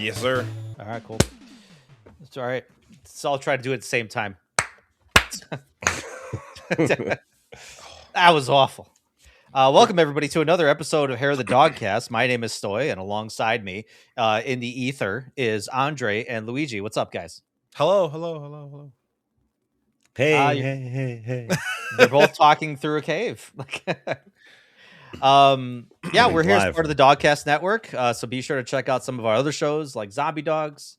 Yes, sir. All right, cool. It's all right. So I'll try to do it at the same time. That was awful. Welcome, everybody, to another episode of Hair of the Dogcast. My name is Stoy, and alongside me in the ether is Andre and Luigi. What's up, guys? Hello. Hey. They're both talking through a cave. Yeah, we're here as part of the Dogcast Network, so be sure to check out some of our other shows like Zombie Dogs,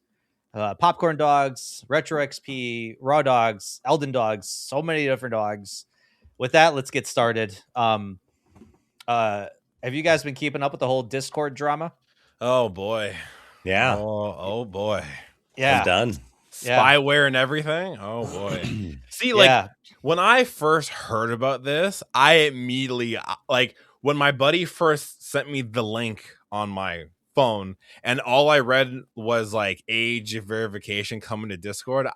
Popcorn Dogs, Retro XP, Raw Dogs, Elden Dogs, so many different dogs. With that, let's get started. Have you guys been keeping up with the whole Discord drama? Oh boy. Yeah. Oh boy. Yeah. I'm done. Spyware and everything. Oh boy. See, like when I first heard about this, I immediately when my buddy first sent me the link on my phone and all I read was like age verification coming to Discord,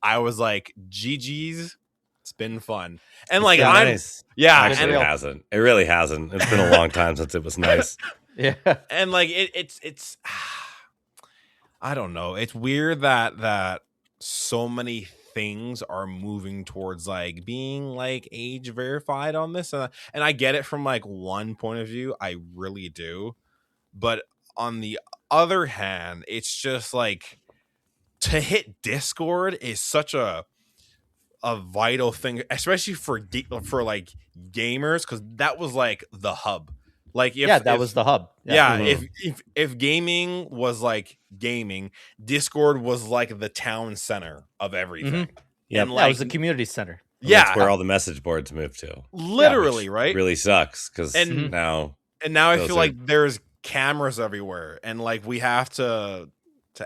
I was like, GG's. It's been fun. And it's like nice. Actually, it hasn't. It really hasn't. It's been a long time since it was nice. Yeah. And like it's I don't know. It's weird that so many things are moving towards like being like age verified on this, and I get it from like one point of view. I really do. But on the other hand, it's just like to hit Discord is such a vital thing, especially for like gamers, because that was like the hub. Like that was the hub. If gaming was like gaming, Discord was like the town center of everything. Yeah, and it was the community center. That's where all the message boards moved to. Literally, right? Really sucks because now I feel like there's cameras everywhere, and like we have to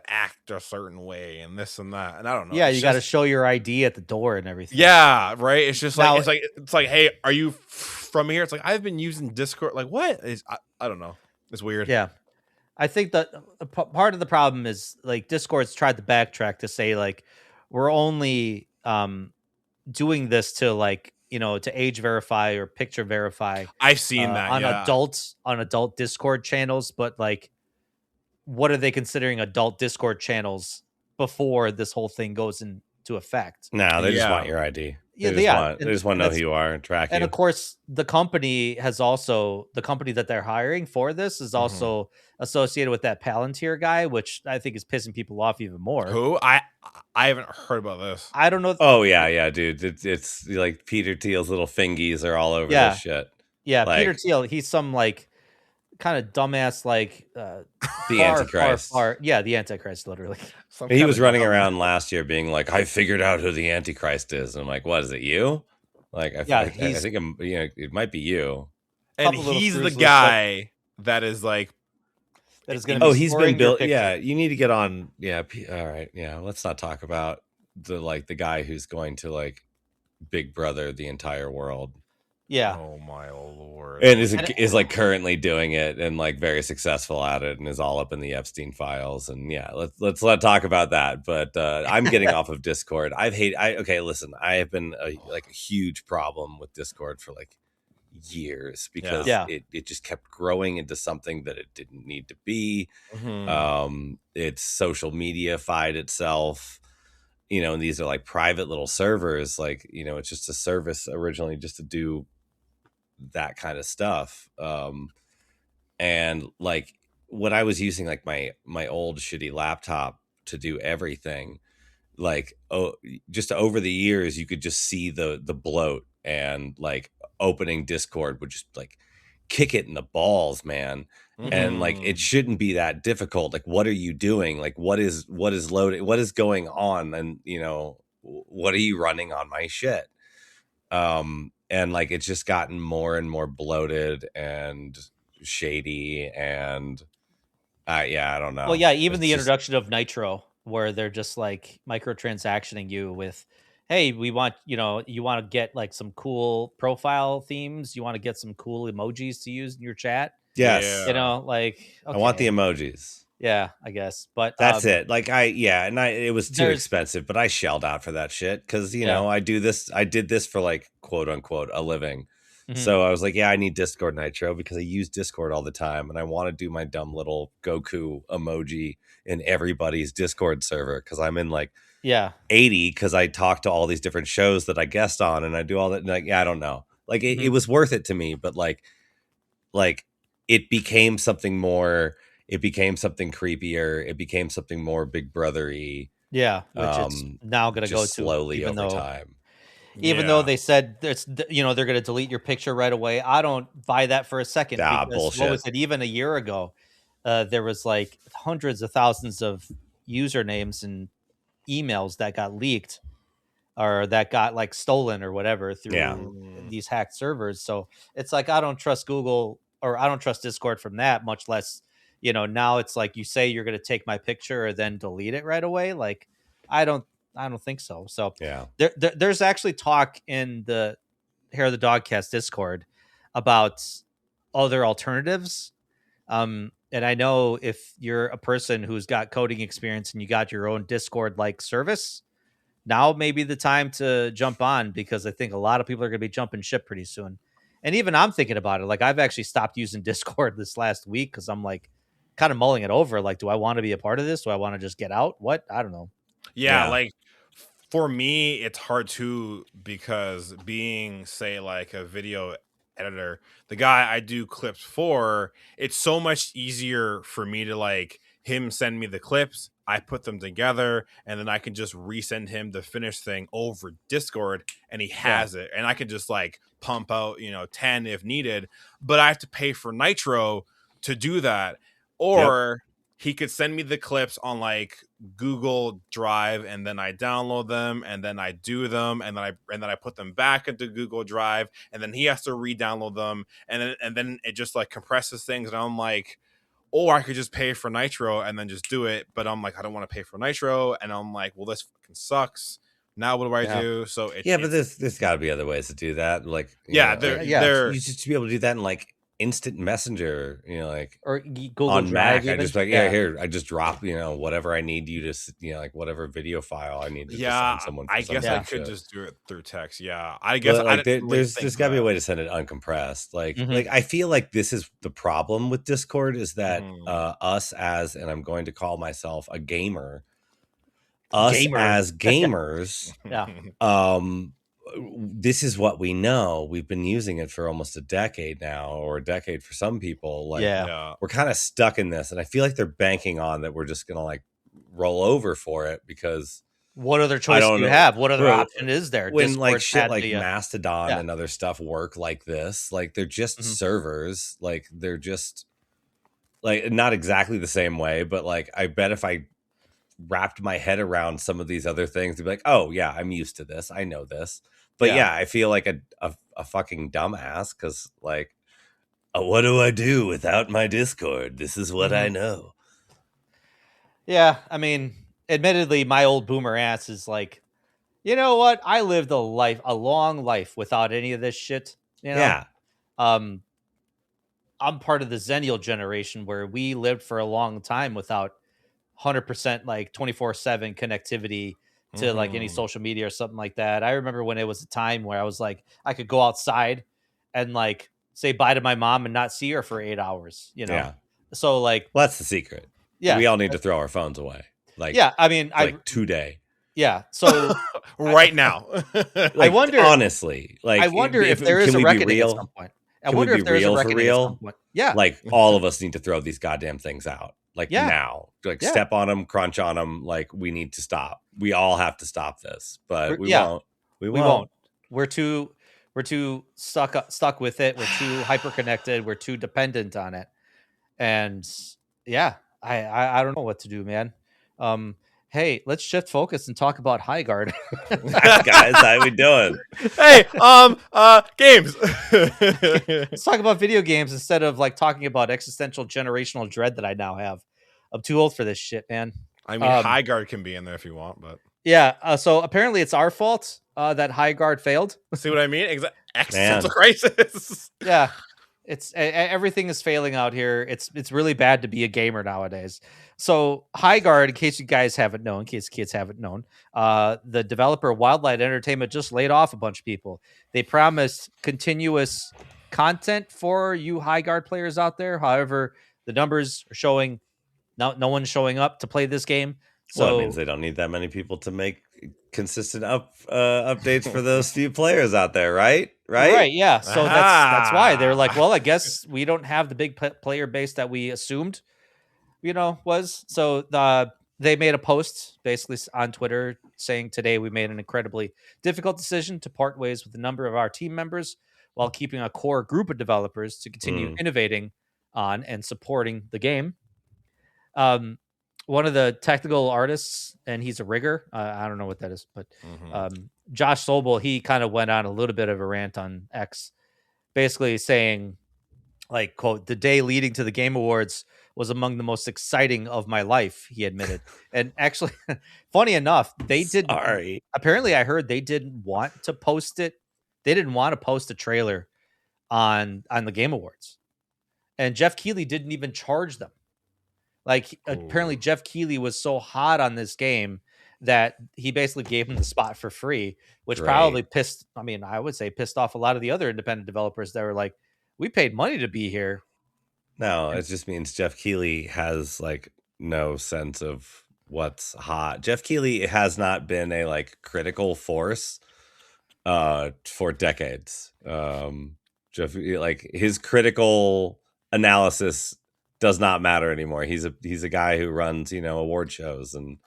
act a certain way and this and that, and I don't know. Yeah, you got to show your ID at the door and everything. Yeah, right. It's just like it's like, hey, are you from here? It's like I've been using Discord. Like what is I don't know. It's weird. Yeah, I think that part of the problem is like Discord's tried to backtrack to say like we're only doing this to like to age verify or picture verify. I've seen that on adult Discord channels, but like, what are they considering adult Discord channels before this whole thing goes into effect? No, they just want your ID. They just want to know who you are and track you. And of course, the company that they're hiring for this is also associated with that Palantir guy, which I think is pissing people off even more. Who? I haven't heard about this. I don't know. Oh yeah, dude. It's like Peter Thiel's little fingies are all over this shit. Yeah, like, Peter Thiel, he's some like kind of dumbass like the Antichrist. The Antichrist, literally. He was running around last year being like, I figured out who the Antichrist is. And I'm like, what is it, you? Like, I think it might be you. And he's the guy that is like that is going to be he's been built. Yeah, you need to get on. Yeah, all right. Yeah, let's not talk about the guy who's going to like Big Brother the entire world. Yeah. Oh my Lord. And is like currently doing it and like very successul at it and is all up in the Epstein files. And yeah, let's talk about that. But I'm getting off of Discord. Listen, I have been a huge problem with Discord for like years because it just kept growing into something that it didn't need to be. It's social media-fied itself. And these are like private little servers, like, it's just a service originally just to do that kind of stuff. And like when I was using like my old shitty laptop to do everything, like, just over the years, you could just see the bloat, and like opening Discord would just like kick it in the balls, man. And like, it shouldn't be that difficult. Like, what are you doing? Like, what is loading? What is going on? And what are you running on my shit? And like, it's just gotten more and more bloated and shady, and I don't know. Well, yeah, even the introduction of Nitro, where they're just like microtransactioning you with, hey, we want, you want to get like some cool profile themes, you want to get some cool emojis to use in your chat. Yes. Okay. I want the emojis. Yeah, I guess. But that's it. Like it was too expensive, but I shelled out for that shit because I did this for like quote unquote a living. So I was like, yeah, I need Discord Nitro because I use Discord all the time, and I want to do my dumb little Goku emoji in everybody's Discord server because I'm in like 80 because I talk to all these different shows that I guest on, and I do all that. And like, yeah, I don't know. Like it was worth it to me, but like it became something more. It became something creepier. It became something more Big Brother-y. Yeah, which it's now going to go to slowly over time. Even though they said it's, you know, they're going to delete your picture right away. I don't buy that for a second. Because bullshit. what was it? Even a year ago, there was like hundreds of thousands of usernames and emails that got leaked or that got like stolen or whatever through these hacked servers. So it's like, I don't trust Google or I don't trust Discord from that, much less, you know, now it's like you say you're going to take my picture and then delete it right away. Like, I don't think so. So there's actually talk in the Hair of the Dogcast Discord about other alternatives. And I know if you're a person who's got coding experience and you got your own Discord like service, now may be the time to jump on, because I think a lot of people are going to be jumping ship pretty soon. And even I'm thinking about it. Like, I've actually stopped using Discord this last week because I'm like kind of mulling it over. Like, do I want to be a part of this? Do I want to just get out? What? I don't know. Yeah, like for me, it's hard too, because being, say, like a video editor, the guy I do clips for, it's so much easier for me to like him send me the clips, I put them together, and then I can just resend him the finished thing over Discord, and he has it, and I can just like pump out, you know, 10 if needed, but I have to pay for Nitro to do that. Or he could send me the clips on like Google Drive, and then I download them, and then I do them, and then I put them back into Google Drive, and then he has to re-download them, and then it just like compresses things, and I'm like, or I could just pay for Nitro and then just do it, but I'm like, I don't want to pay for Nitro, and I'm like, well, this fucking sucks. Now what do I do? So but there's got to be other ways to do that. Like there you just to be able to do that in like instant messenger, you know, like or Google on Drive. Mac. I just like here I just drop, you know, whatever I need you to, you know, like whatever video file I need to send someone. I guess I could just do it through text. I guess like there's got to be a way to send it uncompressed. Like like I feel like this is the problem with Discord, is that us as, and I'm going to call myself a gamer, as gamers, this is what we know. We've been using it for almost a decade now, or a decade for some people. Like, we're kind of stuck in this, and I feel like they're banking on that we're just gonna like roll over for it, because what other choice do you have? What other option is there? When Discord like shit like Mastodon and other stuff work like this, like they're just servers, like they're just like not exactly the same way, but like I bet if I wrapped my head around some of these other things, to be like, oh yeah, I'm used to this, I know this. But I feel like a fucking dumbass, because like, what do I do without my Discord? This is what I know. Yeah, I mean, admittedly, my old boomer ass is like, you know what? I lived a long life without any of this shit. You know? I'm part of the Zennial generation where we lived for a long time without 100% like 24/7 connectivity to like any social media or something like that. I remember when it was a time where I was like, I could go outside and like say bye to my mom and not see her for 8 hours, you know? So like, well, that's the secret. We all need to throw our phones away. Like, I mean, like today. So right now, like, I wonder, honestly, like, I wonder if there is a reckoning at some point. I wonder if there's a reckoning at some point. Yeah. Like all of us need to throw these goddamn things out. Like now, like step on them, crunch on them. Like we need to stop. We all have to stop this, but we won't. We won't. We're too stuck with it. We're too hyper connected. We're too dependent on it. And I don't know what to do, man. Hey, let's shift focus and talk about Highguard. Guys, how we doing? Hey, games. Let's talk about video games instead of like talking about existential generational dread that I now have. I'm too old for this shit, man. I mean, Highguard can be in there if you want, but so apparently it's our fault that Highguard failed. See what I mean? Existential crisis. It's everything is failing out here. It's really bad to be a gamer nowadays. So Highguard, in case you guys haven't known, in case kids haven't known, the developer Wildlight Entertainment just laid off a bunch of people. They promised continuous content for you Highguard players out there. However, the numbers are showing no one's showing up to play this game. So well, it means they don't need that many people to make consistent updates for those few players out there, right? Right, yeah. So that's why they're like, well, I guess we don't have the big player base that we assumed, was. So they made a post basically on Twitter saying, today we made an incredibly difficult decision to part ways with a number of our team members while keeping a core group of developers to continue innovating on and supporting the game. One of the technical artists, and he's a rigger. I don't know what that is, but Josh Sobel, he kind of went on a little bit of a rant on X, basically saying, like, quote, "The day leading to the Game Awards was among the most exciting of my life," he admitted. And actually, funny enough, they did. Apparently, I heard they didn't want to post it. They didn't want to post a trailer on the Game Awards, and Jeff Keighley didn't even charge them. Like, apparently Jeff Keighley was so hot on this game that he basically gave him the spot for free, which probably pissed off a lot of the other independent developers that were like, we paid money to be here. No, it just means Jeff Keighley has like no sense of what's hot. Jeff Keighley has not been a like critical force for decades. Jeff, like, his critical analysis does not matter anymore. He's a guy who runs, award shows, and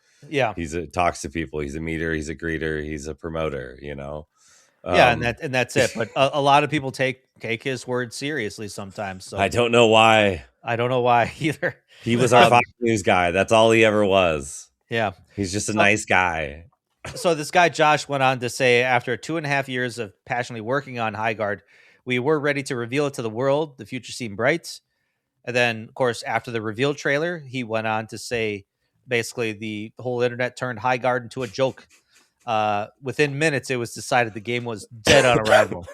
talks to people. He's a meter, he's a greeter, he's a promoter, and that's it. But a lot of people take his word seriously sometimes. So I don't know why. I don't know why either. He was our Fox News guy. That's all he ever was. Yeah. He's just a nice guy. So this guy, Josh, went on to say, after 2.5 years of passionately working on Highguard, we were ready to reveal it to the world. The future seemed bright. And then, of course, after the reveal trailer, he went on to say, basically, the whole internet turned Highguard into a joke. Within minutes, it was decided the game was dead on arrival.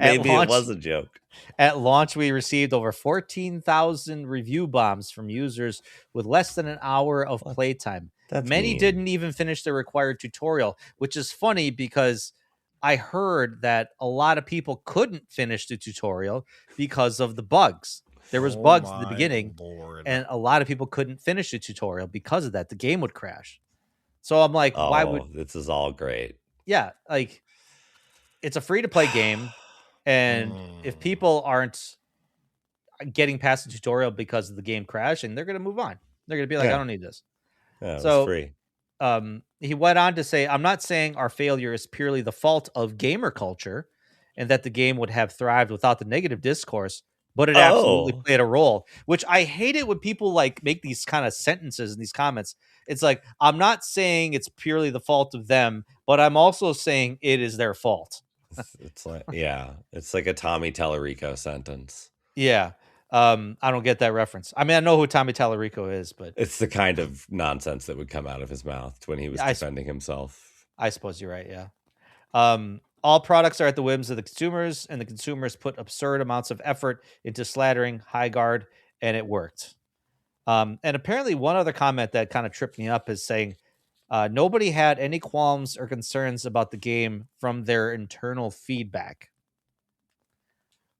Maybe it was a joke. At launch, we received over 14,000 review bombs from users with less than an hour of playtime. Many didn't even finish the required tutorial, which is funny because I heard that a lot of people couldn't finish the tutorial because of the bugs. There was bugs at the beginning, and a lot of people couldn't finish the tutorial because of that. The game would crash. So I'm like, why would this is all great? Yeah, like, it's a free-to-play game, and if people aren't getting past the tutorial because of the game crashing, they're going to move on. They're going to be like, I don't need this. Yeah, so free. He went on to say, I'm not saying our failure is purely the fault of gamer culture and that the game would have thrived without the negative discourse, but it absolutely played a role, which I hate it when people like make these kind of sentences in these comments. It's like, I'm not saying it's purely the fault of them, but I'm also saying it is their fault. It's like, it's like a Tommy Tallarico sentence. Yeah. I don't get that reference. I mean, I know who Tommy Tallarico is, but it's the kind of nonsense that would come out of his mouth when he was defending himself. I suppose you're right. Yeah. All products are at the whims of the consumers, and the consumers put absurd amounts of effort into slathering Highguard, and it worked. And apparently one other comment that kind of tripped me up is saying, nobody had any qualms or concerns about the game from their internal feedback.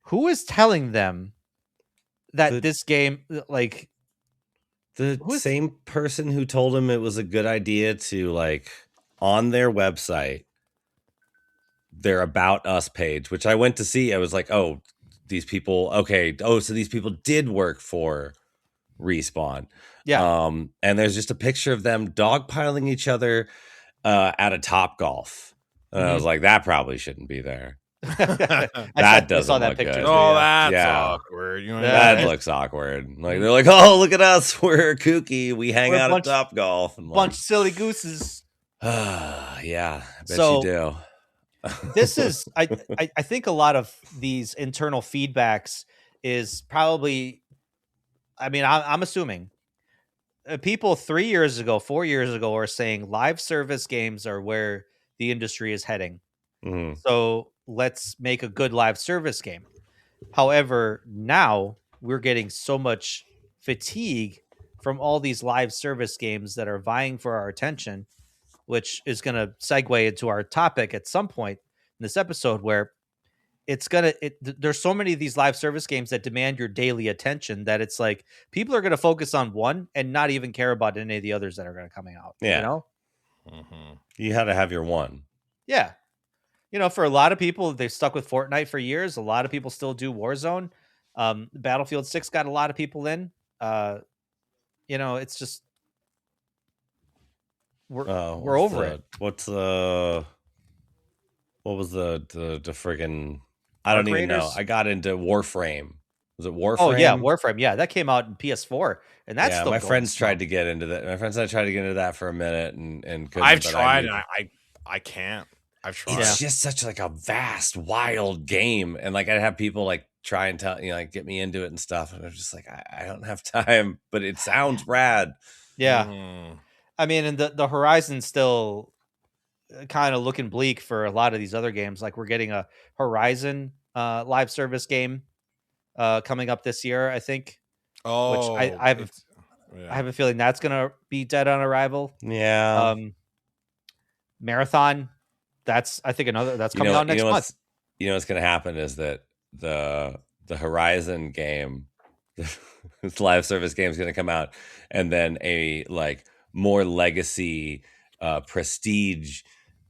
Who is telling them that this game, like, the same person who told him it was a good idea to, like, on their website, their About Us page, which I went to see, I was like, oh, these people, okay. Oh, so these people did work for Respawn. Yeah. And there's just a picture of them dogpiling each other at a Topgolf. And I was like, that probably shouldn't be there. That doesn't look good. Oh, that's awkward. That looks awkward. Like, they're like, oh, look at us, we're kooky, we hang out at Topgolf. Bunch of silly gooses. Yeah, I bet you do. This is, I think a lot of these internal feedbacks is probably, I mean, I'm assuming people 3 years ago, 4 years ago are saying live service games are where the industry is heading. So let's make a good live service game. However, now we're getting so much fatigue from all these live service games that are vying for our attention, which is going to segue into our topic at some point in this episode, where there's so many of these live service games that demand your daily attention that it's like people are going to focus on one and not even care about any of the others that are going to coming out. Yeah. You know, you had to have your one. Yeah. You know, for a lot of people, they've stuck with Fortnite for years. A lot of people still do Warzone. Battlefield 6 got a lot of people in. You know, it's just we're over it. What was the friggin' I don't even know. I got into Warframe. Was it Warframe? Oh yeah, Warframe. Yeah, that came out in PS4, and that's still my friends tried to get into that. My friends and I tried to get into that for a minute, and couldn't. I've tried, and I can't. I've tried. It's just such like a vast, wild game, and like I'd have people like try and tell like get me into it and stuff, and I'm just like I don't have time, but it sounds rad. Yeah, I mean, and the horizon's still kind of looking bleak for a lot of these other games. Like we're getting a Horizon live service game coming up this year, I think. Oh, which I have a feeling that's gonna be dead on arrival. Yeah. Marathon. I think another that's coming out next month. You know what's going to happen is that the Horizon game, this live service game is going to come out, and then a like more legacy, prestige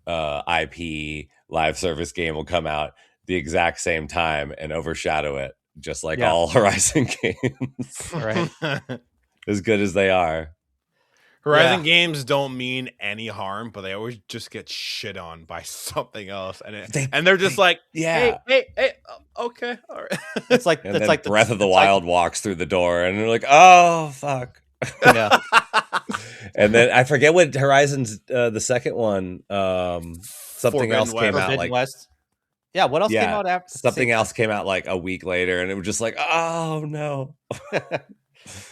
IP live service game will come out the exact same time and overshadow it, just like all Horizon games. Right, as good as they are. Horizon games don't mean any harm, but they always just get shit on by something else, and they're just like, hey, okay, all right. It's like and it's like Breath of the Wild walks through the door, and they're like, oh fuck, yeah. And then I forget what Horizon's the second one. Something else came out like West. Yeah, what else came out after? Something else came out like a week later, and it was just like, oh no.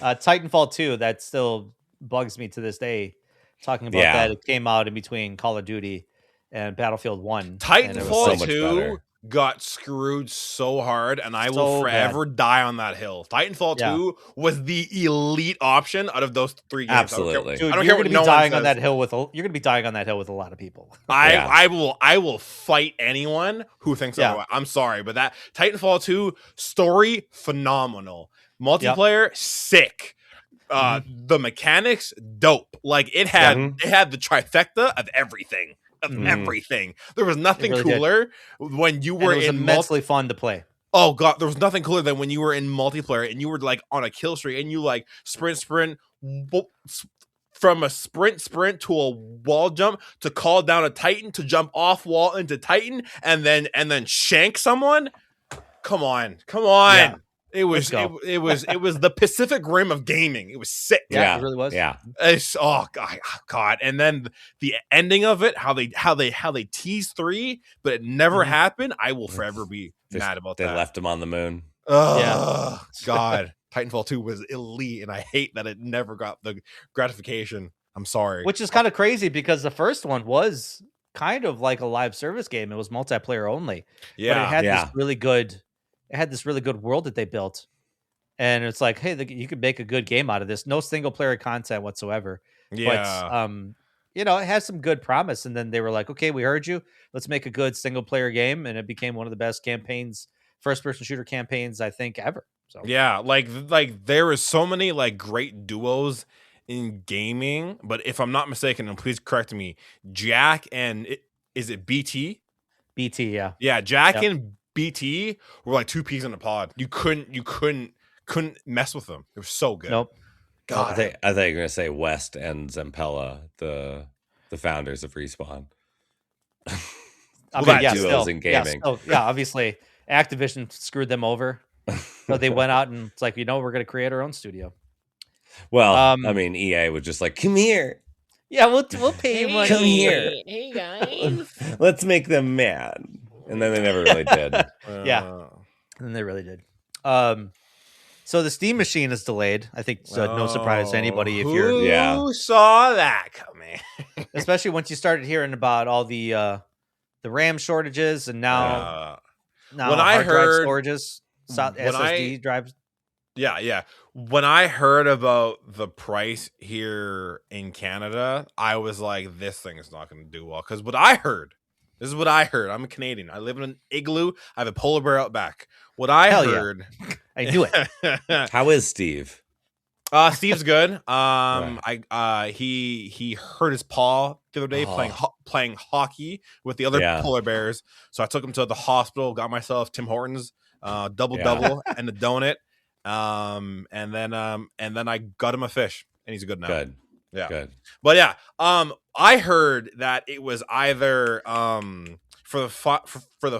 Titanfall 2. That still bugs me to this day. Talking about that, it came out in between Call of Duty and Battlefield 1. Titanfall 2 got screwed so hard, and I will forever die on that hill. Titanfall 2 was the elite option out of those three games. Absolutely. Dude, you're going to be dying on that hill with you're going to be dying on that hill with a lot of people. I will fight anyone who thinks otherwise. I'm sorry, but that Titanfall 2 story phenomenal. Multiplayer sick. The mechanics dope. Like it had the trifecta of everything. Everything. There was nothing cooler when you were immensely fun to play. Oh god, there was nothing cooler than when you were in multiplayer and you were like on a kill streak and you like sprint from a sprint to a wall jump to call down a Titan to jump off wall into Titan and then shank someone. Come on. Yeah. It was the Pacific Rim of gaming. It was sick. Yeah, it really was. Yeah. Oh god. And then the ending of it, how they teased 3, but it never happened. I will forever be mad about that. They left him on the moon. Oh god. Titanfall 2 was elite, and I hate that it never got the gratification. I'm sorry. Which is kind of crazy because the first one was kind of like a live service game. It was multiplayer only. Yeah. But it had this really good. It had this really good world that they built, and it's like, hey, you could make a good game out of this. No single player content whatsoever. Yeah. But it has some good promise. And then they were like, okay, we heard you. Let's make a good single player game, and it became one of the best campaigns, first person shooter campaigns, I think, ever. So yeah, like there is so many like great duos in gaming, but if I'm not mistaken, and please correct me, Jack and is it BT? BT, yeah. Yeah, Jack and BT were like two peas in a pod. You couldn't mess with them. They were so good. Nope. God. I thought you were gonna say West and Zampella, the founders of Respawn. Duos in gaming. Yeah, obviously Activision screwed them over. So they went out and it's like, we're going to create our own studio. Well, I mean, EA was just like, come here. Yeah, we'll pay you money. Come here. Hey guys. Let's make them mad. And then they never really did. Yeah. And they really did. So the Steam machine is delayed. I think no surprise to anybody who saw that coming. Especially once you started hearing about all the the RAM shortages, and now when I hard drive heard storages, SSD drives. Yeah. When I heard about the price here in Canada, I was like, this thing is not going to do well. Because this is what I heard. I'm a Canadian. I live in an igloo. I have a polar bear out back. What I heard. Yeah. I knew it. How is Steve? Steve's good. He hurt his paw the other day playing hockey with the other polar bears. So I took him to the hospital, got myself Tim Hortons double and a donut. And then I got him a fish, and he's good now. Good. Yeah. Good. But yeah, I heard that it was either for the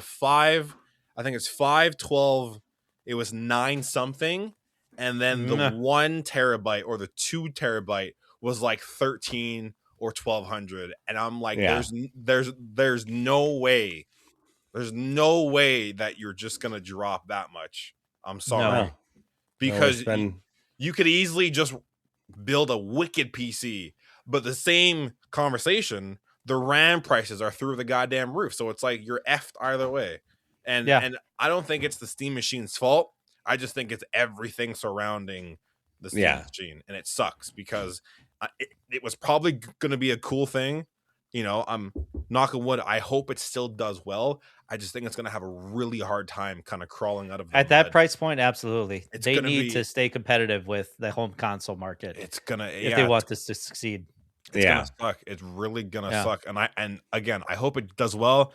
5, I think it's 512, it was 9 something, and then the 1 terabyte or the 2 terabyte was like 13 or 1200, and I'm like, there's no way that you're just gonna drop that much. I'm sorry. No. Because you could easily just build a wicked PC, but the same conversation, the RAM prices are through the goddamn roof. So it's like you're effed either way. And I don't think it's the Steam machine's fault. I just think it's everything surrounding the Steam machine, and it sucks because it was probably going to be a cool thing. You know, I'm knocking wood. I hope it still does well. I just think it's going to have a really hard time kind of crawling out of at that price point. Absolutely, they need to stay competitive with the home console market. It's gonna if they want this to succeed. It's gonna suck. It's really gonna suck. And again, I hope it does well.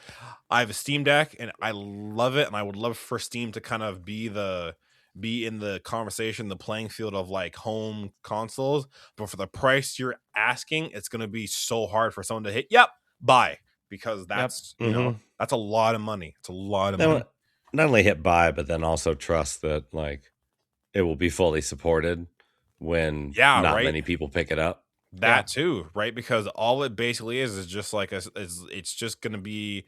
I have a Steam Deck, and I love it, and I would love for Steam to kind of be in the conversation, the playing field of like home consoles. But for the price you're asking, it's gonna be so hard for someone to hit buy, because that's you know, that's a lot of money. It's a lot of money. Not only hit buy, but then also trust that like it will be fully supported when not many people pick it up. That too, right? Because all it basically is just like it's just gonna be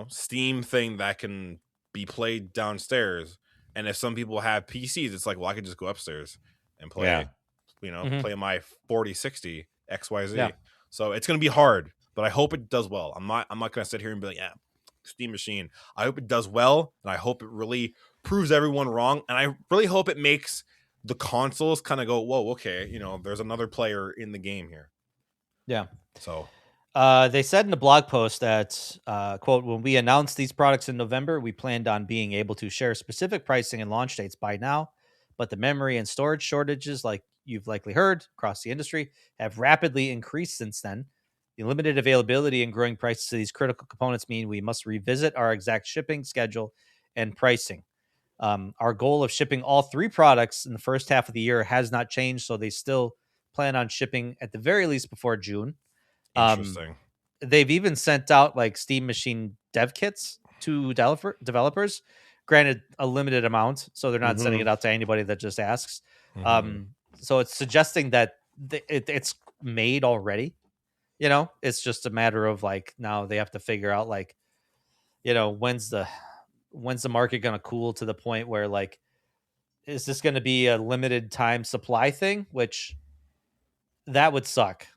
Steam thing that can be played downstairs. And if some people have PCs, it's like, well, I could just go upstairs and play, play my 4060 XYZ. Yeah. So it's gonna be hard, but I hope it does well. I'm not gonna sit here and be like, Steam machine. I hope it does well, and I hope it really proves everyone wrong, and I really hope it makes the consoles kind of go, whoa, okay, there's another player in the game here. Yeah. So they said in the blog post that, quote, when we announced these products in November, we planned on being able to share specific pricing and launch dates by now, but the memory and storage shortages, like you've likely heard across the industry, have rapidly increased since then. The limited availability and growing prices of these critical components mean we must revisit our exact shipping schedule and pricing. Our goal of shipping all 3 products in the first half of the year has not changed, so they still plan on shipping at the very least before June. Interesting. They've even sent out like Steam machine dev kits to developers, granted a limited amount, so they're not sending it out to anybody that just asks. So it's suggesting that it's made already. It's just a matter of like now they have to figure out like, when's the market going to cool to the point where like, is this going to be a limited time supply thing? Which that would suck.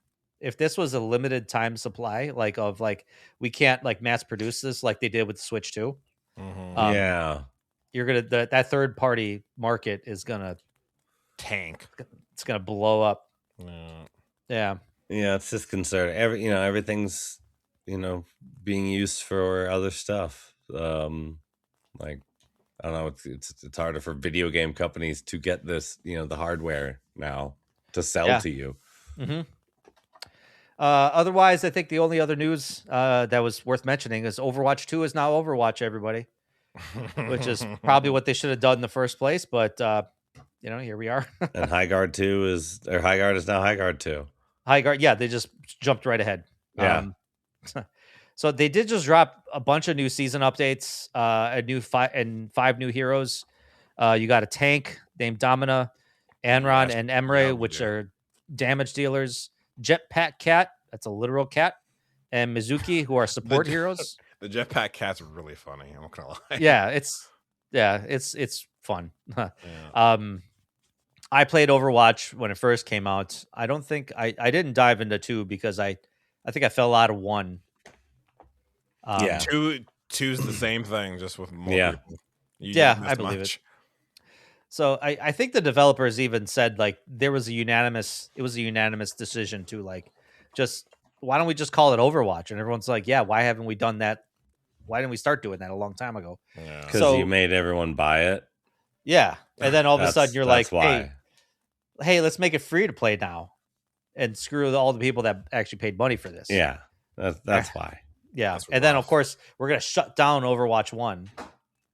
If this was a limited time supply, like of like, we can't like mass produce this like they did with the Switch 2. You're going to, that third party market is going to tank. It's going to blow up. Yeah. Yeah. It's just concerned. Everything's, being used for other stuff. Like, I don't know. It's harder for video game companies to get this, the hardware now to sell to you. Otherwise, I think the only other news that was worth mentioning is Overwatch 2 is now Overwatch, everybody, which is probably what they should have done in the first place. But, here we are. And Highguard is now Highguard 2. Highguard, yeah, they just jumped right ahead. Yeah. So they did just drop a bunch of new season updates, a new 5 new heroes. You got a tank named Domina, Anron, and Emre, which are damage dealers. Jetpack Cat, that's a literal cat, and Mizuki, who are support heroes. The Jetpack Cat's really funny. I'm not gonna lie. It's fun. I played Overwatch when it first came out. I don't think I didn't dive into 2 because I think I fell out of 1. Yeah. Two's the same thing, just with more people. I believe it. So I think the developers even said like it was a unanimous decision to like just why don't we just call it Overwatch? And everyone's like, yeah, why haven't we done that? Why didn't we start doing that a long time ago? Because you made everyone buy it. Yeah, and then all of a sudden you're like, why. hey, let's make it free to play now, and screw all the people that actually paid money for this. Yeah, that's why. Yeah, and then of course we're gonna shut down Overwatch 1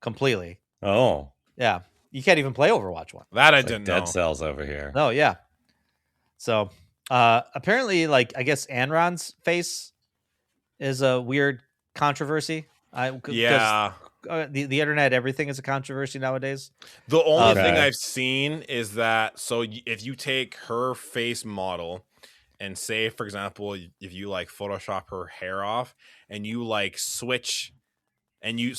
completely. Oh, yeah, you can't even play Overwatch 1. That I didn't know. Dead Cells over here. Oh yeah. So apparently, like I guess Anron's face is a weird controversy. The internet, everything is a controversy nowadays. The only thing I've seen is that if you take her face model and say, for example, if you like Photoshop her hair off and you like switch and you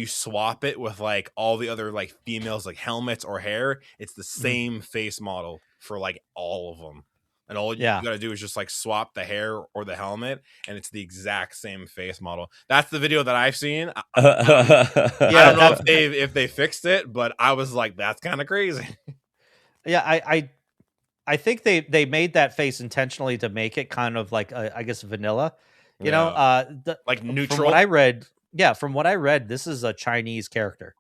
swap it with like all the other like females like helmets or hair, it's the same face model for like all of them. And all you gotta do is just like swap the hair or the helmet, and it's the exact same face model. That's the video that I've seen. I don't know if they fixed it, but I was like, that's kind of crazy. Yeah, I think they made that face intentionally to make it kind of like I guess vanilla, you know, like neutral. From what I read, this is a Chinese character,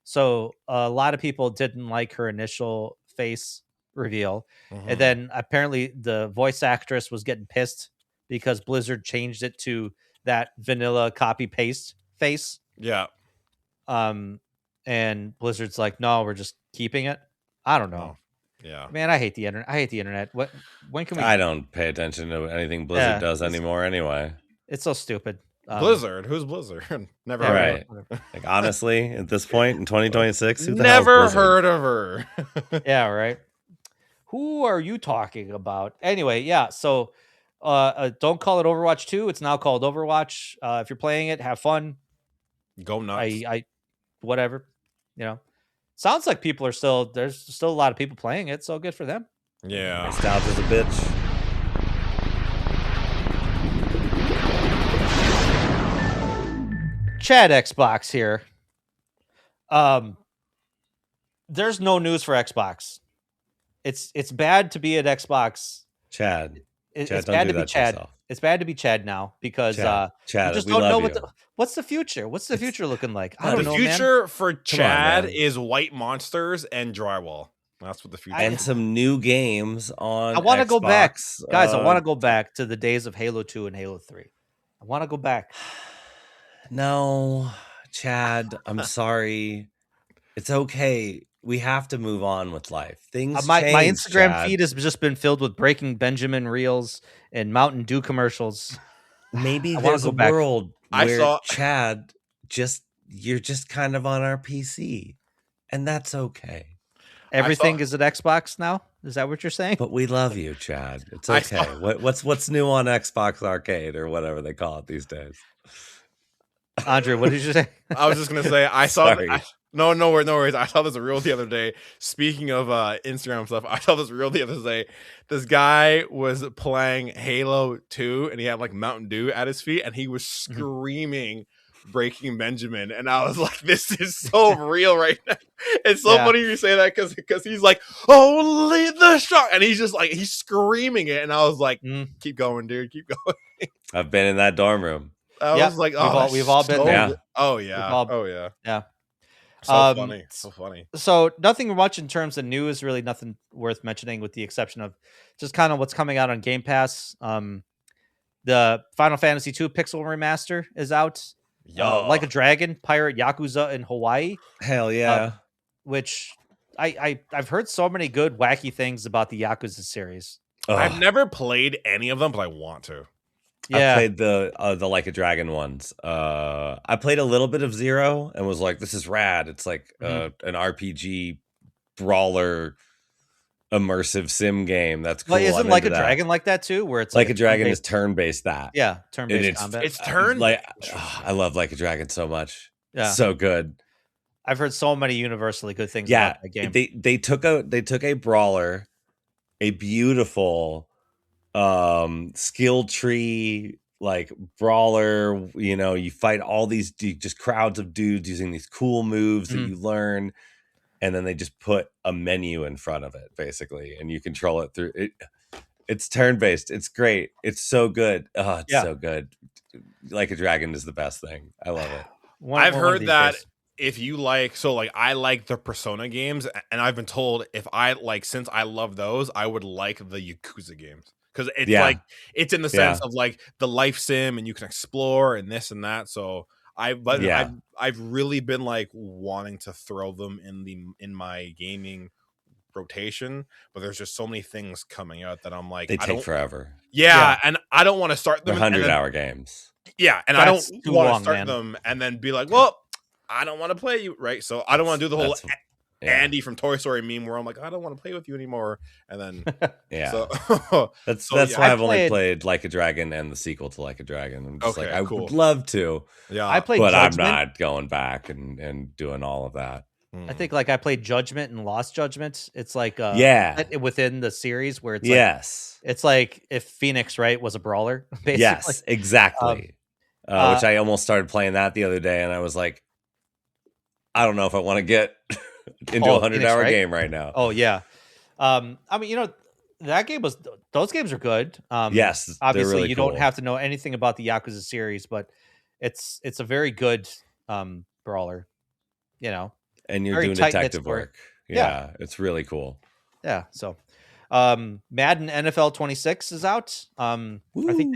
so a lot of people didn't like her initial face reveal, and then apparently the voice actress was getting pissed because Blizzard changed it to that vanilla copy paste face. And Blizzard's like, no, we're just keeping it. I don't know. Man, I hate the internet. When can we? I don't pay attention to anything Blizzard does anymore anyway. It's so stupid. Blizzard? Who's Blizzard? Never heard of her. Like honestly, at this point in 2026, who the never heard of her. Yeah, right. Who are you talking about? Anyway, yeah. So, don't call it Overwatch 2. It's now called Overwatch. If you're playing it, have fun. Go nuts. Whatever. You know, sounds like there's still a lot of people playing it. So good for them. Yeah. Nostalgia's a bitch. Chad Xbox here. There's no news for Xbox. It's bad to be at Xbox. Chad. It's bad to be Chad. Yourself. It's bad to be Chad now because Chad, you just don't know what's the future. What's the future looking like? I don't know. The future for Chad is white monsters and drywall. That's what the future. And some new games on. I want to go back, guys. I want to to go back to the days of Halo 2 and Halo 3. I want to go back. No, Chad. I'm sorry. It's okay. We have to move on with life. Things my change, Instagram Chad. feed has just been filled with Breaking Benjamin reels and Mountain Dew commercials. Maybe there's a world where Chad you're just kind of on our PC, and that's okay. Everything is at Xbox now. Is that what you're saying? But we love you, Chad. It's okay. What's new on Xbox Arcade or whatever they call it these days? Andre, what did you say? I was just gonna say I saw. No worries. I saw this reel the other day. Speaking of Instagram stuff, I saw this reel the other day. This guy was playing Halo 2, and he had like Mountain Dew at his feet, and he was screaming Breaking Benjamin, and I was like, "This is so real right now." It's so funny you say that because he's like, "Holy the shot," and he's just like he's screaming it, and I was like, "Keep going, dude, keep going." I've been in that dorm room. I was like, "Oh, we've all been there." Yeah. Oh yeah. Yeah. So funny. So funny. So nothing much in terms of news, really nothing worth mentioning with the exception of just kind of what's coming out on Game Pass. The Final Fantasy II Pixel Remaster is out. Like a Dragon, Pirate Yakuza in Hawaii. Hell yeah. Which I've heard so many good wacky things about the Yakuza series. I've never played any of them, but I want to. Yeah. I played the Like a Dragon ones. I played a little bit of Zero and was like, this is rad. It's like an RPG brawler immersive sim game. That's cool. Well, isn't Like a Dragon like that too? Where it's like a Dragon is turn-based that. Yeah, turn-based combat. It's turn. I love Like a Dragon so much. Yeah. So good. I've heard so many universally good things about that game. They took a brawler, a beautiful skill tree like brawler, you fight all these just crowds of dudes using these cool moves that you learn, and then they just put a menu in front of it basically, and you control it through it. It's turn-based. It's great. It's so good. Oh, it's so good. Like a Dragon is the best thing. I love it. I've heard that if you like, I like the Persona games, and I've been told if I like, since I love those, I would like the Yakuza games. Because it's like, it's in the sense of like the life sim and you can explore and this and that. So I've really been like wanting to throw them in my gaming rotation, but there's just so many things coming out that I'm like, they take forever. Yeah, and I don't want to start them. They're 100-hour games. Yeah, and I don't want to start them and then be like, well, I don't want to play you, right? So I don't want to do the whole Andy from Toy Story meme where I'm like, I don't want to play with you anymore, and then that's why I've only played Like a Dragon and the sequel to Like a Dragon. I'm just I would love to, I played, but Judgment. I'm not going back and doing all of that. I think like I played Judgment and Lost Judgment. It's like within the series where it's it's like if Phoenix Wright was a brawler, basically. Yes, exactly. Which I almost started playing that the other day, and I was like, I don't know if I want to get into a 100-hour game right now. Oh yeah. I mean, that game those games are good. Yes, obviously really you don't have to know anything about the Yakuza series, but it's a very good brawler, and you're doing detective work. Yeah, it's really cool. Yeah. So Madden NFL 26 is out. I think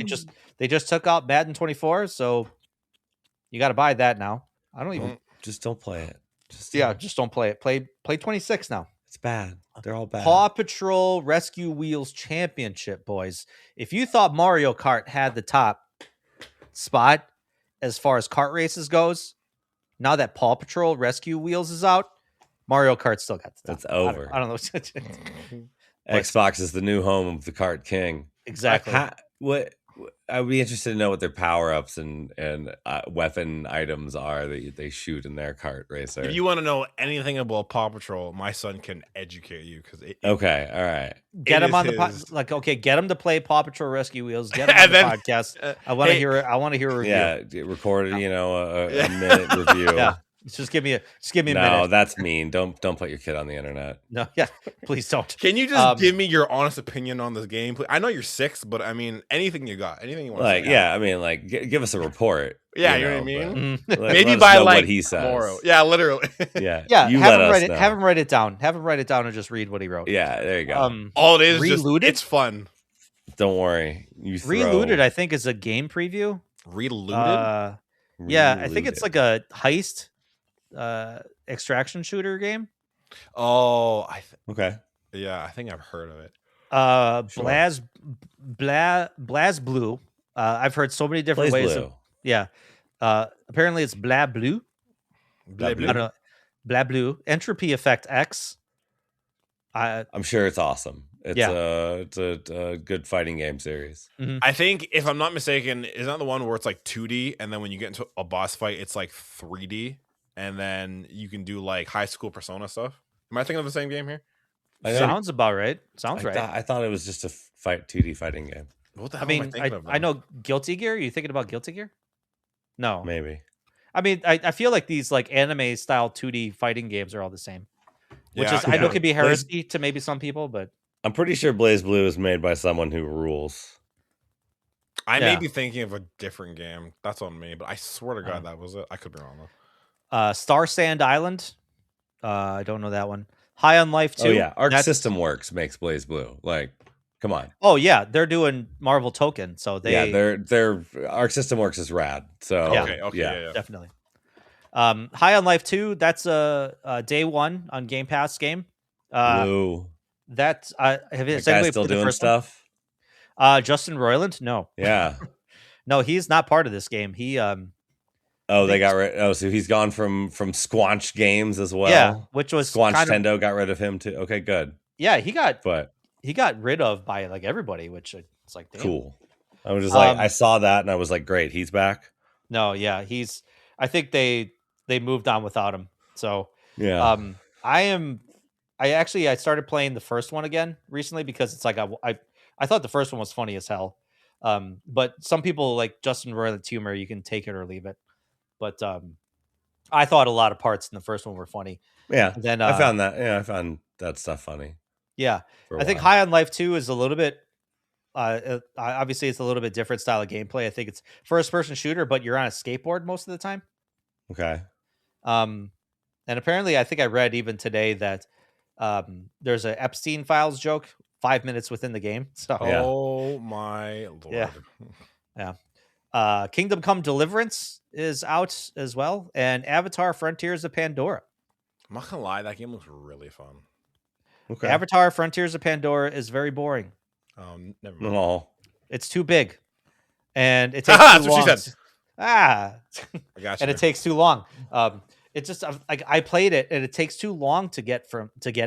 they just took out Madden 24, so you got to buy that now. I don't even just don't play it. Just don't play it. Play 26 now. It's bad. They're all bad. Paw Patrol Rescue Wheels Championship, boys. If you thought Mario Kart had the top spot as far as kart races goes, now that Paw Patrol Rescue Wheels is out, Mario Kart still got the top. It's over. I don't know. Xbox is the new home of the Kart King. Exactly. I would be interested to know what their power-ups and weapon items are that they shoot in their kart racer. If you want to know anything about Paw Patrol, my son can educate you because okay, all right. Get him on the get him to play Paw Patrol Rescue Wheels. Get him on the podcast. I want to hear it. I want to hear a review. Yeah, record a minute review. Yeah. Just give me a minute. No, that's mean. Don't put your kid on the internet. No, yeah, please don't. Can you just give me your honest opinion on this game? I know you're 6, but I mean, anything you got, anything you want. Like, to say. I mean, give us a report. Yeah, you know what I mean. Maybe by what he says. Tomorrow. Yeah, literally. Yeah. Have him write it down. Have him write it down and just read what he wrote. Yeah, there you go. All it is Reloaded? It's fun. Don't worry. Reloaded, I think, is a game preview. Reloaded. Yeah, I think it's like a heist extraction shooter game. Oh, okay. Yeah, I think I've heard of it. Blaz Blue. I've heard so many different ways. Apparently it's Blah Blue. Blah Blue. I don't know. Blah Blue. Entropy Effect X. I'm sure it's awesome. It's a good fighting game series. Mm-hmm. I think, if I'm not mistaken, is that the one where it's like 2D and then when you get into a boss fight, it's like 3D, and then you can do like high school Persona stuff. Am I thinking of the same game here? Sounds about right. Sounds right. I thought it was just a 2D fighting game. What the hell am I thinking of? I know Guilty Gear. Are you thinking about Guilty Gear? No. Maybe. I mean, I feel like these like anime style 2D fighting games are all the same. Which I know could be heresy to maybe some people, but I'm pretty sure Blaze Blue is made by someone who rules. I may be thinking of a different game. That's on me, but I swear to God that was it. I could be wrong though. Star Sand Island. I don't know that one. High on Life 2. Oh yeah, Arc System Works makes Blaze Blue. Like, come on. Oh yeah, they're doing Marvel Token, so they're Arc System Works is rad. So okay, definitely. High on Life 2. That's a day one on Game Pass game. Blue. That's have you still doing stuff? Justin Roiland? No. Yeah. No, he's not part of this game. He they got rid. Oh, so he's gone from Squanch Games as well. Yeah, which was Squanch Tendo got rid of him too. Okay, good. Yeah, he got rid of by like everybody, which it's like damn. Cool. I was just like, I saw that and I was like, great, he's back. No, yeah, I think they moved on without him. So yeah, I started playing the first one again recently because it's like I thought the first one was funny as hell. But some people like Justin Roiland's humor, you can take it or leave it. But I thought a lot of parts in the first one were funny. Yeah, And then I found that stuff funny. Yeah, I think High on Life 2 is a little bit. Obviously, it's a little bit different style of gameplay. I think it's first-person shooter, but you're on a skateboard most of the time. Okay. And apparently, I think I read even today that there's an Epstein Files joke 5 minutes within the game. So, oh my lord! Yeah. Kingdom Come Deliverance is out as well, and Avatar: Frontiers of Pandora. I'm not gonna lie, that game looks really fun. Okay. Avatar: Frontiers of Pandora is very boring. Never mind. No. It's too big, and it takes too long. That's what she said. I got you. And it takes too long. It's just like I played it, and it takes too long to get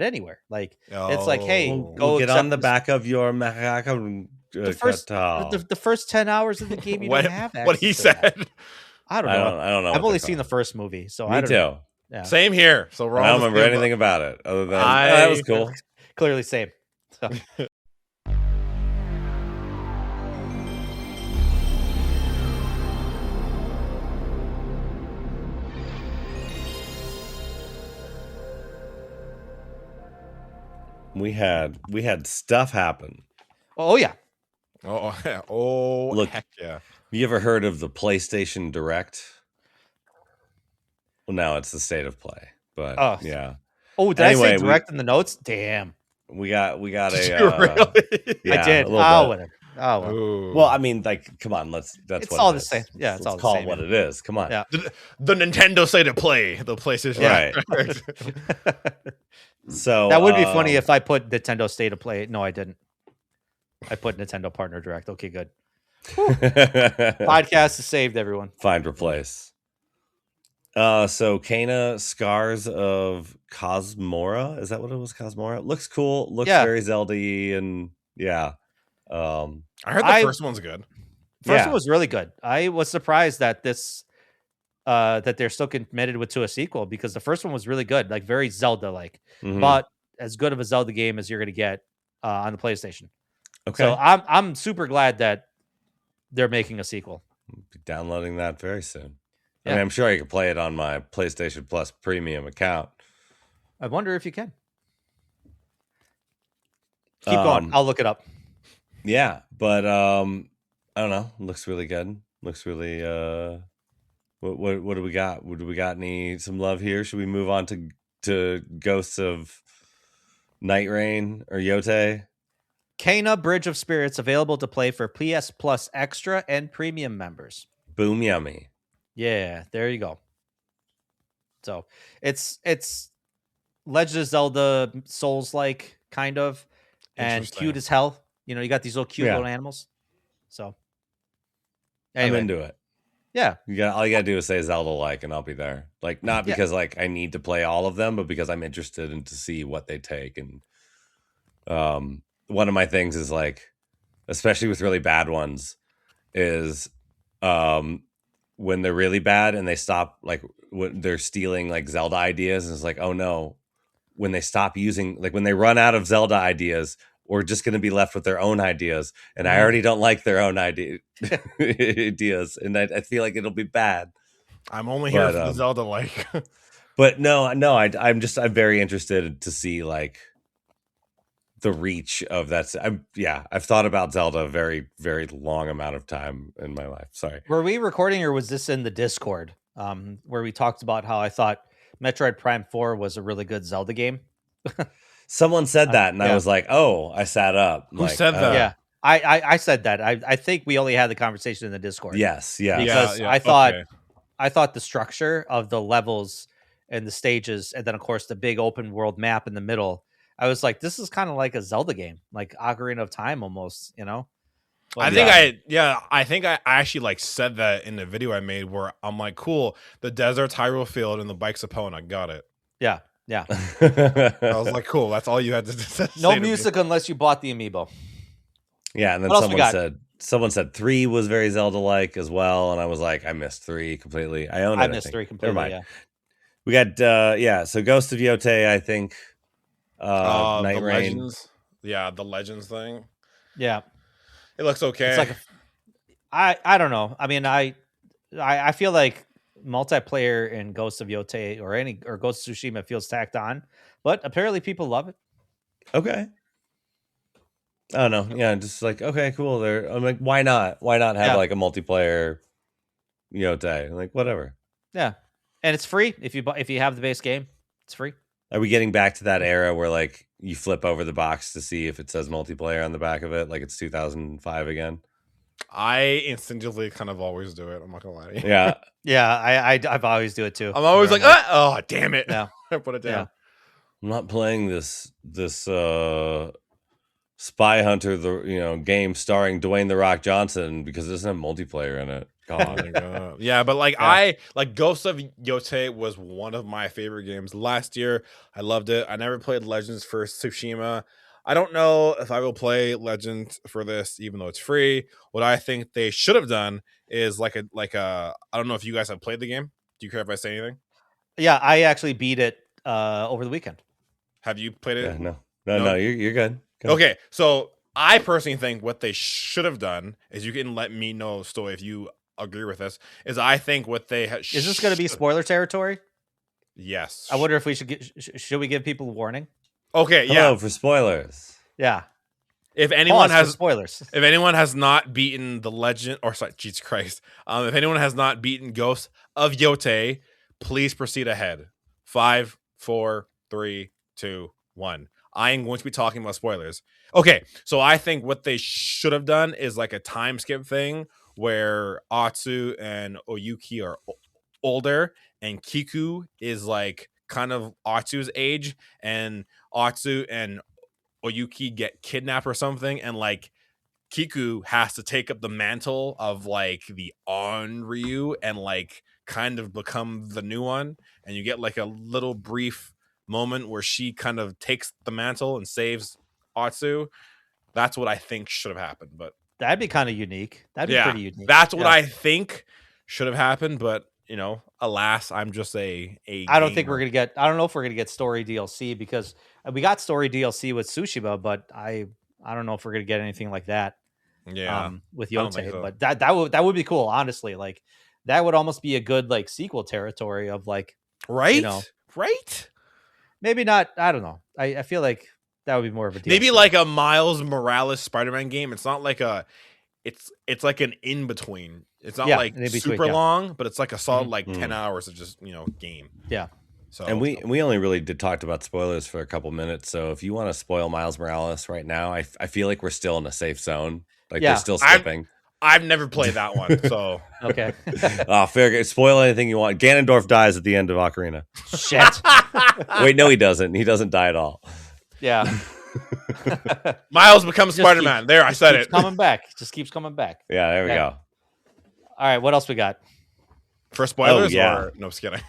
anywhere. Like it's like, hey, go get on the back of your macaca. The first 10 hours of the game, you don't have access what he said. I don't know. I've only seen the first movie, so Me I don't too. know. Yeah. Same here. So I don't remember anything about it other than that was cool. Clearly, same. So. We had stuff happen. Oh yeah. Oh look, heck yeah. You ever heard of the PlayStation Direct? Well, now it's the State of Play, but yeah. Oh, did I say Direct in the notes? Damn. We got Did a. you really? Yeah, I did. Oh, whatever. Oh, well. Ooh. Well, I mean, like, come on. That's it's what all it the is. same. Yeah, it's all call the same. it what it is. Come on. Yeah. The Nintendo State of Play, the PlayStation. Right. So that would be funny if I put Nintendo State of Play. No, I didn't. I put Nintendo Partner Direct. Okay, good. Podcast is saved, everyone. Find replace. So Kena Scars of Cosmora. Is that what it was? Cosmora? Looks cool. Looks very Zelda-y, and yeah. I heard the first one's good. First one was really good. I was surprised that this that they're still committed to a sequel, because the first one was really good, like very Zelda-like, but as good of a Zelda game as you're going to get on the PlayStation. Okay. So I'm super glad that they're making a sequel. I'll be downloading that very soon. Yeah. I mean, I'm sure I can play it on my PlayStation Plus premium account. I wonder if you can. Keep going. I'll look it up. Yeah, but I don't know. Looks really good. Looks really. What do we got? Do we got some love here? Should we move on to Ghosts of Night Rain or Yote? Kena Bridge of Spirits available to play for PS Plus Extra and Premium members. Boom, yummy. Yeah, there you go. So it's Legend of Zelda Souls-like kind of, and cute as hell. You know, you got these little cute little animals. So anyway. I'm into it. Yeah. All you gotta do is say Zelda-like, and I'll be there. Like, not because like I need to play all of them, but because I'm interested in to see what they take. And one of my things is like, especially with really bad ones, is when they're really bad and they stop, like when they're stealing like Zelda ideas, and it's like, oh no, when they stop using, like when they run out of Zelda ideas, we're just going to be left with their own ideas, and I already don't like their own ideas, and I feel like it'll be bad. I'm only here for the Zelda-like. But no, I'm very interested to see like the reach of that. I've thought about Zelda a very, very long amount of time in my life. Sorry. Were we recording, or was this in the Discord where we talked about how I thought Metroid Prime 4 was a really good Zelda game? Someone said that, and I was like, oh, I sat up. Who said that? Yeah, I said that. I think we only had the conversation in the Discord. Yes, yeah. Because I thought the structure of the levels and the stages, and then of course the big open world map in the middle, I was like, this is kind of like a Zelda game, like Ocarina of Time almost, you know? But I think I actually like said that in the video I made, where I'm like, cool, the desert's Hyrule Field and the bike's Epona. Got it. Yeah. Yeah. I was like, cool. That's all you had to say. No music unless you bought the amiibo. Yeah. And then someone said 3 was very Zelda-like as well. And I was like, I missed 3 completely. I missed 3 completely. Never mind. Yeah. We got, so Ghost of Yote, I think. Night the Rain. Legends. Yeah. The Legends thing. Yeah. It looks okay. I don't know. I mean, I feel like multiplayer in Ghost of Yotei or Ghost of Tsushima feels tacked on, but apparently people love it. Okay. I don't know. Yeah, just like okay, cool. There, I'm like, why not? Why not have like a multiplayer, day? Like whatever. Yeah, and it's free if you have the base game. It's free. Are we getting back to that era where like you flip over the box to see if it says multiplayer on the back of it, like it's 2005 again? I instinctively kind of always do it. I'm not gonna lie to you. Yeah, yeah. I've always do it too. I'm always like, oh damn it! Yeah, put it down. Yeah. I'm not playing this Spy Hunter game starring Dwayne the Rock Johnson because it doesn't have multiplayer in it. God. Yeah, but like I like Ghost of Yotei was one of my favorite games last year. I loved it. I never played Legends for Tsushima. I don't know if I will play Legends for this, even though it's free. What I think they should have done is like a I don't know if you guys have played the game. Do you care if I say anything? Yeah, I actually beat it over the weekend. Have you played it? Yeah, no, you're good. Okay, so I personally think what they should have done is you can let me know, Stoy, if you agree with this. Is I think what they is this going to be spoiler territory? Yes. I wonder if we should we give people a warning? Okay, Hello for spoilers. Yeah. If anyone has spoilers, if anyone has not beaten the Legend, or sorry, Jesus Christ, if anyone has not beaten Ghost of Yotei, please proceed ahead. 5, 4, 3, 2, 1. I am going to be talking about spoilers. Okay, so I think what they should have done is like a time skip thing where Atsu and Oyuki are older, and Kiku is like kind of Atsu's age, and Atsu and Oyuki get kidnapped or something, and like Kiku has to take up the mantle of like the Onryu and like kind of become the new one, and you get like a little brief moment where she kind of takes the mantle and saves Atsu. That's what I think should have happened, but that'd be kind of unique. That'd be pretty unique. That's what I think should have happened, but alas, I'm just a I don't think we're gonna get. I don't know if we're gonna get story DLC because we got story DLC with Tsushima, but I don't know if we're gonna get anything like that. Yeah, with Yotei, so. But that would be cool. Honestly, like that would almost be a good like sequel territory of like right. Maybe not. I don't know. I feel like that would be more of a DLC. Maybe like a Miles Morales Spider-Man game. It's not like it's like an in between. It's not like super long, but it's like a solid like 10 hours of just game. Yeah. So and we only really talked about spoilers for a couple minutes. So if you want to spoil Miles Morales right now, I feel like we're still in a safe zone. Like they're still skipping. I've never played that one, so okay. Fair. Spoil anything you want. Ganondorf dies at the end of Ocarina. Shit. Wait, no, he doesn't. He doesn't die at all. Yeah. Miles becomes Spider-Man. There, I said it. Coming back. Just keeps coming back. Yeah, there we go. All right, what else we got? For spoilers? Or no, just kidding.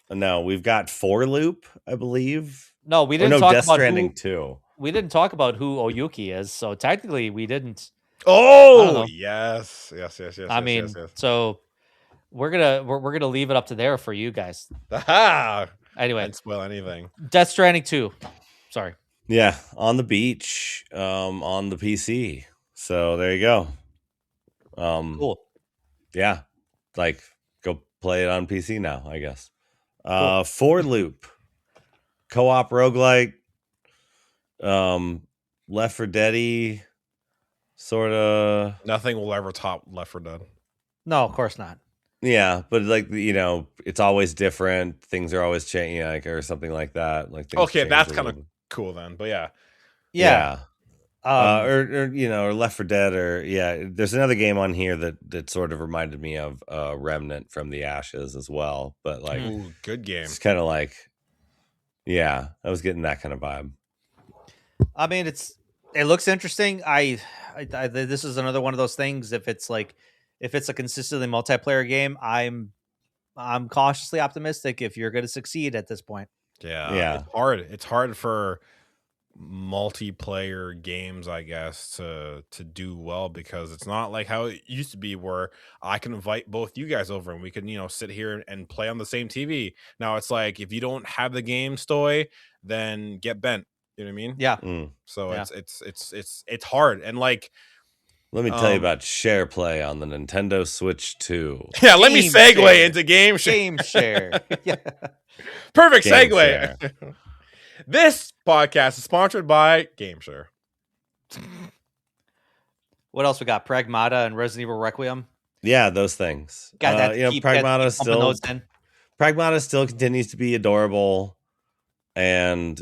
No, we've got 4 Loop, I believe. No, we didn't talk Death about Stranding 2. We didn't talk about who Oyuki is, so technically we didn't. Oh, yes. I mean, so we're gonna leave it up to there for you guys. Anyway, didn't spoil anything. Death Stranding 2. Sorry. Yeah, on the beach, on the PC. So there you go. Cool. Yeah, like go play it on PC now, I guess. Cool. 4 Loop, co-op roguelike, Left 4 Dead-y, sort of. Nothing will ever top Left 4 Dead. No, of course not. Yeah, but like it's always different. Things are always changing, like or something like that. Like okay, that's kind of cool then. But yeah. Or Left 4 Dead, or there's another game on here that sort of reminded me of Remnant from the Ashes as well, but like good game. It's kind of like I was getting that kind of vibe. I mean, it looks interesting. I this is another one of those things. If it's a consistently multiplayer game, I'm cautiously optimistic if you're going to succeed at this point. Yeah. It's hard for multiplayer games, I guess, to do well, because it's not like how it used to be where I can invite both you guys over and we can sit here and play on the same TV. Now it's like if you don't have the game, Stoy, then get bent. You know what I mean? Yeah. So it's hard, and like Let me tell you about share play on the Nintendo Switch 2. Yeah, let me segue into game share. Game share. Yeah. Perfect Game segue. share. This podcast is sponsored by Game Share. What else we got? Pragmata and Resident Evil Requiem. Yeah, those things. God, Pragmata still continues to be adorable, and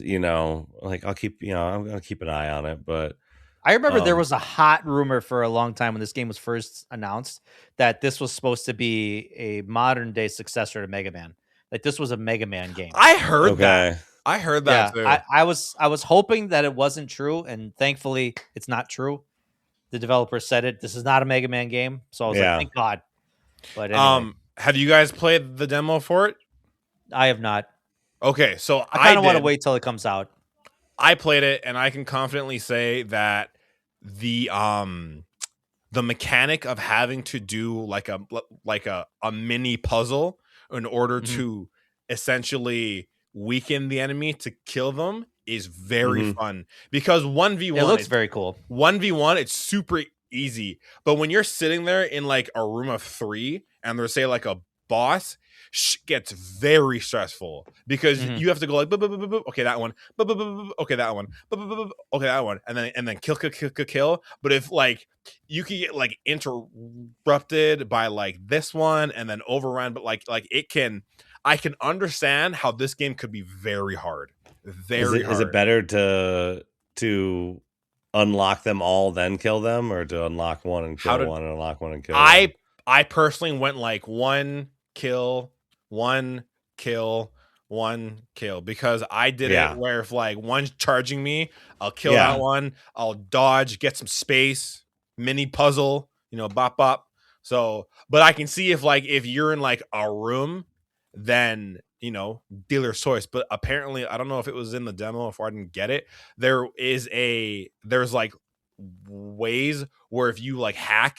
like I'm gonna keep an eye on it. But I remember there was a hot rumor for a long time when this game was first announced that this was supposed to be a modern day successor to Mega Man. Like this was a Mega Man game. I heard that. I heard that too. I was hoping that it wasn't true, and thankfully it's not true. The developer said it. This is not a Mega Man game, so I was like, thank God. But anyway. Have you guys played the demo for it? I have not. Okay, so I kind of want to wait till it comes out. I played it, and I can confidently say that the mechanic of having to do like a mini puzzle in order to essentially weaken the enemy to kill them is very fun, because 1v1 it looks very cool. 1v1 it's super easy, but when you're sitting there in like a room of 3 and there's say like a boss, gets very stressful because you have to go like okay that one, okay that one, okay that one, and then kill. But if like you can get like interrupted by like this one and then overrun, but like I can understand how this game could be very hard. Very hard. Is it better to unlock them all then kill them, or to unlock one and kill one and unlock one and kill one? I personally went like one kill, because I did it where if like one's charging me, I'll kill that one, I'll dodge, get some space, mini puzzle, bop bop. So, but I can see if you're in like a room, then dealer's choice. But apparently, I don't know if it was in the demo, if I didn't get it, there's like ways where if you hack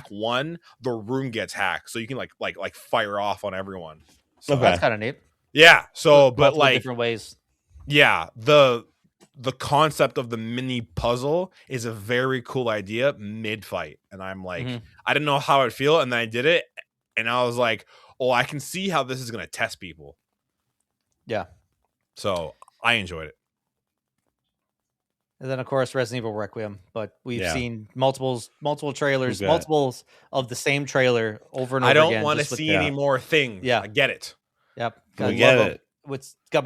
one, the room gets hacked, so you can like fire off on everyone. So that's kind of neat. Yeah. So, but like different ways. Yeah, the concept of the mini puzzle is a very cool idea mid fight, and I'm like, I didn't know how I'd feel, and then I did it, and I was like, oh, I can see how this is gonna test people. Yeah. So I enjoyed it. And then, of course, Resident Evil Requiem. But we've seen multiple trailers, multiples of the same trailer over and over again. I don't want to see any more things. Yeah. I get it. Yep. We get it. We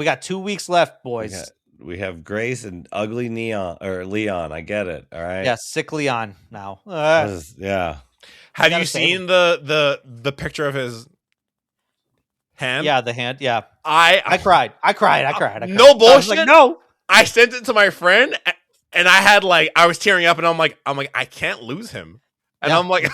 got 2 weeks left, boys. We have Grace and ugly Leon. I get it. All right. Yeah, sick Leon now. Yeah. Have you seen the picture of his hand? Yeah, the hand. Yeah. I cried. I cried. No bullshit. I was like, no. I sent it to my friend, and I had I was tearing up, and I'm like, I can't lose him. And I'm like,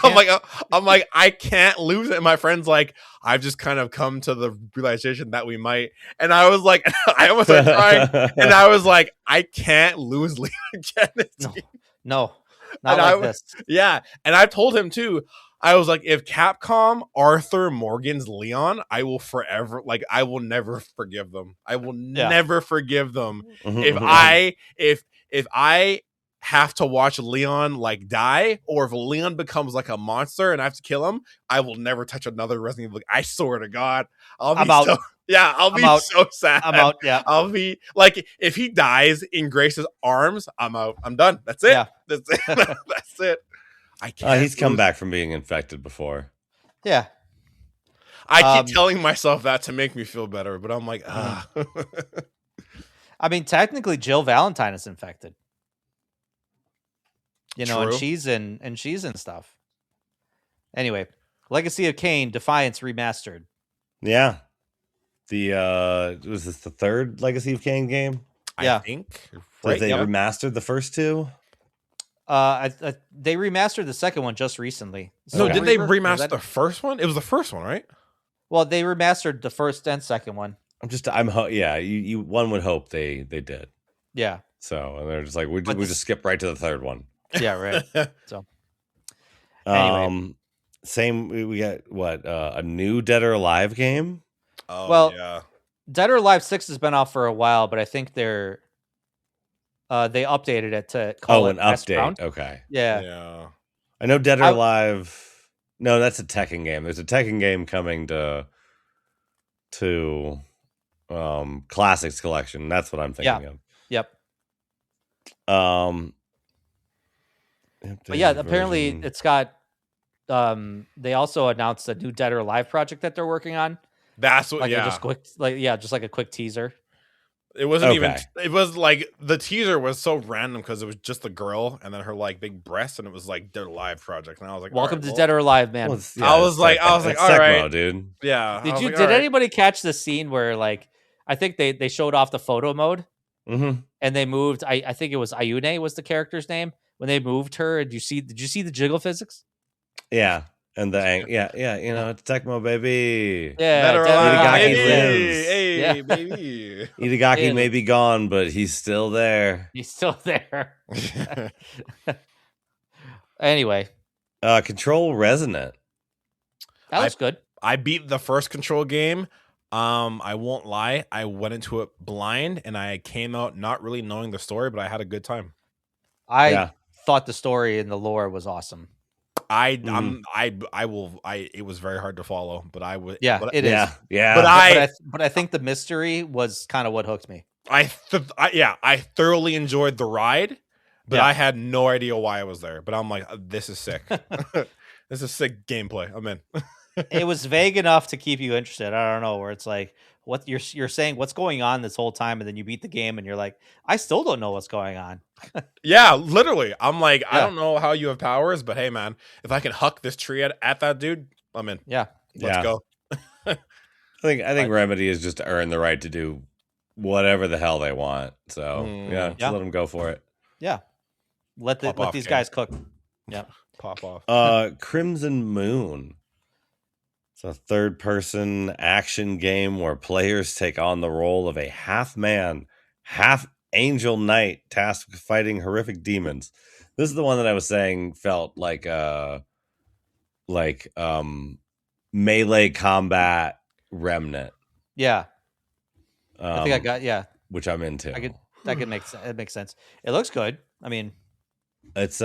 I can't lose it. And my friend's like, I've just kind of come to the realization that we might. And I was like, I almost started crying. And I was like, I can't lose Leon again. No, not like this. Yeah. And I told him too. I was like, if Capcom Arthur Morgan's Leon, I will forever, I will never forgive them. I will never forgive them. If I have to watch Leon die, or if Leon becomes like a monster and I have to kill him, I will never touch another Resident Evil. I swear to God, I'll be so sad. I'm out. Yeah, I'll be like, if he dies in Grace's arms, I'm out. I'm done. That's it. Yeah. That's it. That's it. I can't. He's come back from being infected before. Yeah. I keep telling myself that to make me feel better, but I'm like, ah. I mean, technically, Jill Valentine is infected. True. And she's in stuff. Anyway, Legacy of Kain Defiance remastered. Yeah. Was this the third Legacy of Kain game? I think. Right? They remastered the first two? They remastered the second one just recently. So did they remaster the first one? It was the first one, right? Well, they remastered the first and second one. One would hope they did. Yeah. So, and they're just like, we just skip right to the third one. Yeah, right. So, anyway. We got a new Dead or Alive game? Oh, well, yeah. Dead or Alive 6 has been out for a while, but I think they updated it to call it an update. Round. Okay. Yeah. Yeah. I know Dead or Alive. No, that's a Tekken game. There's a Tekken game coming to Classics Collection. That's what I'm thinking of. Yep. But yeah, apparently it's got. They also announced a new Dead or Alive project that they're working on. That's what. Like Yeah. Just like a quick teaser. It wasn't even. It was like the teaser was so random because it was just the girl and then her like big breasts, and it was like Dead or Alive project, and I was like, "Welcome to Dead or Alive, man." Well, I was like, all right, dude. Yeah. Did anybody catch the scene where like I think they showed off the photo mode, and they moved? I think it was Ayune was the character's name when they moved her. Did you see the jiggle physics? Yeah. And it's Tecmo, baby. Yeah, Itagaki lives. Hey, baby. Itagaki may be gone, but he's still there. He's still there. Anyway. Control Resonant. That looks good. I beat the first Control game. I won't lie. I went into it blind, and I came out not really knowing the story, but I had a good time. I thought the story and the lore was awesome. It was very hard to follow, but I would. Yeah, it is. Yeah. But I think the mystery was kind of what hooked me. I thoroughly enjoyed the ride, but I had no idea why I was there. But I'm like, this is sick. This is sick gameplay. I'm in. It was vague enough to keep you interested. I don't know, where it's like, what you're saying, what's going on this whole time, and then you beat the game, and you're like, I still don't know what's going on. Yeah, literally. I'm like, I don't know how you have powers, but hey, man, if I can huck this tree at that dude, I'm in. Yeah, let's go. I think Remedy has just earned the right to do whatever the hell they want. So just let them go for it. Yeah, let these guys cook. Yeah, pop off. Crimson Moon. It's a third-person action game where players take on the role of a half-man, half-angel knight tasked with fighting horrific demons. This is the one that I was saying felt like melee combat Remnant. Yeah, I think I got which I'm into. That makes sense. It looks good. I mean, it's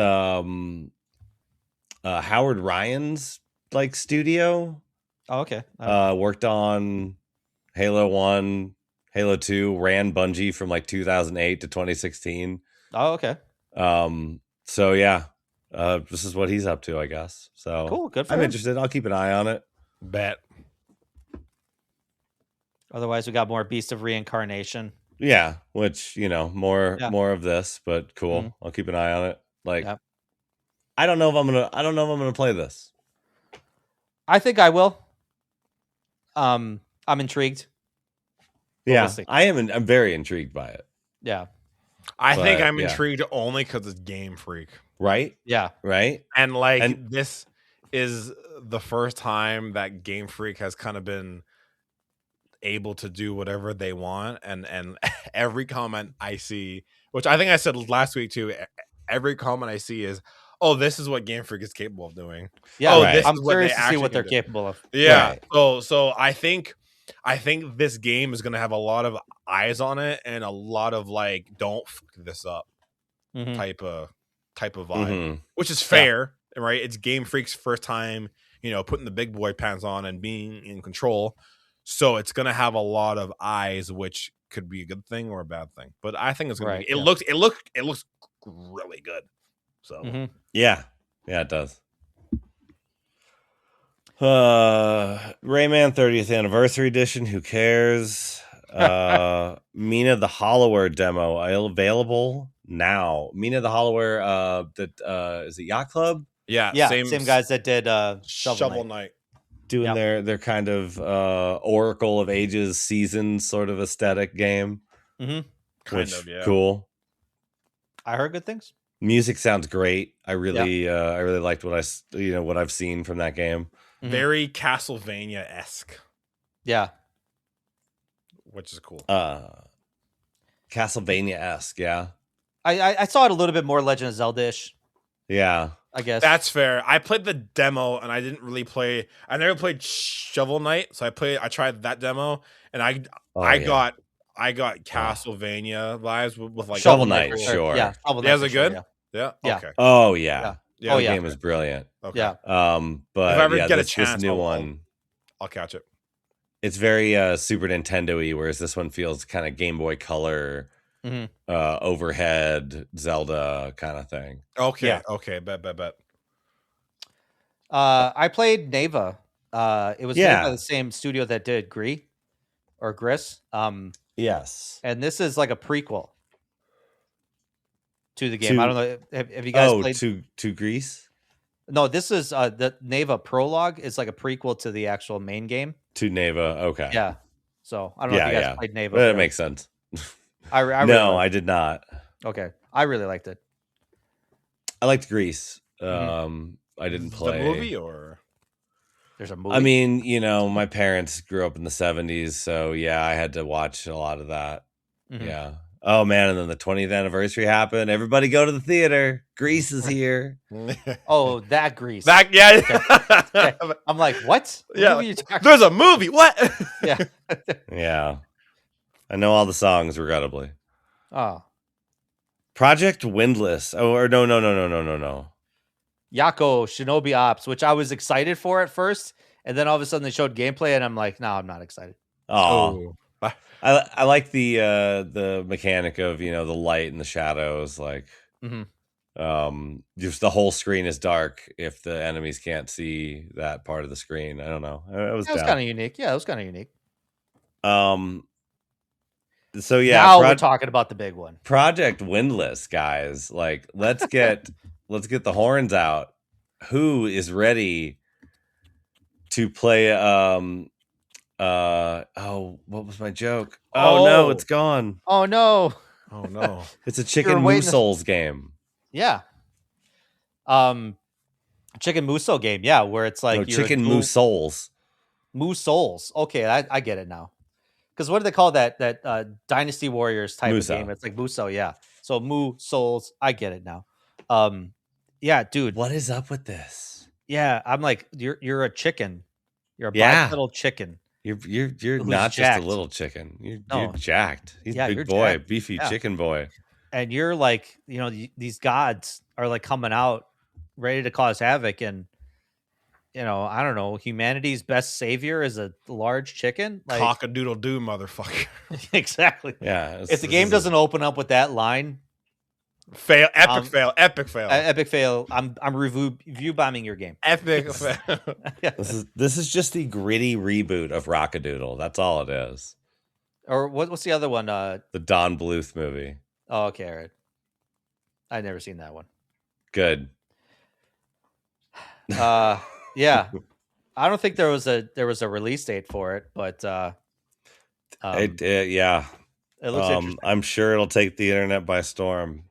Howard Ryan's studio. Oh, okay. Worked on Halo 1, Halo 2, ran Bungie from 2008 to 2016. Oh, okay. So yeah, this is what he's up to, I guess. So cool, good for I'm him. interested. I'll keep an eye on it. Bet. Otherwise, we got more Beast of Reincarnation. Yeah, which more of this, but cool. Mm-hmm. I'll keep an eye on it. I don't know if I'm gonna play this. I think I will. I'm intrigued. Yeah, I am. I'm very intrigued by it. Yeah, I think I'm intrigued only because it's Game Freak, right? Yeah, right. And this is the first time that Game Freak has kind of been able to do whatever they want, and every comment I see, which I think I said last week too, every comment I see is, oh, this is what Game Freak is capable of doing. Yeah, I'm curious to see what they're capable of. Yeah. Right. So I think this game is gonna have a lot of eyes on it and a lot of don't fuck this up type of vibe, which is fair, right? It's Game Freak's first time, putting the big boy pants on and being in control. So it's gonna have a lot of eyes, which could be a good thing or a bad thing. But I think it's gonna be. It looks really good. So yeah, it does. Rayman 30th Anniversary Edition. Who cares? Mina the Hollower demo available now. Mina the Hollower. Is it Yacht Club? Yeah. Same guys that did Shovel Knight. Doing their kind of Oracle of Ages season sort of aesthetic game. Kind of, yeah. Cool. I heard good things. Music sounds great. I really liked what what I've seen from that game. Very Castlevania-esque. Yeah. Which is cool. Castlevania-esque, yeah. I saw it a little bit more Legend of Zelda-ish. Yeah. I guess that's fair. I played the demo and I didn't really play. I never played Shovel Knight, so I tried that demo and I got Castlevania vibes with Shovel Knight. Sure. Yeah. Shovel Knight. Is it good? Yeah. Yeah. Okay. Oh yeah. Yeah, the game is brilliant. Okay. Yeah. But if I ever yeah, get a this chance, new I'll- one, I'll catch it. it's very Super Nintendo-y, whereas this one feels kind of Game Boy Color, overhead Zelda kind of thing. Okay. Yeah. Okay. Bet. I played Neva. It was made by the same studio that did Gris. Yes. And this is like a prequel to the game. I don't know. Have you guys played to Greece? No, this is the Neva prologue is like a prequel to the actual main game. To Neva, okay. Yeah. So I don't know if you guys played Neva. But it makes sense. I I did not. Okay. I really liked it. I liked Greece. I didn't play the movie, or there's a movie. I mean, my parents grew up in the 70s, so yeah, I had to watch a lot of that. Mm-hmm. Yeah. Oh man, and then the 20th anniversary happened. Everybody go to the theater. Grease is here. Oh, that Grease. That yeah. Okay. I'm like, what? Yeah. There's a movie. What? Yeah. Yeah. I know all the songs, regrettably. Oh. Project Windless. Oh, or no. Yako Shinobi Ops, which I was excited for at first, and then all of a sudden they showed gameplay, and I'm like, no, I'm not excited. Oh. I like the mechanic of the light and the shadows, like just the whole screen is dark if the enemies can't see that part of the screen. I don't know. It was kind of unique. Yeah, it was kind of unique. So yeah, now we're talking about the big one. Project Windless, guys. Like, let's get the horns out. Who is ready to play? What was my joke? Oh no, it's gone. Oh no. Oh no. It's a Chicken Musouls game. Yeah. Chicken Muso game, yeah, where it's like Chicken Musouls. Musouls. Okay, I get it now. Because what do they call that Dynasty Warriors type of game? It's like Muso, yeah. So Musouls, I get it now. Yeah, dude. What is up with this? Yeah, I'm like, you're a chicken. You're a bipedal chicken. You're not jacked. just a little chicken. You're jacked. He's a big boy, jacked. beefy chicken boy. And you're like, these gods are like coming out ready to cause havoc. And, I don't know, humanity's best savior is a large chicken. Like, cock-a-doodle-doo, motherfucker. Exactly. Yeah. If the game doesn't open up with that line, fail, epic fail. I'm review bombing your game. Epic fail. Yeah. This is just the gritty reboot of Rock-a-Doodle. That's all it is. Or what's the other one? The Don Bluth movie. Oh, okay, all right. I've never seen that one. Good. Yeah. I don't think there was a release date for it, but yeah. It looks interesting. I'm sure it'll take the internet by storm.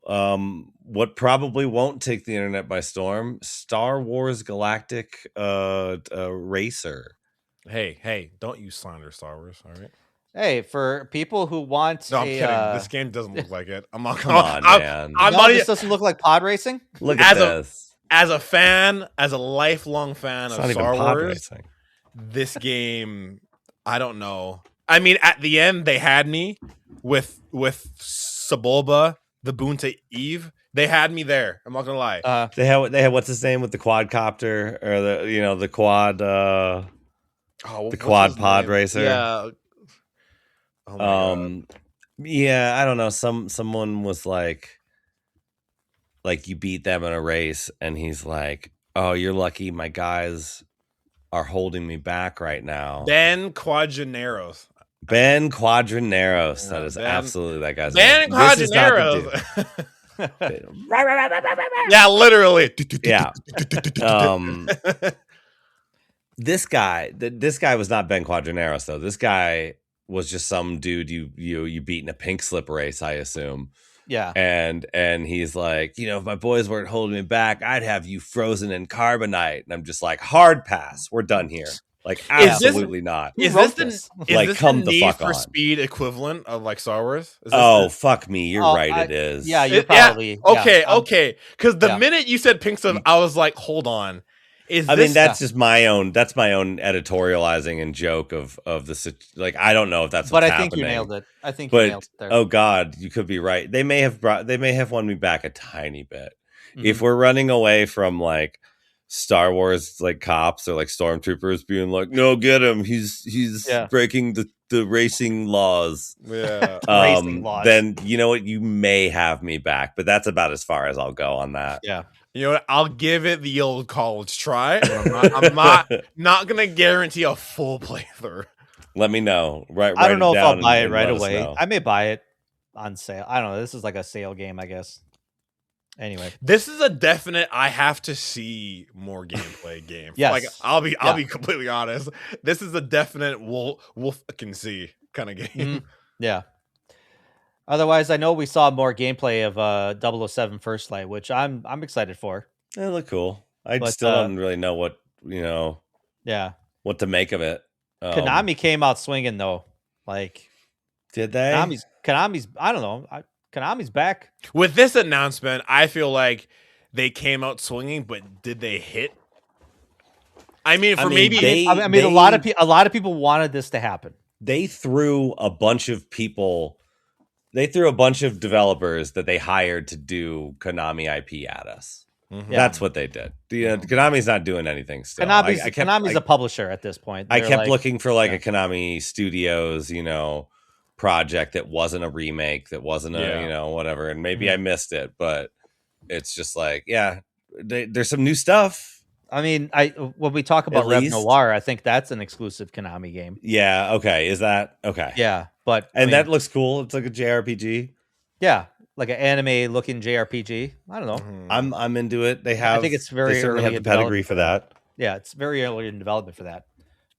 What probably won't take the internet by storm? Star Wars Galactic Racer. Hey, don't you slander Star Wars, all right? Hey, for people who want I'm kidding. This game doesn't look like it. I'm not Come on, man. This doesn't look like pod racing? Look at this. As a lifelong fan of Star Wars, this game, I don't know. I mean, at the end, they had me with Sebulba, the boon to Eve. They had me there. I'm not gonna lie. They had what's his name with the quadcopter or the quad quad pod racer. Yeah. Oh yeah, I don't know. Someone was like you beat them in a race, and he's like, "Oh, you're lucky. My guys are holding me back right now." Ben Quadraneros. That is absolutely that guy's name. Ben Quadraneros. Yeah, literally. Yeah. This guy was not Ben Quadraneros though. This guy was just some dude you beat in a pink slip race, I assume. Yeah. And he's like, if my boys weren't holding me back, I'd have you frozen in carbonite. And I'm just like, hard pass. We're done here. Like, absolutely not. Is this the Need for on. Speed equivalent of like Star Wars? Fuck me. You're right. It is. Yeah, you're probably. Okay. Because the minute you said pink slip, I was like, hold on. That's just my own. That's my own editorializing and joke of the. Like, I don't know if that's. But what's I think happening. you nailed it. I think you nailed it there. Oh God, you could be right. They may have won me back a tiny bit. if we're running away from like Star Wars like cops or like stormtroopers being like, no, get him, he's breaking the racing laws, racing laws, then you know what, you may have me back, but that's about as far as I'll go on that. You know what, I'll give it the old college try, but I'm not gonna guarantee a full playthrough. Let me know. I don't know if I'll buy it right away. I may buy it on sale. I don't know, this is like a sale game, I guess. Anyway, this is a definite I have to see more gameplay game. Yes. Like I'll be completely honest. This is a definite we'll fucking see kind of game. Mm-hmm. Yeah. Otherwise, I know we saw more gameplay of 007 First Light, which I'm excited for. They look cool. I still don't really know what what to make of it. Konami came out swinging though. Like, did they? Konami's I don't know. Konami's back with this announcement. I feel like they came out swinging, but did they hit? I mean, a lot of people wanted this to happen. They threw a bunch of people. They threw a bunch of developers that they hired to do Konami IP at us. Mm-hmm. That's what they did. Konami's not doing anything still. Konami's a publisher at this point. I kept looking for like a Konami Studios, project that wasn't a remake, that wasn't a whatever, and maybe I missed it, but it's just like there's some new stuff. I mean, when we talk about Rev Noir, I think that's an exclusive Konami game. Yeah, okay. Is that okay? Yeah, but that looks cool. It's like a JRPG. Yeah, like an anime looking JRPG. I don't know. Mm-hmm. I'm into it. I think it's very early have the pedigree for that. Yeah, it's very early in development for that,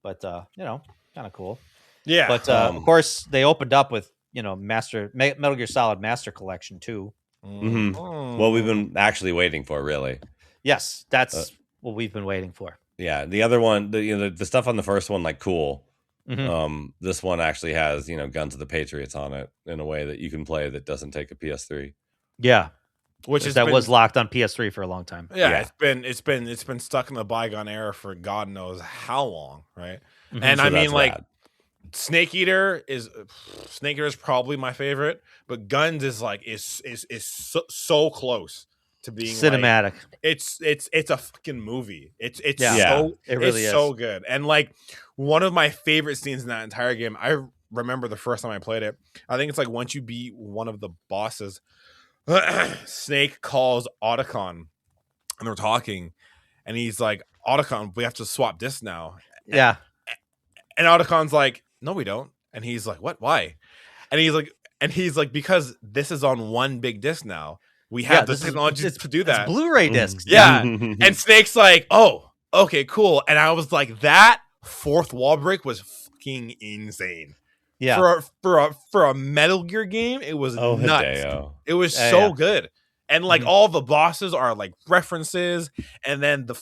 but kind of cool. Yeah, but of course they opened up with Metal Gear Solid Master Collection too. Mm-hmm. What we've been actually waiting for, really. Yes, that's what we've been waiting for. Yeah, the other one, the stuff on the first one, like cool. Mm-hmm. This one actually has Guns of the Patriots on it in a way that you can play that doesn't take a PS3. Yeah, was locked on PS3 for a long time. Yeah, it's been stuck in the bygone era for God knows how long, right? Mm-hmm. And so I mean, like. Rad. Snake Eater is probably my favorite, but Guns is so close to being cinematic. Like, it's a fucking movie. It really is so good. And like one of my favorite scenes in that entire game, I remember the first time I played it. I think it's like once you beat one of the bosses, Snake calls Otacon and they're talking, and he's like, "Otacon, we have to swap discs now." Yeah. And Otacon's like, "No, we don't." And he's like, "What? Why?" And he's like, "Because this is on one big disc now. We have the technology to do that. It's Blu-ray discs." Yeah. And Snake's like, "Oh, okay, cool." And I was like, that fourth wall break was fucking insane. Yeah. For a Metal Gear game, it was nuts. Hideo. It was so good. And like all the bosses are like references, and then the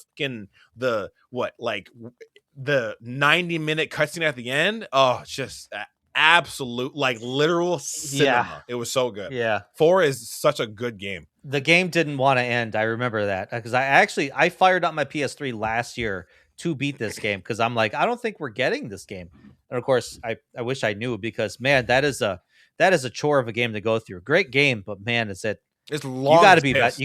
90-minute cutscene at the end. Oh, just absolute, like literal cinema. Yeah. It was so good. Yeah. 4 is such a good game. The game didn't want to end. I remember that because I fired up my PS3 last year to beat this game because I'm like, I don't think we're getting this game. And of course, I wish I knew because man, that is a chore of a game to go through. Great game, but man, it's long. You got to be invested.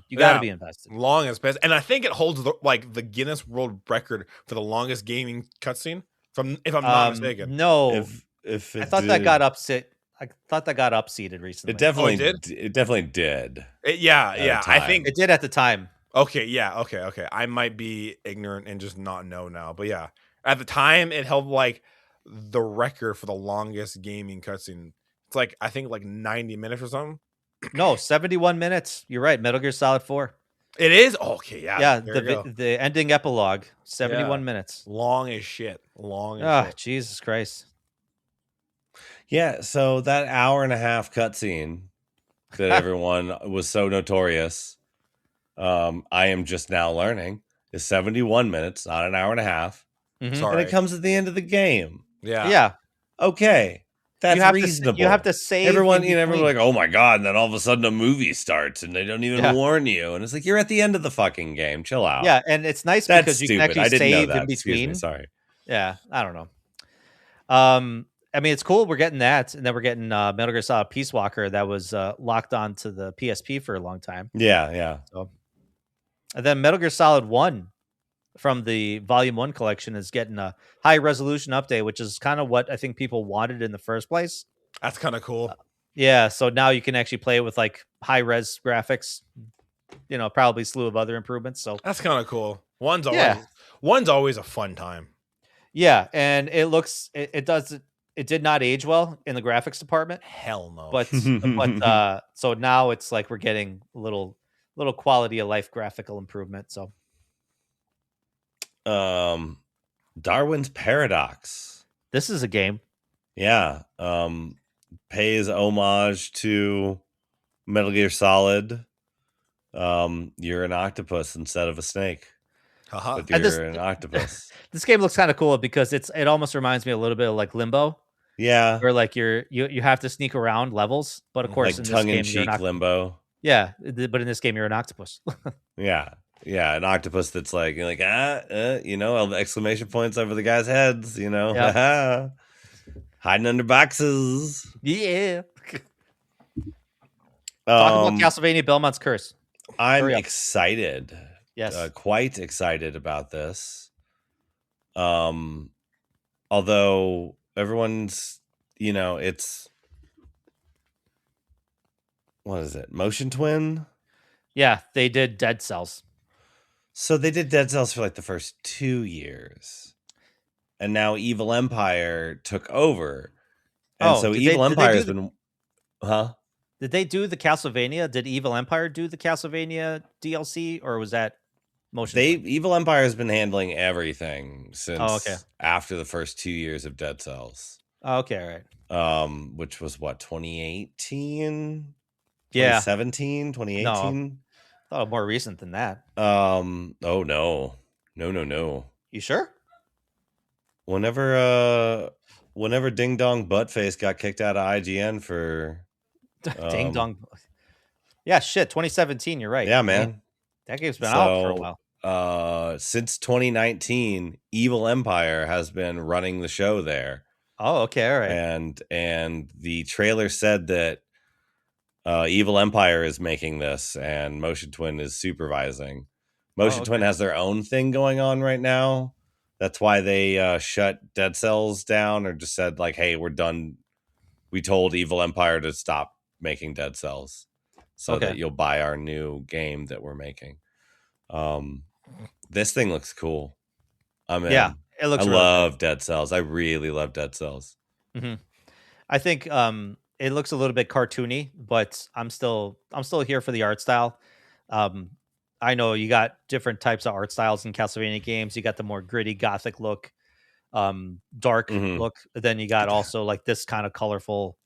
You got to be invested. Long as piss. And I think it holds the Guinness World Record for the longest gaming cutscene. If I'm not mistaken. No, if I thought that got upset. I thought that got upseated recently. It definitely did. It definitely did. I think it did at the time. Okay, yeah, okay. I might be ignorant and just not know now, but yeah, at the time it held like the record for the longest gaming cutscene. It's like I think like 90 minutes or something. No, 71 minutes. You're right. Metal Gear Solid 4. It is? Okay, yeah. Yeah, the ending epilogue, 71 minutes. Long as shit. Shit. Jesus Christ. Yeah, so that hour and a half cutscene that everyone was so notorious, I am just now learning, is 71 minutes, not an hour and a half. Mm-hmm. Sorry. And it comes at the end of the game. Yeah. Yeah. Okay. That's reasonable. You have to save. Everyone like, oh my God. And then all of a sudden a movie starts and they don't even warn you. And it's like, you're at the end of the fucking game. Chill out. Yeah. And it's nice That's because you stupid. can actually save in between. Excuse me, sorry. Yeah. I don't know. I mean, it's cool. We're getting that, and then we're getting Metal Gear Solid Peace Walker that was locked onto the PSP for a long time. Yeah. So, and then Metal Gear Solid 1 from the Volume 1 collection is getting a high resolution update, which is kind of what I think people wanted in the first place. That's kind of cool. Yeah, so now you can actually play it with like high res graphics. Probably a slew of other improvements. So that's kind of cool. One's always a fun time. Yeah, and it did not age well in the graphics department. Hell no. But so now it's like we're getting a little quality of life graphical improvement. So Darwin's Paradox. This is a game. Yeah. Pays homage to Metal Gear Solid. You're an octopus instead of a snake. But you're an octopus. This game looks kind of cool because it almost reminds me a little bit of like Limbo. Yeah. Where like you have to sneak around levels, but of course like in tongue-in-cheek Limbo. Yeah, but in this game you're an octopus. Yeah, an octopus that's like you're like exclamation points over the guys' heads, yep. Hiding under boxes. Yeah. Talk about Castlevania Belmont's Curse. I'm excited. Yes, quite excited about this. Although everyone's, it's what is it? Motion Twin? Yeah, they did Dead Cells. So they did Dead Cells for like the first 2 years. And now Evil Empire took over. And so Evil Empire has been Did they do the Castlevania? Did Evil Empire do the Castlevania DLC, or was that Motion? Evil Empire has been handling everything since after the first 2 years of Dead Cells. Okay, all right. Which was what, 2018? Yeah. 2017, 2018? No, I thought more recent than that. Oh no. You sure? Whenever Ding Dong Buttface got kicked out of IGN for Ding Dong. Yeah, shit, 2017, you're right. Yeah, man. That game's been out for a while. Since 2019, Evil Empire has been running the show there. Oh, okay, all right. And the trailer said that Evil Empire is making this and Motion Twin is supervising. Motion Twin has their own thing going on right now. That's why they shut Dead Cells down, or just said like, hey, we're done. We told Evil Empire to stop making Dead Cells so that you'll buy our new game that we're making. This thing looks cool. Yeah, it looks. I love Dead Cells. I really love Dead Cells. Mm-hmm. I think it looks a little bit cartoony, but I'm still here for the art style. I know you got different types of art styles in Castlevania games. You got the more gritty gothic look, dark look. Then you got also like this kind of colorful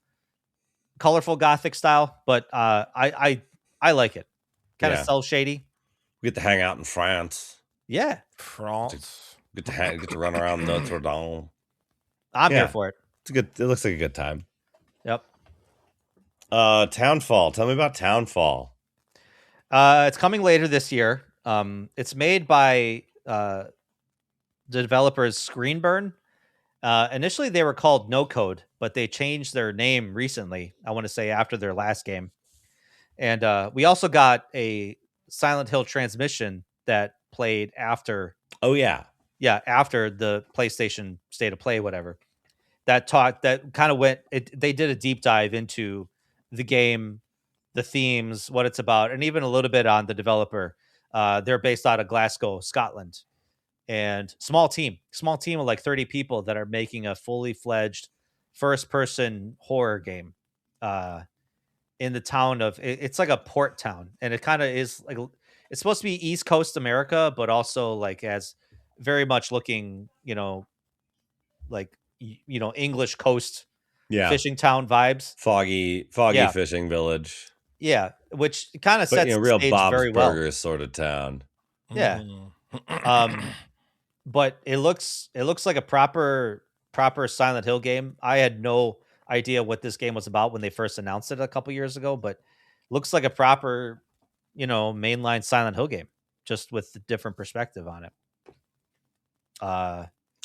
gothic style. But I like it. Kind of cell shady. We get to hang out in France. Yeah, France. Get to run around Notre Dame. I'm here for it. It looks like a good time. Yep. Townfall. Tell me about Townfall. It's coming later this year. It's made by the developers Screenburn. Initially, they were called No Code, but they changed their name recently. I want to say after their last game. And we also got a Silent Hill transmission that played after. Oh yeah, after the PlayStation State of Play, whatever. That kind of went. They did a deep dive into the game, the themes, what it's about, and even a little bit on the developer. They're based out of Glasgow, Scotland, and small team of like 30 people that are making a fully fledged first-person horror game in the town of. It's like a port town, and it kind of is like it's supposed to be East Coast America, but also like as very much looking, like English coast, fishing town vibes, foggy fishing village. Yeah, which kind of sets real the stage Bob's very well. Burgers sort of town. Yeah, but it looks like a proper Silent Hill game. I had no idea what this game was about when they first announced it a couple years ago, but looks like a proper, mainline Silent Hill game, just with a different perspective on it.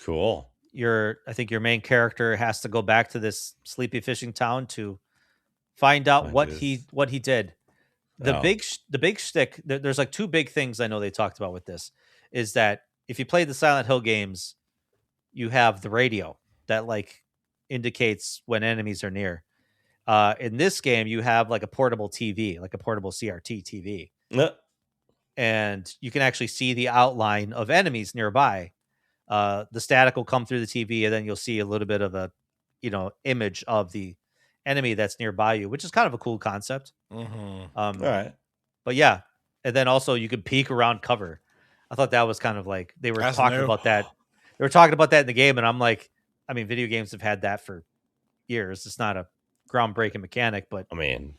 Cool. I think your main character has to go back to this sleepy fishing town to find out what he did. The big shtick. There's like two big things I know they talked about with this. Is that if you play the Silent Hill games, you have the radio that like indicates when enemies are near. In this game, you have like a portable TV, like a portable CRT TV, and you can actually see the outline of enemies nearby. The static will come through the TV, and then you'll see a little bit of a, image of the enemy that's nearby you, which is kind of a cool concept. All right, but yeah, and then also you could peek around cover. I thought that was kind of like they were talking about that. They were talking about that in the game, and I'm like, I mean, video games have had that for years. It's not a groundbreaking mechanic, but I mean,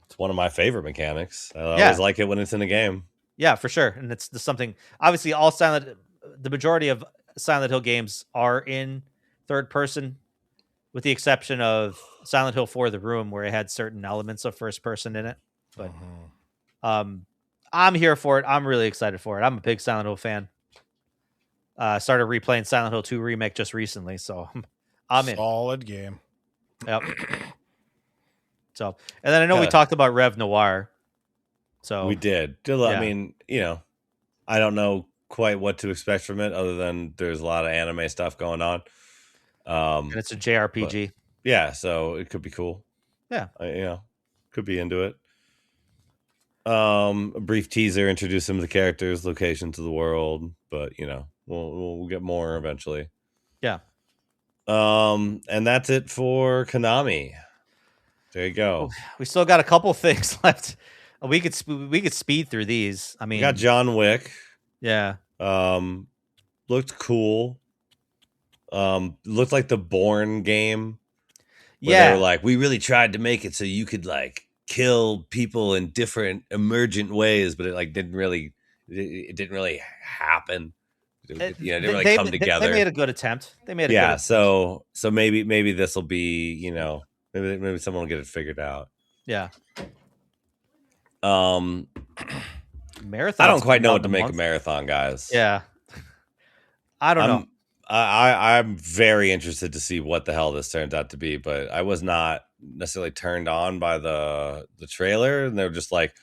it's one of my favorite mechanics. I always like it when it's in a game. Yeah, for sure. And it's something, obviously the majority of Silent Hill games are in third person, with the exception of Silent Hill 4 The Room, where it had certain elements of first person in it. But I'm here for it. I'm really excited for it. I'm a big Silent Hill fan. Started replaying Silent Hill 2 Remake just recently, so I'm in. Solid game. Yep. So, and then I know we talked about Rev Noir. So we did. I mean, I don't know quite what to expect from it, other than there's a lot of anime stuff going on. And it's a JRPG. So it could be cool. Yeah, could be into it. A brief teaser, introduce some of the characters, locations of the world, but we'll get more eventually. Yeah. And that's it for Konami. There you go. We still got a couple things left. We could speed through these. I mean, we got John Wick. Yeah. Looked cool. Looked like the Bourne game. Yeah. They were like, we really tried to make it so you could like kill people in different emergent ways, but it didn't really happen. It didn't really come together. They made a good attempt. So maybe this will be, maybe someone will get it figured out. Yeah. Marathon. I don't quite know what to make of Marathon, guys. Yeah. I don't know. I'm very interested to see what the hell this turns out to be, but I was not necessarily turned on by the trailer, and they were just like,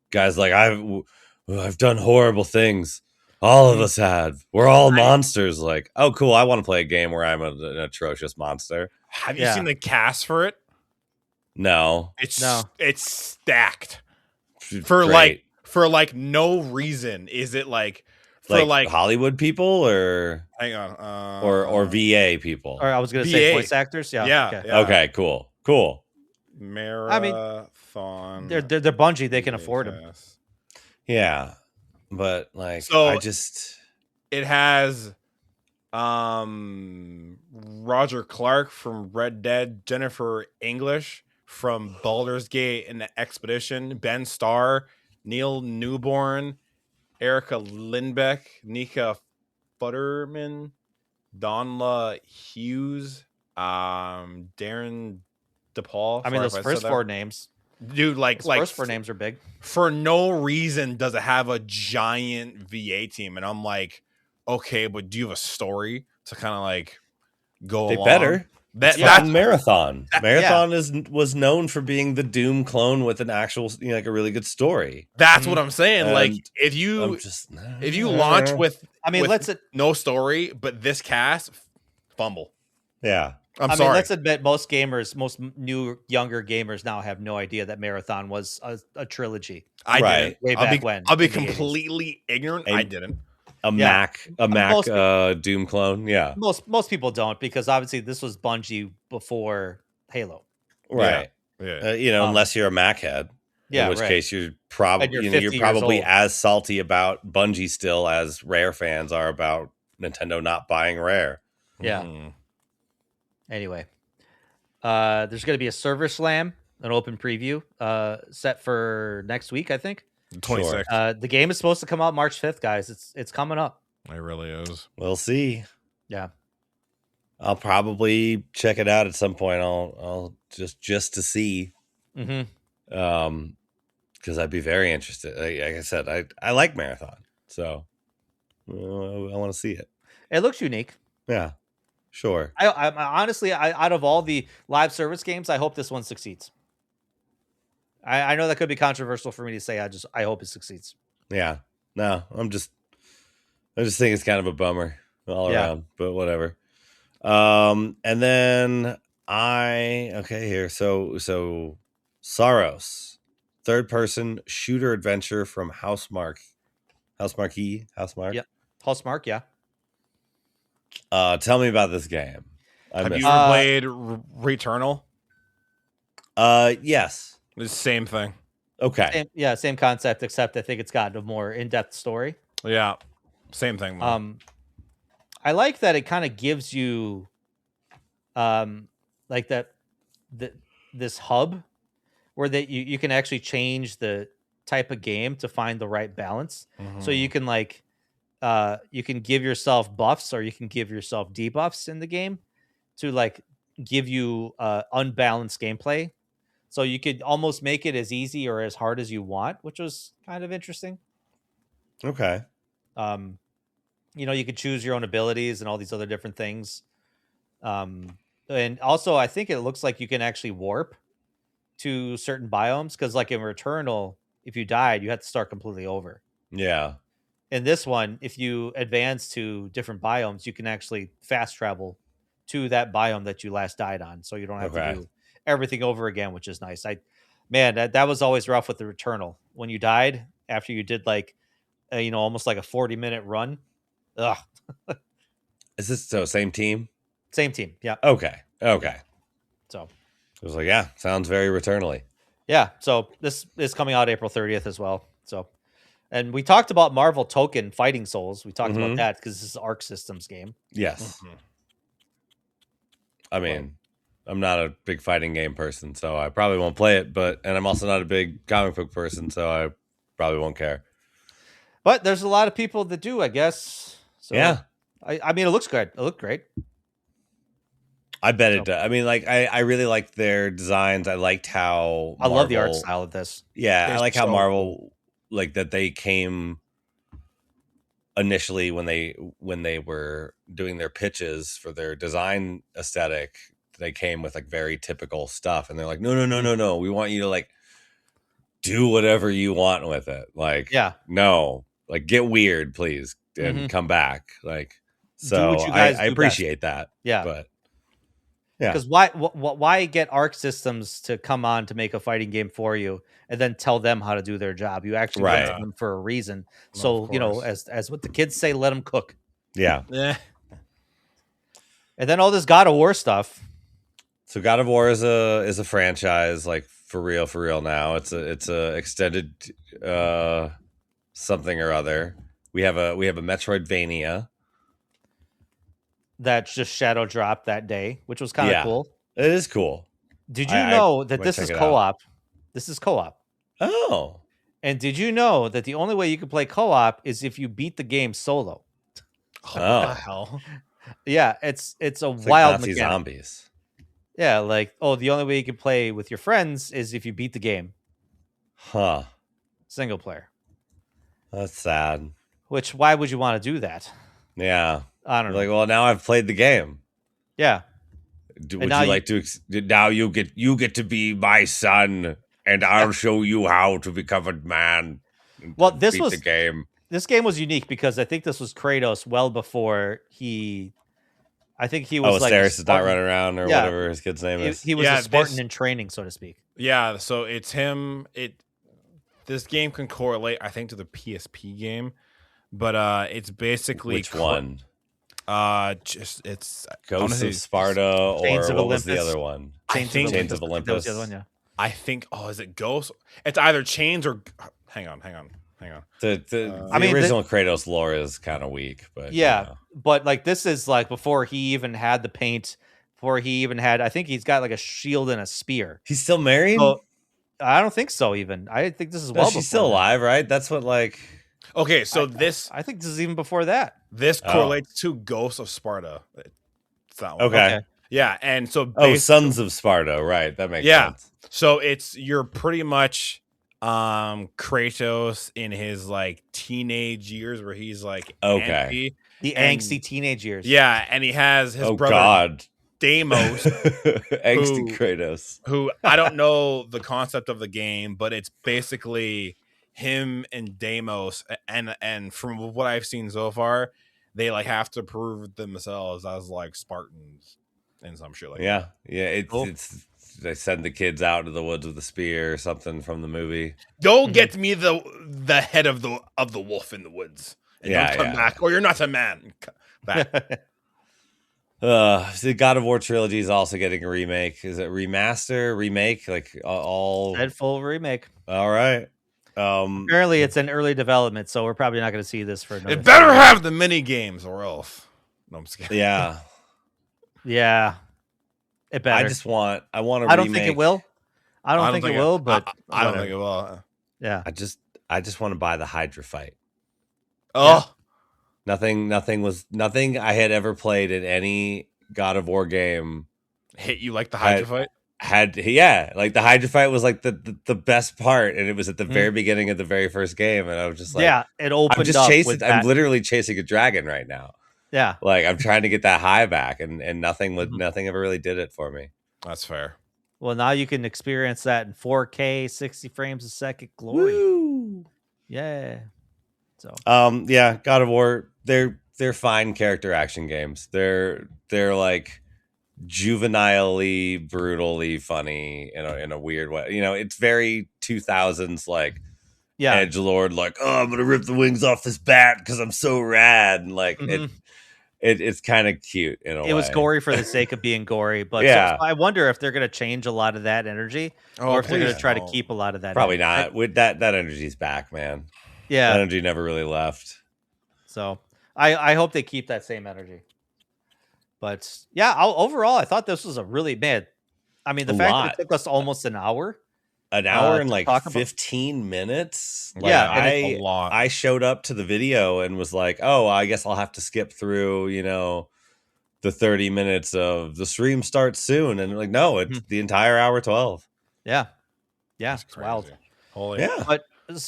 guys, like I've done horrible things. All of us have. We're all monsters. Like, oh, cool. I want to play a game where I'm an atrocious monster. Have you seen the cast for it? No. It's stacked. For no reason. Is it like for like Hollywood people or hang on or VA people? Or I was gonna say voice actors. Yeah. Okay. Cool. Marathon. I mean, they're Bungie. They can afford them. Yeah, but like, so it has Roger Clark from Red Dead, Jennifer English from Baldur's Gate and the Expedition, Ben Starr, Neil Newborn, Erica Lindbeck, Nika Futterman, Donla Hughes, Darren DePaul. I mean, those first four names, dude, like first four names are big. For no reason does it have a giant VA team, and I'm like, okay, but do you have a story to kind of like go? They along? Better. That's Marathon. Marathon was known for being the Doom clone with an actual, like a really good story. That's what I'm saying. And like, if you launch with, no story, but this cast, fumble. Yeah, I mean, let's admit, most younger gamers now have no idea that Marathon was a trilogy. I didn't. Way back when. I'll be completely ignorant. I didn't. A Mac Doom clone. Yeah. Most people don't, because obviously this was Bungie before Halo. Right. Yeah. Unless you're a Mac head. Yeah. In which case you're probably as salty about Bungie still as Rare fans are about Nintendo not buying Rare. Yeah. Anyway, there's going to be a server slam, an open preview set for next week, I think. 26th. The game is supposed to come out March 5th, guys. It's coming up. It really is. We'll see. Yeah. I'll probably check it out at some point. I'll just to see. Mm-hmm. Because I'd be very interested. Like I said, I like Marathon, so I want to see it. It looks unique. Yeah. Sure. I honestly, out of all the live service games, I hope this one succeeds. I know that could be controversial for me to say. I hope it succeeds. Yeah. No, I just think it's kind of a bummer all around, but whatever. And then here. So Saros, third person shooter adventure from Housemarque. Yeah. Housemarque, yeah. Tell me about this game. Have you ever played Returnal? Yes. It's the same thing. Okay. Same concept, except I think it's got a more in-depth story. Yeah, same thing. I like that it kind of gives you, like this hub where that you can actually change the type of game to find the right balance. So you can you can give yourself buffs or you can give yourself debuffs in the game to like give you unbalanced gameplay. So you could almost make it as easy or as hard as you want, which was kind of interesting. Okay. You could choose your own abilities and all these other different things. And also I think it looks like you can actually warp to certain biomes, because like in Returnal, if you died, you had to start completely over. Yeah. In this one, if you advance to different biomes, you can actually fast travel to that biome that you last died on, so you don't have to do everything over again, which is nice. That was always rough with the Returnal. When you died after you did like almost like a 40-minute run. Ugh. Is this same team? Same team, yeah. Okay. So it was like, yeah, sounds very Returnally. Yeah, so this is coming out April 30th as well. So, and we talked about Marvel Token Fighting Souls. We talked about that because this is Arc Systems game. Yes. I mean, I'm not a big fighting game person, so I probably won't play it. And I'm also not a big comic book person, so I probably won't care. But there's a lot of people that do, I guess. So, yeah. I mean, it looks good. It looked great. I bet it does. I mean, like, I really liked their designs. I liked how I love the art style of this. Yeah, I like how Marvel, like, that they came initially when they were doing their pitches for their design aesthetic. They came with like very typical stuff, and they're like, no, we want you to like do whatever you want with it. Like, no, like get weird, please, and come back. Like, so I appreciate that. Yeah, but. Yeah, because why get Arc Systems to come on to make a fighting game for you and then tell them how to do their job? You actually went to them for a reason. So as what the kids say, let them cook. Yeah. And then all this God of War stuff. So God of War is a franchise, like for real now. It's a extended something or other. We have a Metroidvania that just shadow dropped that day, which was kind of cool. It is cool. Did you know that this is co-op? This is co-op. Oh. And did you know that the only way you can play co-op is if you beat the game solo? What the hell? Yeah, it's a wild like Nazi zombies. Yeah, like, the only way you can play with your friends is if you beat the game. Huh. Single player. That's sad. Which, why would you want to do that? Yeah. I don't know. Like, well, now I've played the game. Yeah. Would you like to? Now you get to be my son, and I'll show you how to become a man. Well, this was the game. This game was unique because I think this was Kratos well before he. I think he was like Asteris is not running around or whatever his kid's name is. He was a Spartan in training, so to speak. Yeah, so it's him. This game can correlate, I think, to the PSP game, but it's basically which one? It's Ghosts of Sparta, or what was the other one? Chains of Olympus. That was the other one, yeah. I think. Oh, is it Ghosts? It's either Chains or. Hang on. The original Kratos lore is kind of weak, but but like this is like before he even had the paint. Before he even had, I think he's got like a shield and a spear. He's still married? So, I don't think so. Even I think this is she's still alive, right? That's what like. Okay, so I think this is even before that. This correlates to Ghosts of Sparta. It's that one. Okay. Yeah, and so Sons of Sparta, right? That makes sense. So you're pretty much Kratos in his like teenage years where he's like Okay. The and- angsty teenage years. Yeah, and he has his brother God. Deimos, Angsty Kratos. who I don't know the concept of the game, but it's basically him and Deimos, and from what I've seen so far, they like have to prove themselves as like Spartans and some shit like that. Yeah. Cool. It's they send the kids out into the woods with a spear or something from the movie. Don't get me the head of the wolf in the woods. And don't come back, or you're not a man. Back. The God of War trilogy is also getting a remake. Is it remaster, remake, like all Said full remake. All right. Apparently, it's in early development, so we're probably not going to see this for another. It better have the mini games, or else. No, I'm just kidding. Yeah. Yeah. It better. I want to. I don't think it will. I don't think it will, but I don't think it will. Yeah. I just want to buy the Hydra fight. Oh. Nothing I had ever played in any God of War game Hit you like the Hydra fight? Like the Hydra fight was like the best part, and it was at the very beginning of the very first game, and I was just like, it opened I'm just up chasing. with I'm that. literally chasing a dragon right now. Yeah, like I'm trying to get that high back, and nothing ever really did it for me. That's fair. Well, now you can experience that in 4K, 60 frames a second glory. Woo! Yeah. So yeah, God of War, they're fine character action games. They're like juvenilely, brutally funny in a weird way. You know, it's very 2000s like edgelord, like, oh, I'm gonna rip the wings off this bat because I'm so rad, and like it's kind of cute in a way. It was gory for the sake of being gory, but so I wonder if they're gonna change a lot of that energy, or if they're gonna try to keep a lot of that. Probably not. With that energy's back, man. Yeah, that energy never really left. So I hope they keep that same energy. But yeah, overall, I thought this was a really bad. I mean, the fact that it took us almost an hour. An hour and like 15 minutes. Like, yeah, it's a lot. I showed up to the video and was like, oh, I guess I'll have to skip through, you know, the 30 minutes of the stream starts soon. And like, no, it's the entire hour 12. Yeah. It's wild. Holy yeah. But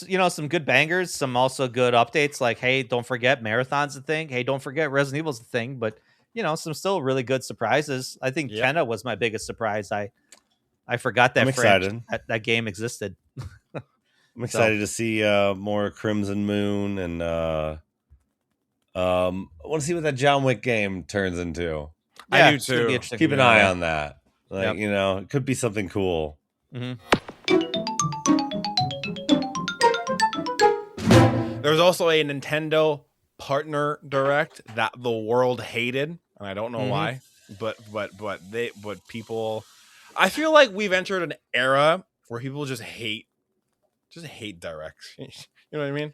you know, some good bangers, some also good updates. Like, hey, don't forget Marathon's a thing. Hey, don't forget Resident Evil's a thing. But you know, some still really good surprises. I think Kenna was my biggest surprise. I forgot that that game existed. I'm excited to see more Crimson Moon, and I want to see what that John Wick game turns into. Yeah, I do too. Keep an eye on that. Like, you know, it could be something cool. There's also a Nintendo partner direct that the world hated, and I don't know why, but people, I feel like we've entered an era where people just hate directs. You know what I mean?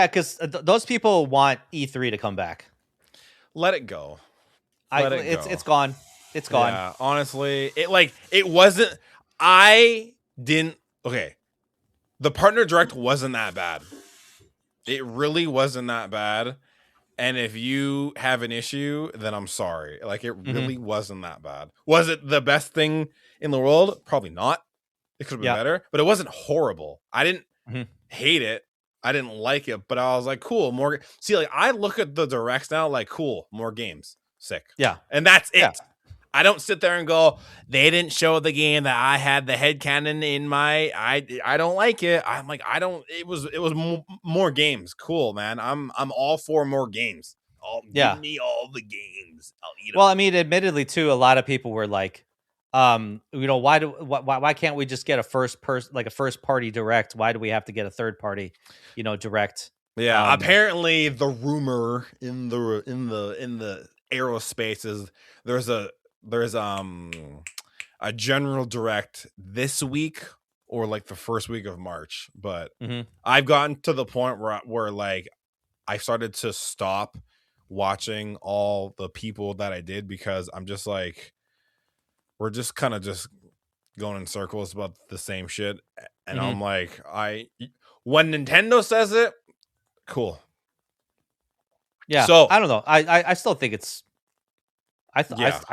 Because those people want E3 to come back. Let it go. It's gone. It's gone. Yeah, honestly, it wasn't. Okay, the partner direct wasn't that bad. It really wasn't that bad. And if you have an issue, then I'm sorry. Like, it really wasn't that bad. Was it the best thing in the world? Probably not. It could have been better, but it wasn't horrible. I didn't hate it. I didn't like it, but I was like, cool, more. See, like, I look at the directs now, like, cool, more games. Sick. Yeah. And that's it. Yeah. I don't sit there and go, they didn't show the game that I had the headcanon in my, I don't like it. I'm like, it was more games. Cool, man. I'm all for more games. Give me all the games. I'll eat them. Well, I mean, admittedly too, a lot of people were like, you know, why can't we just get a first party direct? Why do we have to get a third party, you know, direct? Yeah. Apparently the rumor in the aerospace is there's a general direct this week or like the first week of March, but I've gotten to the point where like I started to stop watching all the people that I did, because I'm just like, we're just kind of just going in circles about the same shit, and I'm like, when Nintendo says it, cool. Yeah. So I don't know. I still think it's. I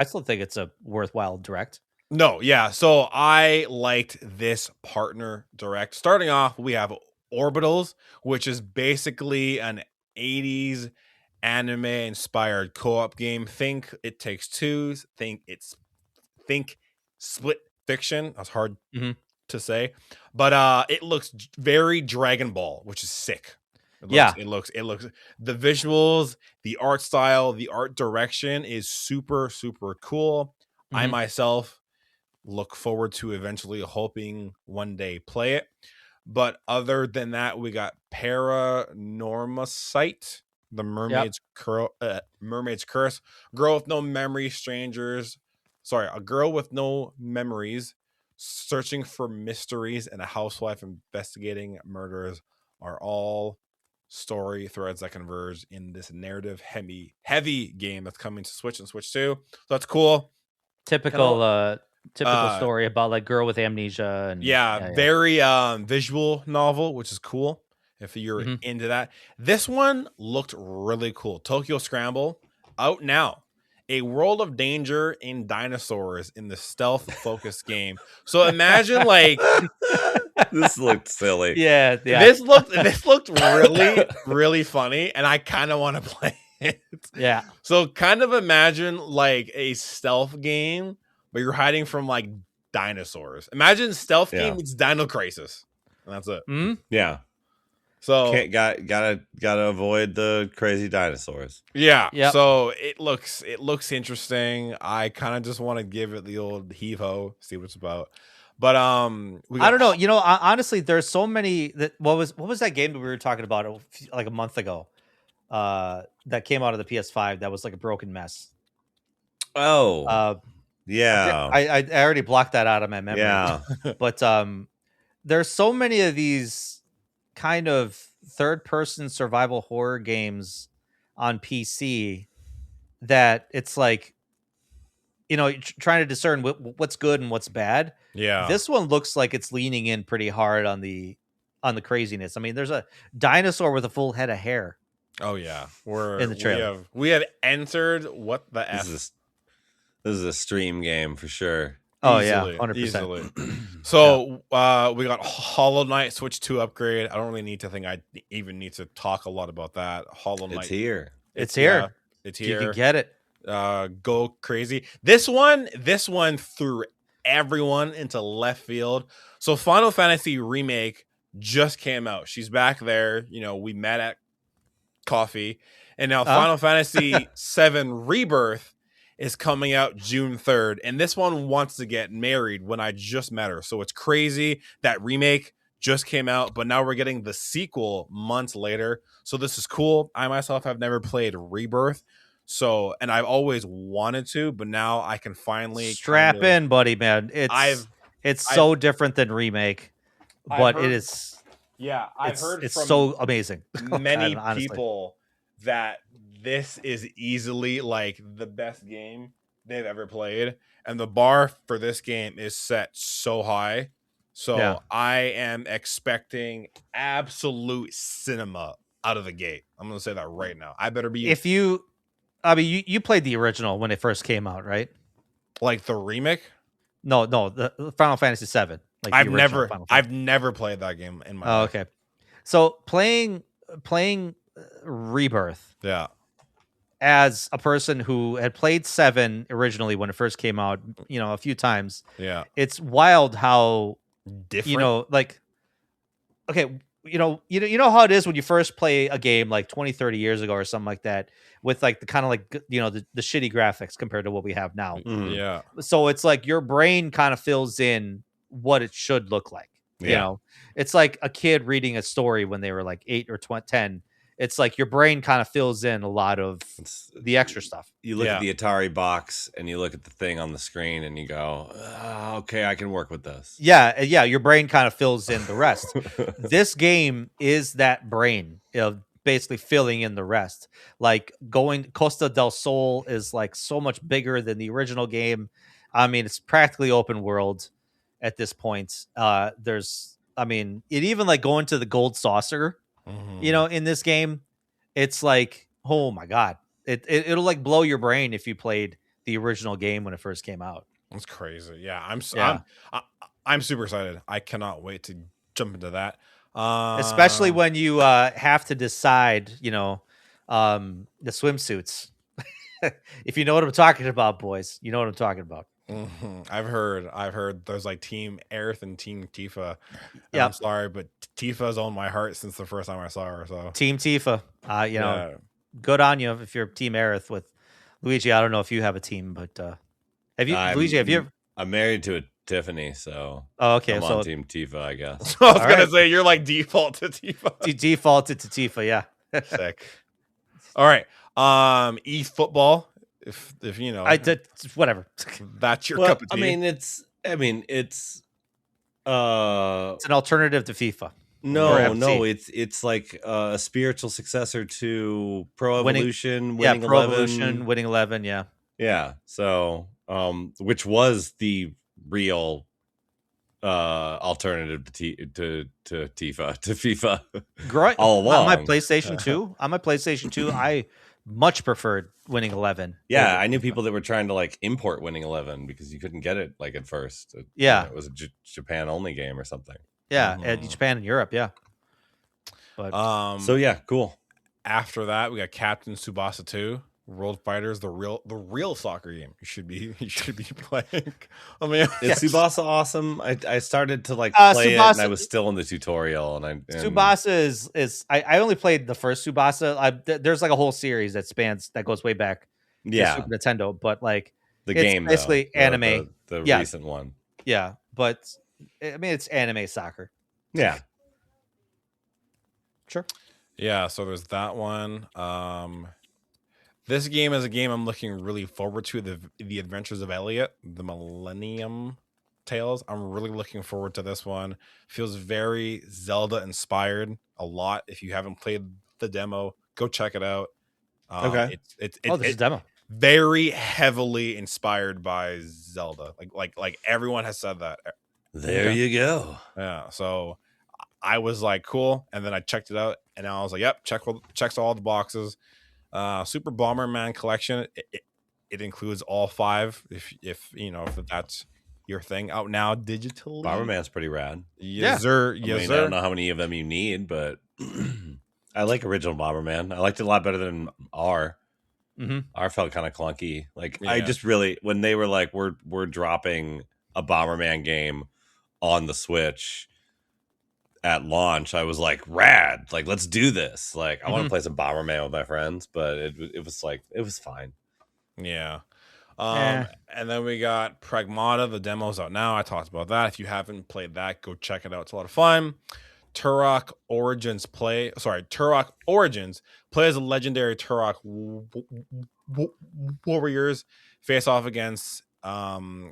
still think it's a worthwhile direct. No, yeah. So I liked this partner direct. Starting off, we have Orbitals, which is basically an 80s anime inspired co-op game. Think It Takes Two, think split fiction. That's hard Mhm. to say. But it looks very Dragon Ball, which is sick. Yeah. It looks the visuals, the art style, the art direction is super, super cool. I Mhm. myself look forward to eventually hoping one day play it. But other than that, we got Paranormasight, the Mermaid's Curse, girl with no memories, a girl with no memories, searching for mysteries, and a housewife investigating murders are all story threads that converge in this narrative heavy game that's coming to Switch and Switch 2. So that's cool. Typical story about like girl with amnesia and very visual novel, which is cool if you're Mhm. into that. This one looked really cool. Tokyo Scramble, out now. A world of danger in dinosaurs in the stealth focused game. So imagine like This looked silly. Yeah. this looked really, really funny, and I kind of want to play it. Yeah. So kind of imagine like a stealth game, but you're hiding from like dinosaurs. Imagine stealth game meets Dino Crisis. And that's it. Mhm. Yeah. So gotta avoid the crazy dinosaurs. yeah. Yep. So it looks interesting. I kind of just want to give it the old heave ho, see what it's about. But I don't know. You know, honestly, there's so many that what was that game that we were talking about like a month ago? That came out of the PS5 that was like a broken mess. Oh, yeah. I already blocked that out of my memory. Yeah. But there's so many of these kind of third-person survival horror games on PC that it's like, you know, trying to discern what's good and what's bad. Yeah. This one looks like it's leaning in pretty hard on the craziness. I mean, there's a dinosaur with a full head of hair. Oh yeah. In the trailer. We have entered what the F. This is a stream game for sure. Oh Easily, yeah, 100%. easily. So we got Hollow Knight Switch 2 upgrade. I don't really need to talk a lot about that. Hollow Knight. It's here. It's here. It's here. You can get it. Go crazy. This one threw everyone into left field. So Final Fantasy Remake just came out. She's back there. You know, we met at coffee, and now Final Fantasy 7 Rebirth is coming out June 3rd, and this one wants to get married when I just met her. So it's crazy that Remake just came out, but now we're getting the sequel months later. So this is cool. I myself have never played Rebirth, and I've always wanted to, but now I can finally strap in, buddy, man. It's so different than Remake, but it is. Yeah, I've heard it's from so amazing. many people that this is easily like the best game they've ever played, and the bar for this game is set so high. So I am expecting absolute cinema out of the gate. I'm gonna say that right now. I better be. You played the original when it first came out, right? Like the remake? No, the Final Fantasy 7. Like I've never played that game in my life. Okay. So playing Rebirth. Yeah. As a person who had played 7 originally when it first came out, you know, a few times. Yeah. It's wild how different. You know, like okay, you know how it is when you first play a game like 20, 30 years ago or something like that, with like the kind of like, you know, the shitty graphics compared to what we have now. Yeah. So it's like your brain kind of fills in what it should look like. Yeah. You know, it's like a kid reading a story when they were like 8 or 10. It's like your brain kind of fills in a lot of the extra stuff. You look at the Atari box and you look at the thing on the screen and you go, okay, I can work with this. Yeah. Your brain kind of fills in the rest. This game is that brain of basically filling in the rest. Like going Costa del Sol is like so much bigger than the original game. I mean, it's practically open world at this point. It even like going to the gold saucer. You know, in this game, it's like, oh my god, it'll like blow your brain if you played the original game when it first came out. That's crazy. Yeah, Yeah. I'm super excited. I cannot wait to jump into that. Especially when you have to decide, the swimsuits. If you know what I'm talking about, boys, you know what I'm talking about. I've heard there's like Team Aerith and Team Tifa. And Yeah. I'm sorry, but Tifa's on my heart since the first time I saw her. So Team Tifa. Good on you if you're Team Aerith with Luigi. I don't know if you have a team, but have you, Luigi? Have you? I'm married to a Tiffany, so Oh, okay. I'm So on Team Tifa, I guess. I was gonna say you're like default to Tifa. Defaulted to Tifa, yeah. Sick. All right. eFootball. If you know, I did whatever. That's your cup of tea. I mean, it's it's an alternative to FIFA. No, it's like a spiritual successor to Pro Evolution, Winning 11. Winning 11, yeah. Yeah. So, which was the real alternative to Tifa, to FIFA all along. On my PlayStation 2, I much preferred Winning 11. Yeah, I knew people that were trying to like import Winning 11 because you couldn't get it like at first. It was a Japan only game or something. Yeah, at Japan and Europe, yeah. But so yeah, cool. After that, we got Captain Tsubasa 2, World Fighters, the real soccer game. You should be playing. I mean, is Tsubasa awesome? I started to like play Tsubasa, it, and I was still in the tutorial. Tsubasa is I only played the first Tsubasa. There's like a whole series that goes way back. Yeah, Super Nintendo, but like the game basically though, anime. The recent one. Yeah, but I mean it's anime soccer. Yeah. Sure. Yeah, so there's that one. This game is a game I'm looking really forward to. The Adventures of Elliot, the Millennium Tales. I'm really looking forward to this one. Feels very Zelda inspired a lot. If you haven't played the demo, go check it out. Okay. This is demo. Very heavily inspired by Zelda. Like everyone has said that. There you go. Yeah. So I was like, cool, and then I checked it out, and I was like, yep, checks all the boxes. Super Bomberman Collection. It includes all 5. If that's your thing. Out now digitally. Bomberman's pretty rad. Yes, sir. Yes, sir. I don't know how many of them you need, but I like original Bomberman. I liked it a lot better than R. Mm-hmm. R felt kind of clunky. Like I just really, when they were like, we're dropping a Bomberman game on the Switch at launch, I was like, rad, like let's do this. Like I want to play some Bomberman with my friends, but it was fine. Yeah. And then we got Pragmata. The demo's out now. I talked about that. If you haven't played that, go check it out. It's a lot of fun. Turok Origins play as a legendary Turok warriors, face off against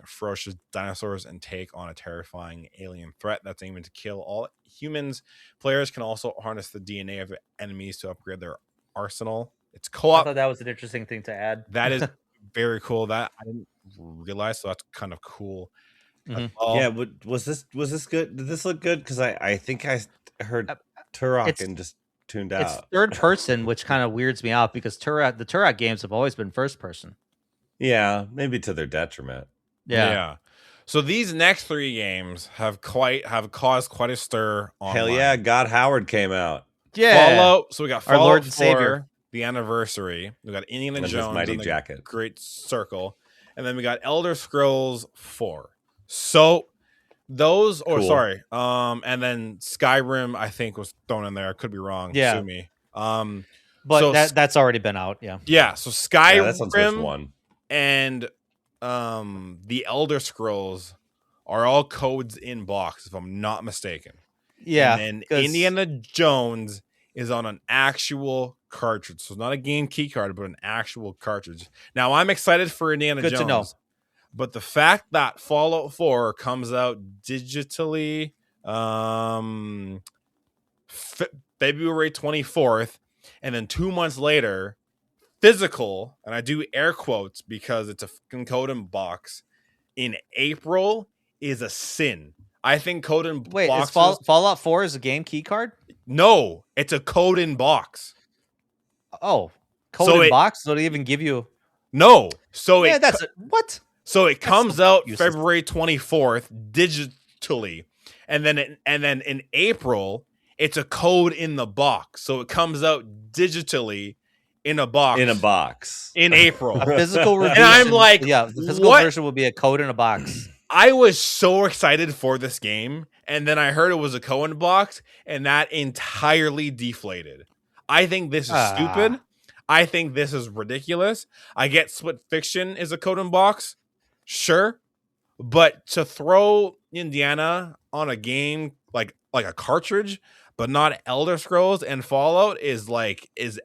ferocious dinosaurs and take on a terrifying alien threat that's aiming to kill all humans. Players can also harness the DNA of enemies to upgrade their arsenal. It's co-op. I thought that was an interesting thing to add. That is very cool. That I didn't realize, so that's kind of cool. Mm-hmm. Yeah, but was this good? Did this look good? Because I think I heard Turok and just tuned out. It's third person, which kind of weirds me out because the Turok games have always been first person. Yeah, maybe to their detriment. Yeah. So these next 3 games have caused quite a stir online. Hell yeah, God Howard came out. Yeah. Fallout. So we got Fallout Our Lord and 4, Savior, the anniversary. We got Indiana Jones Mighty and the Jacket. Great Circle, and then we got Elder Scrolls 4. So those, or cool. sorry, and then Skyrim I think was thrown in there. I could be wrong. Yeah. Sue me. But so that's already been out. Yeah. Yeah. So Skyrim that's on Switch 1. and the Elder Scrolls are all codes in box, if I'm not mistaken. Yeah. And then Indiana Jones is on an actual cartridge. So it's not a game key card, but an actual cartridge. Now I'm excited for Indiana Jones. To know. But the fact that Fallout 4 comes out digitally February 24th, and then 2 months later, physical, and I do air quotes because it's a fucking code in box, in April is a sin. I think code in box. Wait, is Fallout 4 is a game key card? No, it's a code in box. Oh, code in box? So they even give you... No. So yeah, that's what? So it comes out useless. February 24th digitally, and then in April it's a code in the box. So it comes out digitally in a box in April. A physical review. And I'm like, the physical version will be a code in a box. I was so excited for this game, and then I heard it was a code in a box, and that entirely deflated. I think this is stupid. I think this is ridiculous. I get Split Fiction is a code in box, sure, but to throw Indiana on a game like a cartridge, but not Elder Scrolls and Fallout is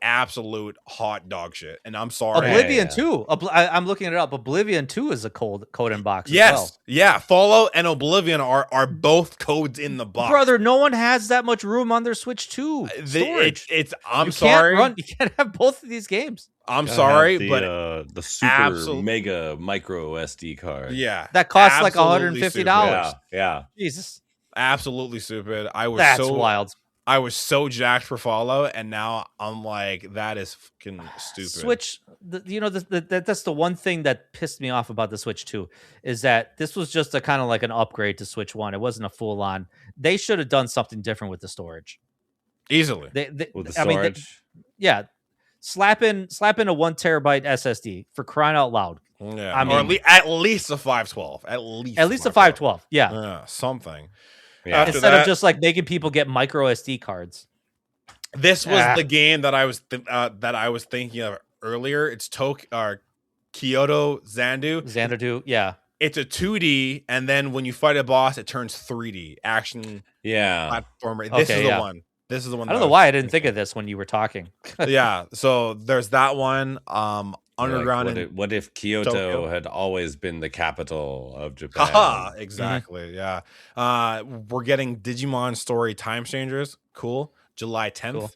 absolute hot dog shit. And I'm sorry. Oblivion 2. I'm looking it up. Oblivion 2 is a code in box. Yes. As well. Yeah. Fallout and Oblivion are both codes in the box. Brother, no one has that much room on their Switch 2 storage. I'm sorry. You can't have both of these games. I'm sorry, but the super mega micro SD card. Yeah. That costs like $150. Yeah. Jesus. Absolutely stupid. That's wild. I was so jacked for Fallout, and now I'm like, that is fucking stupid. Switch, that's the one thing that pissed me off about the Switch 2 is that this was just a kind of like an upgrade to Switch 1. It wasn't a full on. They should have done something different with the storage. Easily. With the storage? Slap in a 1 terabyte SSD for crying out loud. Yeah. Or at least a 512. At least a 512. Yeah. Something. Yeah. Instead of just like making people get micro SD cards. This was the game that I was thinking of earlier. It's Kyoto Xanadu. Yeah. It's a 2D, and then when you fight a boss, it turns 3D action. Yeah. Platformer. This is the one. This is the one. I don't know why I didn't think of this when you were talking. Yeah. So there's that one. Underground. Like, what if Kyoto Tokyo had always been the capital of Japan? Haha, exactly. Yeah. We're getting Digimon Story Time Changers. Cool. July 10th. Cool.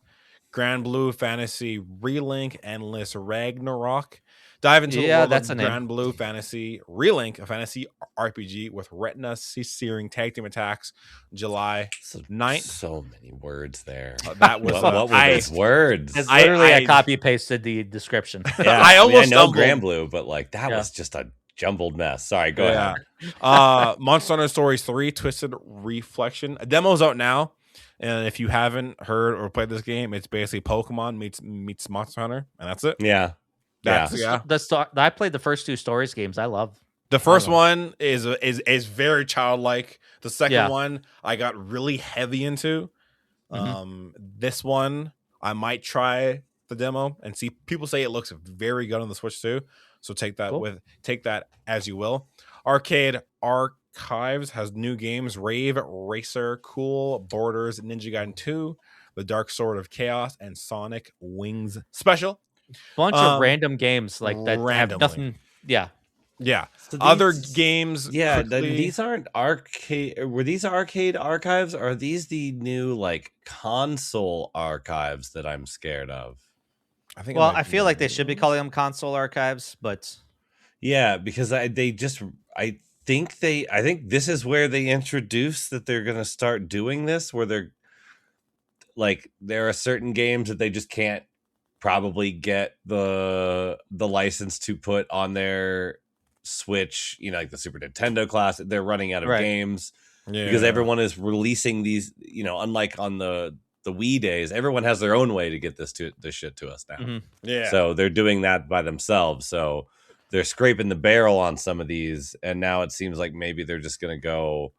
Grand Blue Fantasy Relink Endless Ragnarok. Dive into the world of Grand Blue Fantasy Relink, a fantasy RPG with retina searing tag team attacks. July 9th. So many words there. That was what were those words? It's literally I copy pasted the description. Yeah, I know Grand Blue, but like that was just a jumbled mess. Sorry, go ahead. Monster Hunter Stories 3 Twisted Reflection. A demo's out now. And if you haven't heard or played this game, it's basically Pokemon meets Monster Hunter, and that's it. Yeah. I played the first 2 Stories games. I love the first one is very childlike. The second one I got really heavy into. This one I might try the demo and see. People say it looks very good on the Switch too. So take that as you will. Arcade Archives has new games: Rave Racer, Cool Borders, Ninja Gaiden 2, The Dark Sword of Chaos, and Sonic Wings Special. Bunch of random games like that have nothing. Yeah. So other games. Yeah, these aren't arcade. Were these arcade archives? Or are these the new like console archives that I'm scared of? I feel like they should be calling them console archives, but yeah, because I think this is where they introduce that they're going to start doing this, where they're like there are certain games that they just can't probably get the license to put on their Switch, like the Super Nintendo class. They're running out of games because everyone is releasing these, unlike on the Wii days, everyone has their own way to get this shit to us now. So they're doing that by themselves. So they're scraping the barrel on some of these, and now it seems like maybe they're just going to go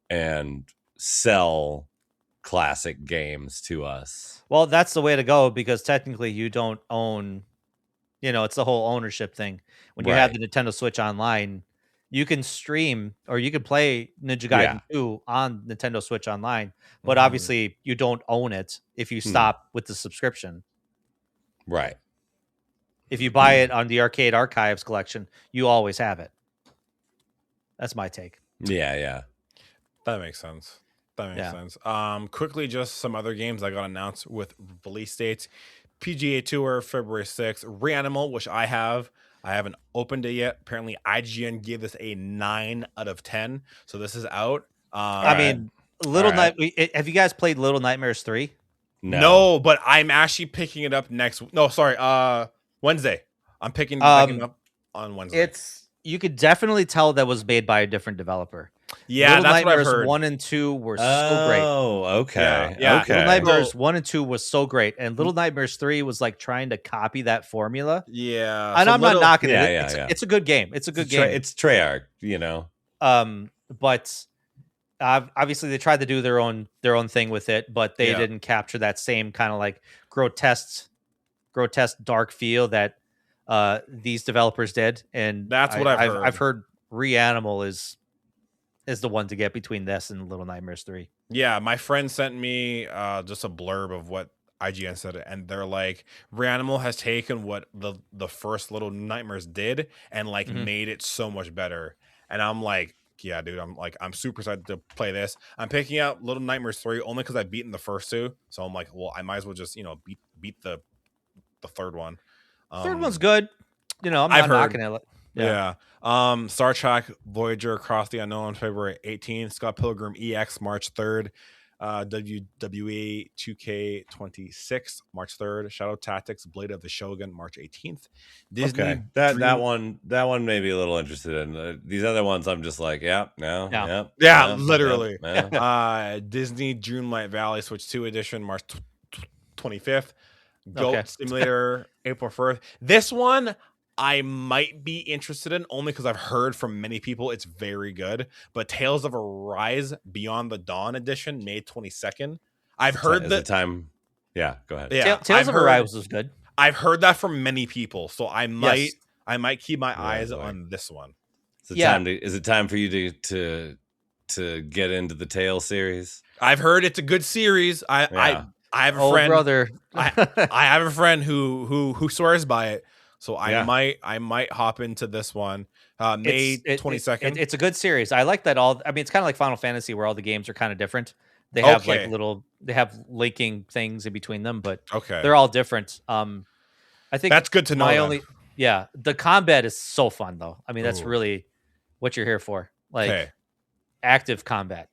and sell classic games to us. Well, that's the way to go, because technically you don't own, it's the whole ownership thing. When you have the Nintendo Switch Online, you can stream or you can play Ninja Gaiden 2 on Nintendo Switch Online, but obviously you don't own it if you stop with the subscription. Right. If you buy it on the Arcade Archives collection, you always have it. That's my take. Yeah. That makes sense. Quickly, just some other games that got announced with release dates. PGA Tour, February 6th. Reanimal, which I haven't opened it yet. Apparently, IGN gave this a 9 out of 10. So this is out. Have you guys played Little Nightmares 3? No, but I'm actually picking it up Wednesday. I'm picking it up on Wednesday. you could definitely tell that was made by a different developer. Yeah, Little that's what I've Nightmares heard. 1 and 2 were so great. Oh, okay. Yeah. Okay. Little Nightmares So- 1 and 2 was so great, and Little Nightmares 3 was like trying to copy that formula. Yeah, And so I'm not knocking it. Yeah, It's, yeah. it's a good game. It's a good game. It's Treyarch, you know. But obviously they tried to do their own thing with it, but they didn't capture that same kind of like grotesque dark feel that these developers did. And that's what I've heard. I've heard Reanimal is the one to get between this and Little Nightmares 3. Yeah, my friend sent me just a blurb of what IGN said, and they're like, Reanimal has taken what the first Little Nightmares did and like made it so much better. And I'm like, yeah, dude, I'm super excited to play this. I'm picking out Little Nightmares 3 only because I've beaten the first two, so I'm like, well, I might as well just beat the third one. Third one's good. I'm not knocking it. Yeah. Star Trek Voyager Across the Unknown, February 18th. Scott Pilgrim EX, March 3rd. WWE 2K26, March 3rd. Shadow Tactics Blade of the Shogun, March 18th. Disney Okay, that one may be a little interested in. These other ones, I'm just like, literally. Disney Dreamlight Valley Switch 2 edition, March 25th. Goat Simulator, April 1st. This one I might be interested in only because I've heard from many people it's very good. But Tales of Arise Beyond the Dawn edition, May 22nd. I've heard that time. Yeah, go ahead. Yeah, Tales of Arise was good. I've heard that from many people, so I might keep my eyes on this one. Is it time for you to get into the Tales series? I've heard it's a good series. I have a friend, brother. I have a friend who swears by it. So I might hop into this one. May 22nd. It's a good series. I like that it's kind of like Final Fantasy where all the games are kind of different. They have they have linking things in between them, but they're all different. I think that's good to know. The combat is so fun though. I mean, that's really what you're here for. Like active combat.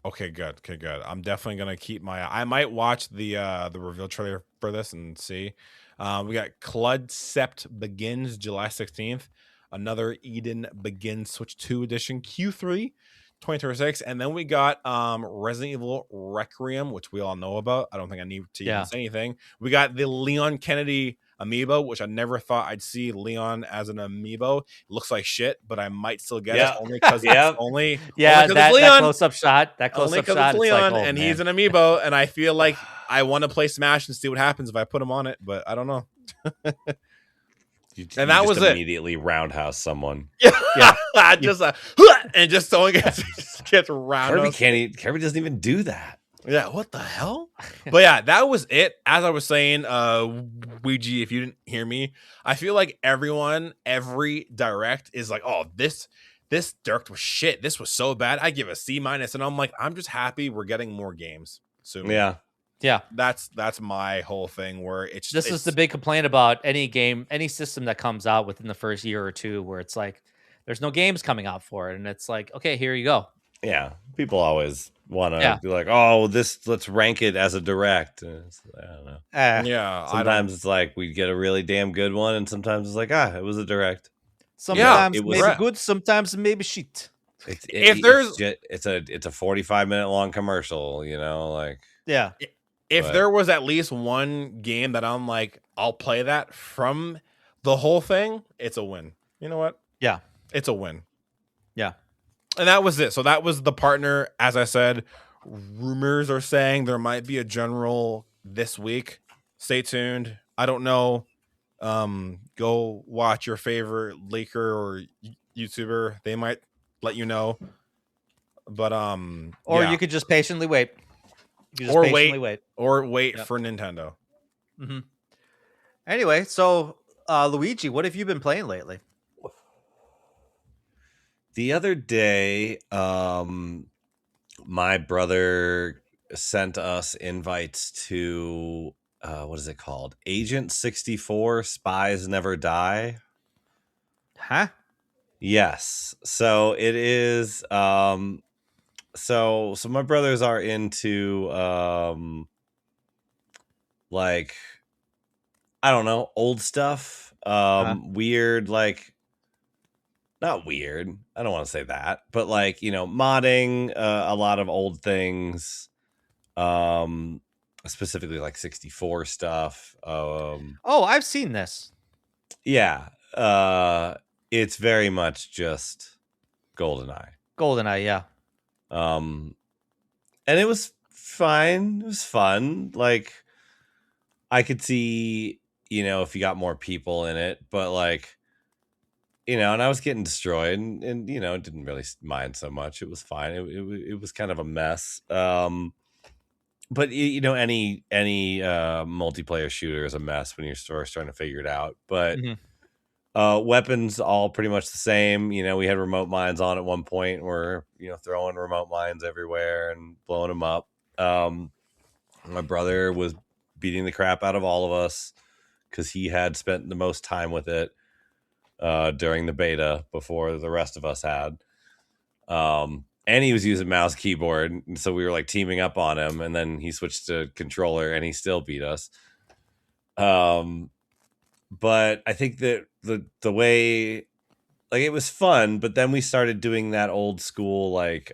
Okay, good. I'm definitely gonna keep I might watch the reveal trailer for this and see. We got Clud Sept Begins July 16th. Another Eden Begins Switch 2 edition Q3 2026. And then we got Resident Evil Requiem, which we all know about. I don't think I need to even say anything. We got the Leon Kennedy amiibo, which I never thought I'd see Leon as an amiibo. It looks like shit, but I might still get it only because it's only that Leon. Close-up shot. That close-up shot. It's Leon, and he's an amiibo, and I feel like I want to play Smash and see what happens if I put him on it, but I don't know. And that was immediately roundhouse someone. And just someone gets roundhouse. Kirby doesn't even do that. Yeah, what the hell? But yeah, that was it. As I was saying, Ouija, if you didn't hear me, I feel like every direct is like, oh, this direct was shit. This was so bad. I give a C-, and I'm like, I'm just happy we're getting more games soon. Yeah, that's my whole thing. Where it's is the big complaint about any game, any system that comes out within the first year or two, where it's like there's no games coming out for it, and it's like, okay, here you go. Yeah, people always want to be like, oh, let's rank it as a direct. I don't know. Sometimes it's like we get a really damn good one, and sometimes it's like, it was a direct. Sometimes it was maybe good, sometimes maybe shit. It's a 45-minute long commercial, like If there was at least one game that I'm like, I'll play that from the whole thing, it's a win. You know what? Yeah, it's a win. Yeah. And that was it. So that was the partner. As I said, rumors are saying there might be a general this week. Stay tuned. I don't know. Go watch your favorite leaker or YouTuber. They might let you know. But you could just patiently wait. Wait for Nintendo. Mm-hmm. Anyway, so Luigi, what have you been playing lately? The other day, my brother sent us invites to what is it called? Agent 64 Spies Never Die. Huh? Yes. So it is so my brothers are into like, I don't know, old stuff, weird, like not weird. I don't want to say that, but like, modding a lot of old things, specifically like 64 stuff. Oh, I've seen this. Yeah. It's very much just GoldenEye. GoldenEye, yeah. And it was fine. It was fun. Like, I could see, if you got more people in it, but like, and I was getting destroyed, and didn't really mind so much. It was fine. It was kind of a mess. But any multiplayer shooter is a mess when you're first trying to figure it out. But weapons all pretty much the same. We had remote mines on at one point. We're throwing remote mines everywhere and blowing them up. My brother was beating the crap out of all of us because he had spent the most time with it during the beta before the rest of us had. And he was using mouse keyboard, and so we were like teaming up on him, and then he switched to controller and he still beat us. But I think that the way, like, it was fun, but then we started doing that old school like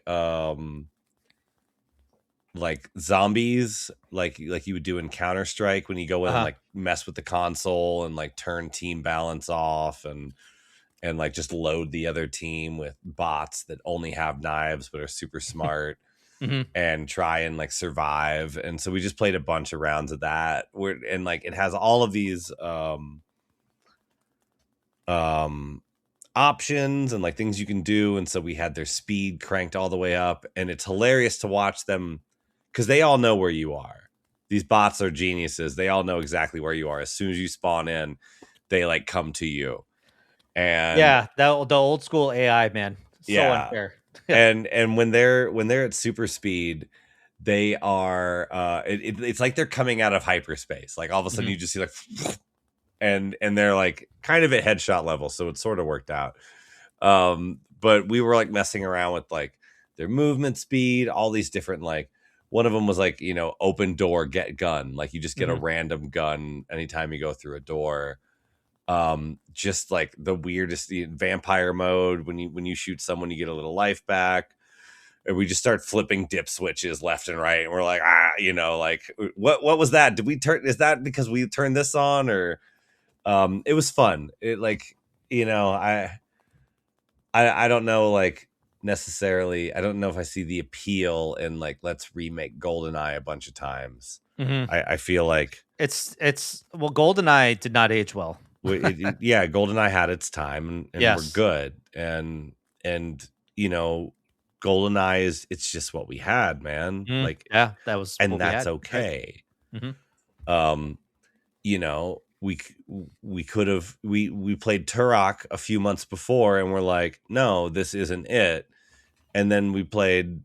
zombies, like you would do in Counter-Strike when you go in and like mess with the console and like turn team balance off and like just load the other team with bots that only have knives but are super smart and try and like survive. And so we just played a bunch of rounds of that, and like it has all of these options and like things you can do. And so we had their speed cranked all the way up, and it's hilarious to watch them because they all know where you are. These bots are geniuses. They all know exactly where you are. As soon as you spawn in, they like come to you. And yeah, the old school AI, man, so unfair. and when they're at super speed, they are it's like they're coming out of hyperspace. Like all of a sudden you just see like and they're like kind of at headshot level, so it sort of worked out. But we were like messing around with like their movement speed, all these different, like one of them was like open door get gun, like you just get a random gun anytime you go through a door. Just like the weirdest vampire mode, when you shoot someone you get a little life back, and we just start flipping dip switches left and right, and we're like like what was that? Did we turn, is that because we turned this on? Or it was fun. It like I don't know, like necessarily I don't know if I see the appeal in like let's remake GoldenEye a bunch of times. I feel like it's well, GoldenEye did not age well. Yeah, GoldenEye had its time, and we're good, and GoldenEye it's just what we had, man. Like that was, and that's okay. We could have we played Turok a few months before, and we're like, no, this isn't it. And then we played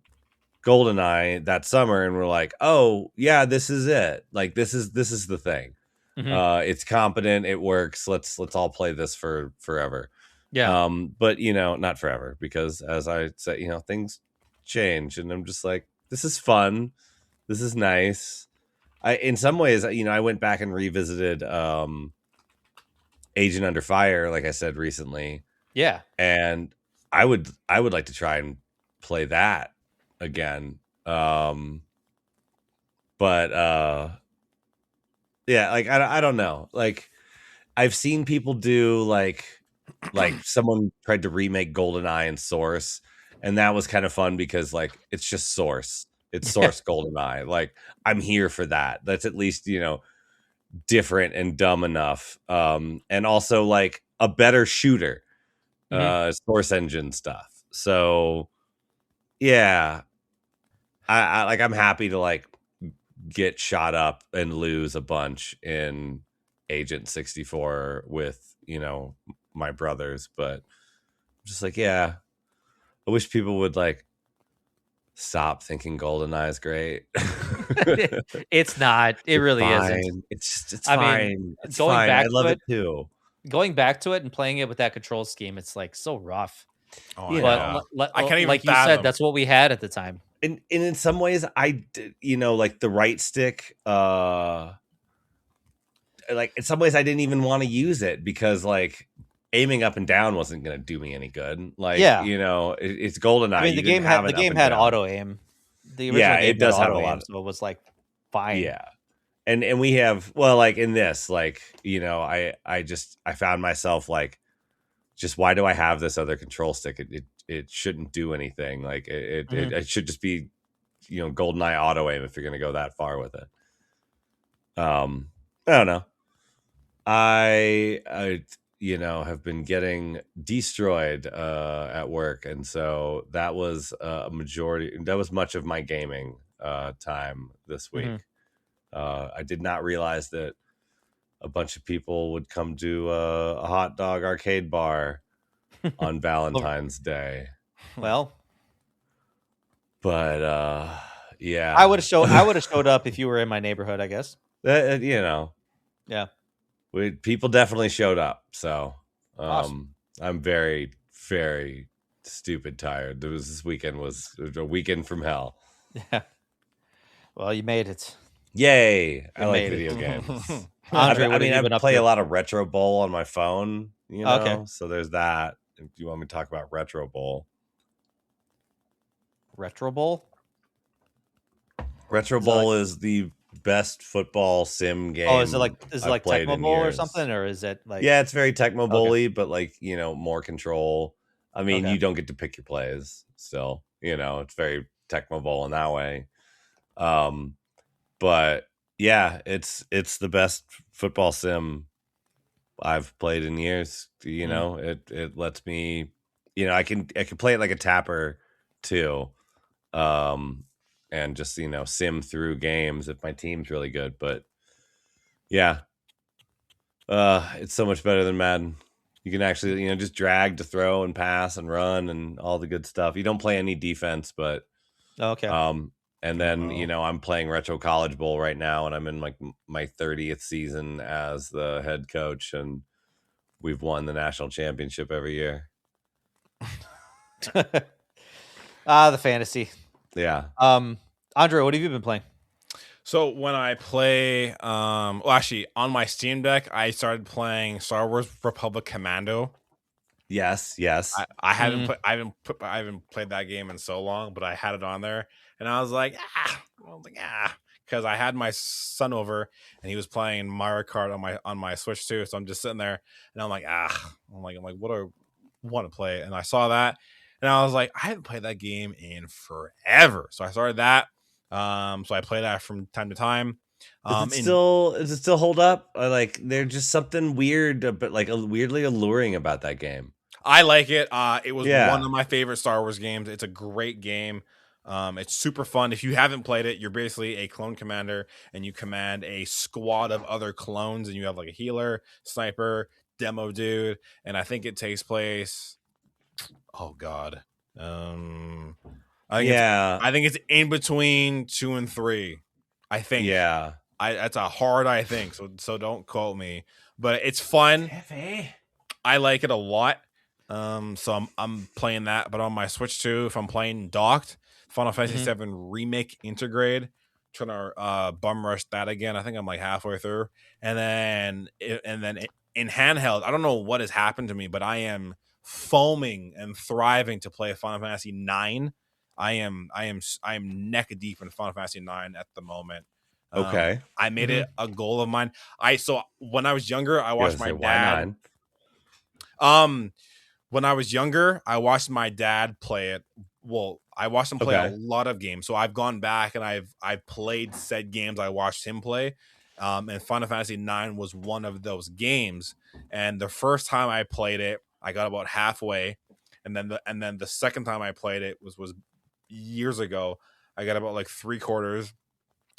GoldenEye that summer, and we're like, oh yeah, this is it. Like this is the thing. It's competent, it works. Let's all play this for forever. But not forever, because as I said, things change, and I'm just like, this is fun, this is nice. In some ways, I went back and revisited Agent Under Fire, like I said recently. And I would like to try and play that again. But yeah, like I don't know. Like I've seen people do like someone tried to remake GoldenEye and Source, and that was kind of fun because like it's just Source. It's Source GoldenEye. Like I'm here for that. That's at least, different and dumb enough. And also like a better shooter. Source engine stuff. So yeah. I like I'm happy to like get shot up and lose a bunch in Agent 64 with my brothers, but I'm just like, yeah, I wish people would like stop thinking GoldenEye is great. It's not. It really isn't. It's fine. It's fine. I love it too. Going back to it and playing it with that control scheme, it's like so rough. But I can't even, like you said, that's what we had at the time. And in some ways, I like the right stick. Like in some ways, I didn't even want to use it because like aiming up and down wasn't going to do me any good. Like, Yeah. it's GoldenEye. I mean, the game had auto aim. The original game it does had have auto a lot aim, so it was like fine. Yeah. And we have, well, like in this, like, I found myself like, just why do I have this other control stick? It shouldn't do anything. Like it should just be, GoldenEye auto aim if you're going to go that far with it. I don't know. I have been getting destroyed at work, and so that was much of my gaming time this week. I did not realize that a bunch of people would come to a hot dog arcade bar on Valentine's Day. Well, but yeah, I would have showed up if you were in my neighborhood, I guess. Yeah. People definitely showed up. So Awesome. I'm very, very stupid tired. This weekend was a weekend from hell. Yeah. Well, you made it. Yay! I like video games. Andre, I play a lot of Retro Bowl on my phone. Okay. So there's that. If you want me to talk about Retro Bowl, Retro Bowl is the best football sim game. Oh, is it like Tecmo Bowl or something, or is it like? Yeah, it's very Tecmo Bowl-y, but like more control. I mean, you don't get to pick your plays. Still, it's very Tecmo Bowl in that way. But yeah, it's the best football sim I've played in years. It lets me, I can play it like a tapper too. And just, sim through games if my team's really good. But yeah, it's so much better than Madden. You can actually, just drag to throw and pass and run and all the good stuff. You don't play any defense, but and then, I'm playing Retro College Bowl right now, and I'm in like my 30th season as the head coach, and we've won the national championship every year. The fantasy. Yeah. Andre, what have you been playing? So when I play, actually on my Steam Deck, I started playing Star Wars Republic Commando. Yes. I haven't played that game in so long, but I had it on there, and I was like, because I had my son over, and he was playing Mario Kart on my Switch too. So I'm just sitting there, and I'm like, what do I want to play? And I saw that, and I was like, I haven't played that game in forever. So I started that. So I play that from time to time. Does it still hold up? Like, there's just something weird, but like weirdly alluring about that game. I like it. It was one of my favorite Star Wars games. It's a great game. It's super fun. If you haven't played it, you're basically a clone commander, and you command a squad of other clones, and you have like a healer, sniper, demo dude, and I think it takes place. Oh God. I think it's in between 2 and 3. I think. Yeah. That's a hard I think. So don't quote me, but it's fun. I like it a lot. So I'm playing that, but on my Switch too. If I'm playing docked, Final Fantasy VII Remake Intergrade, trying to bum rush that again. I think I'm like halfway through, and then in handheld, I don't know what has happened to me, but I am foaming and thriving to play Final Fantasy IX. I am neck deep in Final Fantasy IX at the moment. Okay, I made it a goal of mine. When I was younger, I watched my dad. When I was younger, I watched my dad play it. Well, I watched him play a lot of games. So I've gone back and I've played said games I watched him play. And Final Fantasy IX was one of those games. And the first time I played it, I got about halfway. And then the second time I played it was years ago. I got about like 3/4.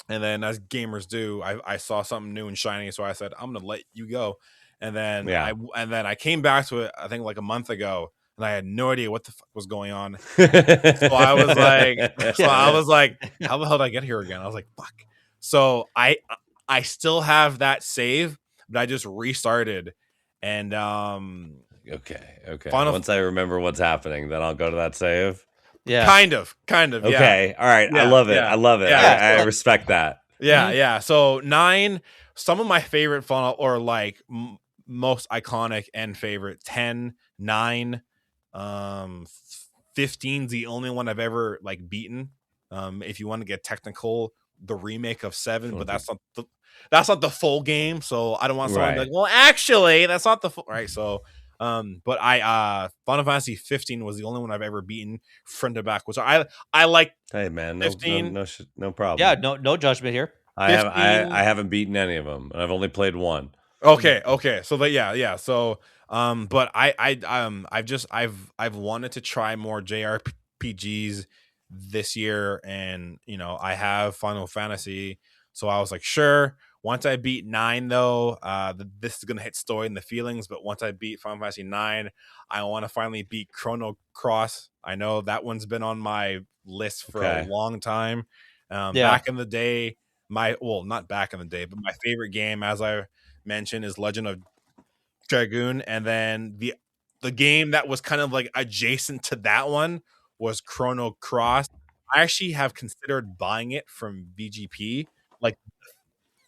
And then, as gamers do, I saw something new and shiny, so I said, I'm gonna let you go. And then I came back to it, I think like a month ago, and I had no idea what the fuck was going on. So I was like, how the hell did I get here again? I was like, fuck. So I still have that save, but I just restarted. And okay. Once I remember what's happening, then I'll go to that save. Yeah, kind of. Okay, yeah. All right. Yeah, I love it. I love it. Yeah, I respect that. Yeah. So 9. Some of my favorite Final, or like most iconic and favorite. 10, 9, 15's the only one I've ever like beaten. If you want to get technical, the remake of 7, but that's not the full game. So I don't want someone to be like, well, actually, that's not the full right. So but Final Fantasy 15 was the only one I've ever beaten front to back, which I like. Hey man, 15. no problem. Yeah, no judgment here. I haven't beaten any of them, and I've only played one. Okay. So yeah. So but I've wanted to try more JRPGs this year, and I have Final Fantasy, so I was like, sure. Once I beat 9, though, this is gonna hit story and the feelings. But once I beat Final Fantasy 9, I want to finally beat Chrono Cross. I know that one's been on my list for a long time. Back in the day, not back in the day, but my favorite game, as I mentioned, is Legend of Dragoon, and then the game that was kind of like adjacent to that one was Chrono Cross. I actually have considered buying it from VGP, like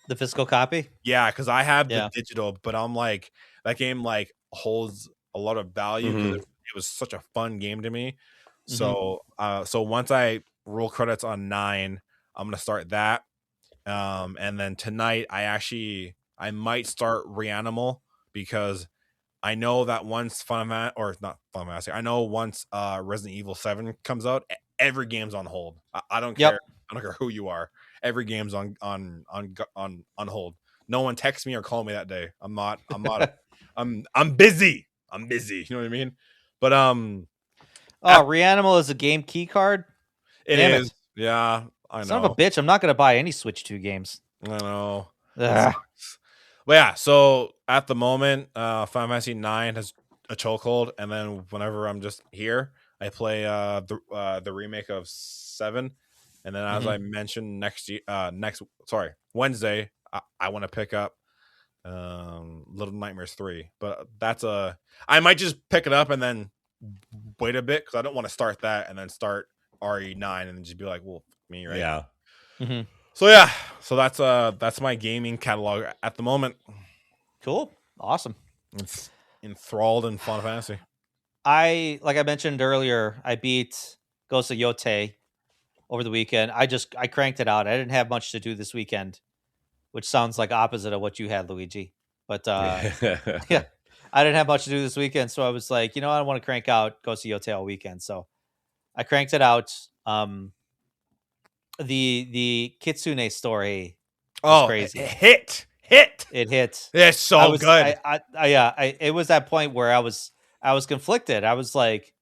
the physical copy. Yeah, because I have the digital, but I'm like, that game like holds a lot of value because it was such a fun game to me. So so once I roll credits on 9, I'm gonna start that. And then tonight I might start Reanimal, because I know that once I know once Resident Evil 7 comes out, every game's on hold. I don't care. I don't care who you are. Every game's on hold. No one texts me or call me that day. I'm busy. I'm busy. You know what I mean? But Reanimal is a game key card. It is. Yeah, I know. Son of a bitch! I'm not gonna buy any Switch 2 games. I know. But yeah, so at the moment, Final Fantasy 9 has a chokehold, and then whenever I'm just here, I play the remake of 7, and then as I mentioned, Wednesday, I want to pick up Little Nightmares 3, but I might just pick it up and then wait a bit, because I don't want to start that and then start RE9 and just be like, well, me, right? Yeah. So yeah, so that's my gaming catalog at the moment. Cool, awesome. It's enthralled in Final Fantasy. Like I mentioned earlier, I beat Ghost of Yote over the weekend. I cranked it out. I didn't have much to do this weekend, which sounds like opposite of what you had, Luigi. But yeah, I didn't have much to do this weekend, so I was like, I want to crank out Ghost of Yote all weekend. So I cranked it out. The Kitsune story was crazy. It hit. It hit. It's so good. It was that point where I was conflicted. I was like,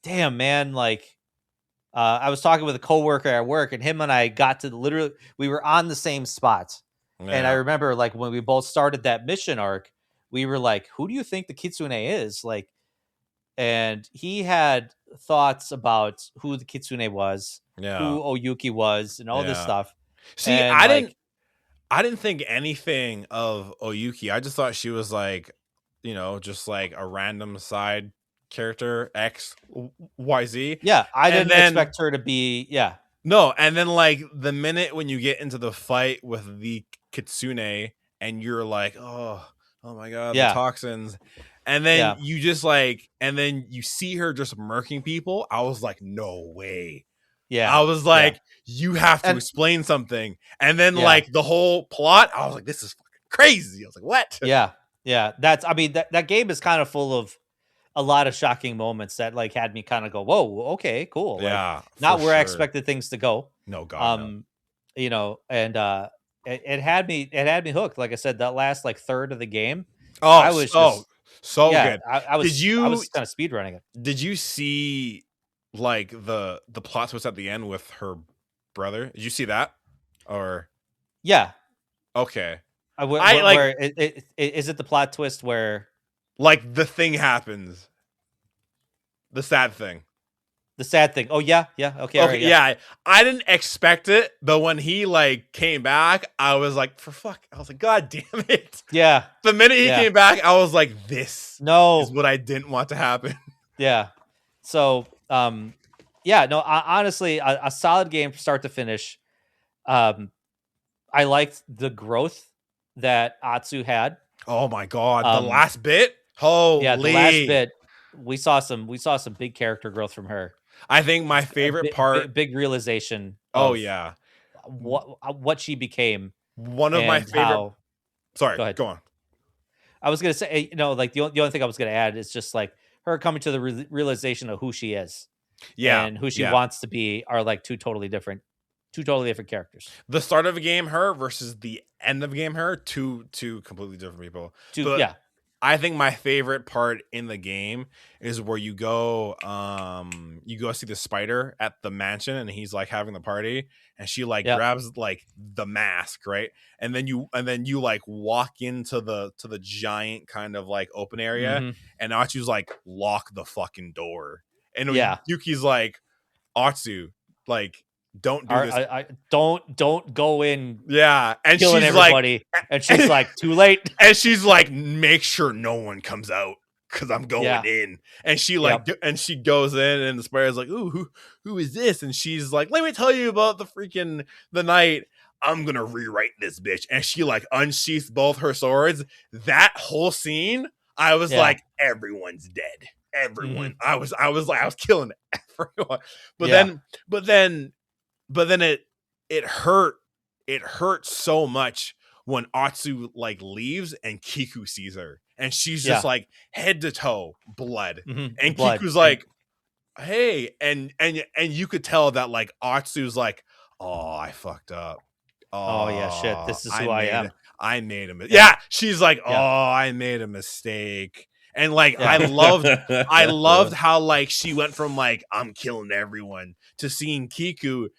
damn, man, like I was talking with a coworker at work, and him and I got to we were on the same spot. Yeah. And I remember, like, when we both started that mission arc, we were like, who do you think the Kitsune is? Like, and he had thoughts about who the Kitsune was, who Oyuki was, and all this stuff. See, and I didn't think anything of Oyuki. I just thought she was like, just like a random side character, XYZ. Yeah, I didn't expect her to be. Yeah. No, and then like the minute when you get into the fight with the Kitsune, and you're like, oh my god, the toxins, and then you just like, and then you see her just murking people. I was like, no way. Yeah, I was like, you have to explain something. And then like the whole plot, I was like, this is fucking crazy. I was like, what? Yeah. That game is kind of full of a lot of shocking moments that like had me kind of go, whoa, okay, cool. Like, yeah, not where I expected things to go. No, God, no. And it had me hooked. Like I said, that last like third of the game, I was so good. I was kind of speed running it. Did you see like the plot twist at the end with her brother? Did you see that? Or okay, is it the plot twist where like the thing happens, the sad thing? Oh yeah, okay. Right, yeah. I didn't expect it, but when he like came back, I was like, I was like, God damn it. Yeah. The minute he came back, I was like, this is what I didn't want to happen. Yeah. So honestly, a solid game from start to finish. I liked the growth that Atsu had. Oh my god, the last bit. Holy. Yeah, the last bit. We saw some big character growth from her. I think my favorite part. Big realization. Oh yeah. What she became. One of my favorite. Sorry, go ahead. Go on. I was gonna say, like the only thing I was gonna add is just like her coming to the realization of who she is, and who she wants to be are like two totally different characters. The start of a game, her versus the end of a game, her, two completely different people. I think my favorite part in the game is where you go see the spider at the mansion, and he's like having the party, and she like grabs like the mask, right? And then you like walk into the giant kind of like open area, and Atsu's like, lock the fucking door. And Yuki's like, Atsu, like, don't do this. Don't go in. Yeah, and killing she's everybody. Like, and she's like, too late. And she's like, make sure no one comes out because I'm going in. And she like, and she goes in, and the spider's like, ooh, who is this? And she's like, let me tell you about the night. I'm gonna rewrite this bitch. And she like unsheaths both her swords. That whole scene, I was like, everyone's dead. Everyone. I was like, I was killing everyone. But then it hurt so much when Atsu like leaves and Kiku sees her, and she's just like head to toe blood. And blood. Kiku's like, hey, and you could tell that like Atsu's like, oh, I fucked up. Oh yeah, shit, this is who I am. I made a mistake. Yeah, she's like, oh, I made a mistake. And like I loved how like she went from like, I'm killing everyone, to seeing Kiku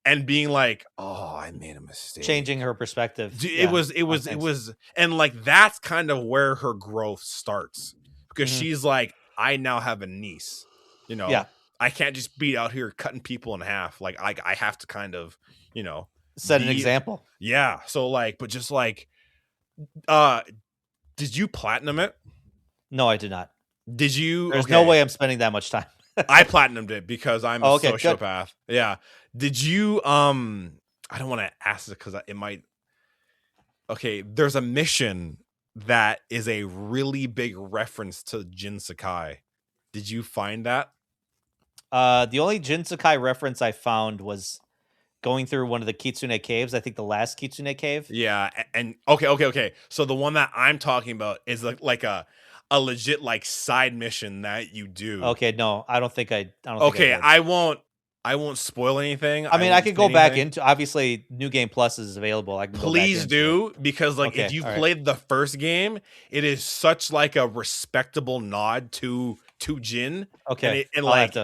and being like, oh, I made a mistake. Changing her perspective. It was and like that's kind of where her growth starts. Because she's like, I now have a niece. You know, I can't just be out here cutting people in half. Like I have to kind of, set an example. Yeah. So like, but just like did you platinum it? No, I did not. Did you? There's no way I'm spending that much time. I platinumed it because I'm a sociopath. Good. Yeah. Did you? I don't want to ask it because it might. Okay, there's a mission that is a really big reference to Jin Sakai. Did you find that? The only Jin Sakai reference I found was going through one of the Kitsune caves. I think the last Kitsune cave. Yeah, and okay. So the one that I'm talking about is like a legit like side mission that you do. Okay, no, I don't think I. I won't spoil anything. I mean, I could go back into, obviously New Game Plus is available. I can please do, because like if you've played the first game, it is such like a respectable nod to Jin. Okay, and like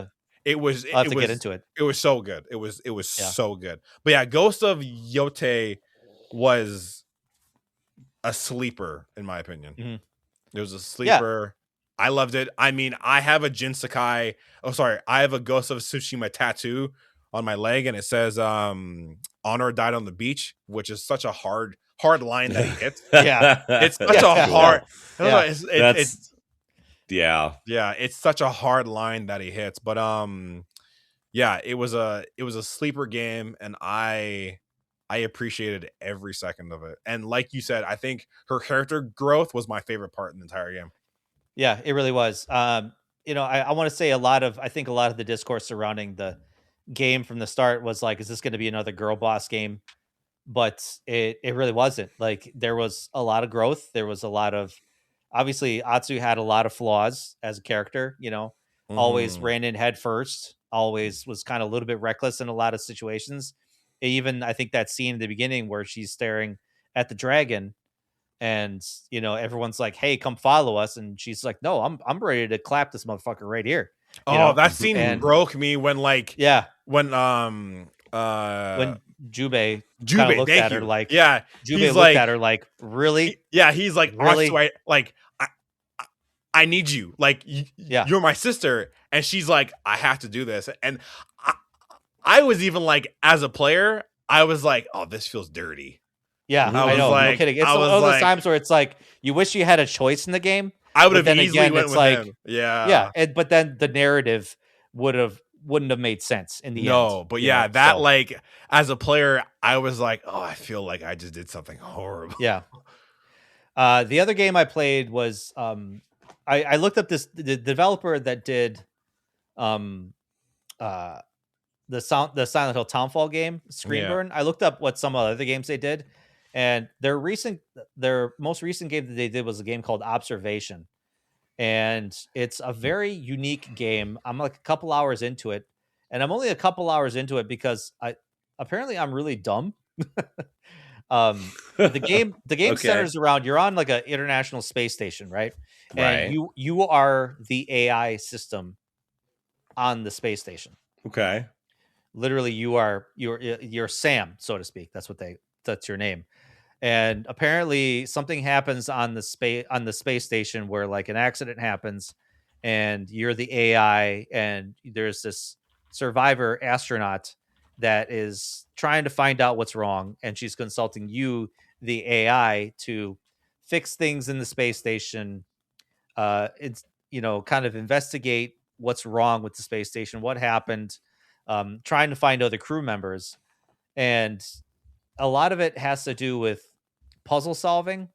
it was get into it. It was so good. It was so good. But yeah, Ghost of Yote was a sleeper in my opinion. It was a sleeper. I loved it. I mean, I have a Jin Sakai. Oh, sorry. I have a Ghost of Tsushima tattoo on my leg, and it says "Honor died on the beach," which is such a hard line that he hits. It's such a hard. It's such a hard line that he hits. But it was a sleeper game, and I appreciated every second of it. And like you said, I think her character growth was my favorite part in the entire game. Yeah, it really was. I want to say I think a lot of the discourse surrounding the game from the start was like, is this going to be another girl boss game? But it really wasn't. Like, there was a lot of growth. There was a lot of, obviously Atsu had a lot of flaws as a character, always ran in head first, always was kind of a little bit reckless in a lot of situations. Even I think that scene in the beginning where she's staring at the dragon, and everyone's like, hey, come follow us, and she's like, no, I'm ready to clap this motherfucker right here. That scene broke me when when Jubei looked at her like, Jubei looked at her like, really? He's like, really? I need you, like, you're my sister. And she's like, I have to do this. And I was even like, as a player, I was like, oh, this feels dirty. Yeah, I know. No kidding. It's one of those times where it's like, you wish you had a choice in the game. I would have easily went with him. Yeah. But then the narrative wouldn't have made sense in the end. No, but like, as a player, I was like, oh, I feel like I just did something horrible. Yeah. The other game I played was I looked up the developer that did um the Silent Hill Townfall game, Screenburn. I looked up what some other games they did, and their most recent game that they did was a game called Observation, and it's a very unique game. I'm like a couple hours into it, and I'm only a couple hours into it because I'm really dumb. The game Okay. centers around you're on like an international space station, right? Right. And you are the AI system on the space station. Okay. Literally, you're Sam, so to speak. That's your name. And apparently something happens on the space station where like an accident happens and you're the AI, and there's this survivor astronaut that is trying to find out what's wrong, and she's consulting you, the AI, to fix things in the space station. It's kind of investigate what's wrong with the space station, what happened, trying to find other crew members, and a lot of it has to do with puzzle solving,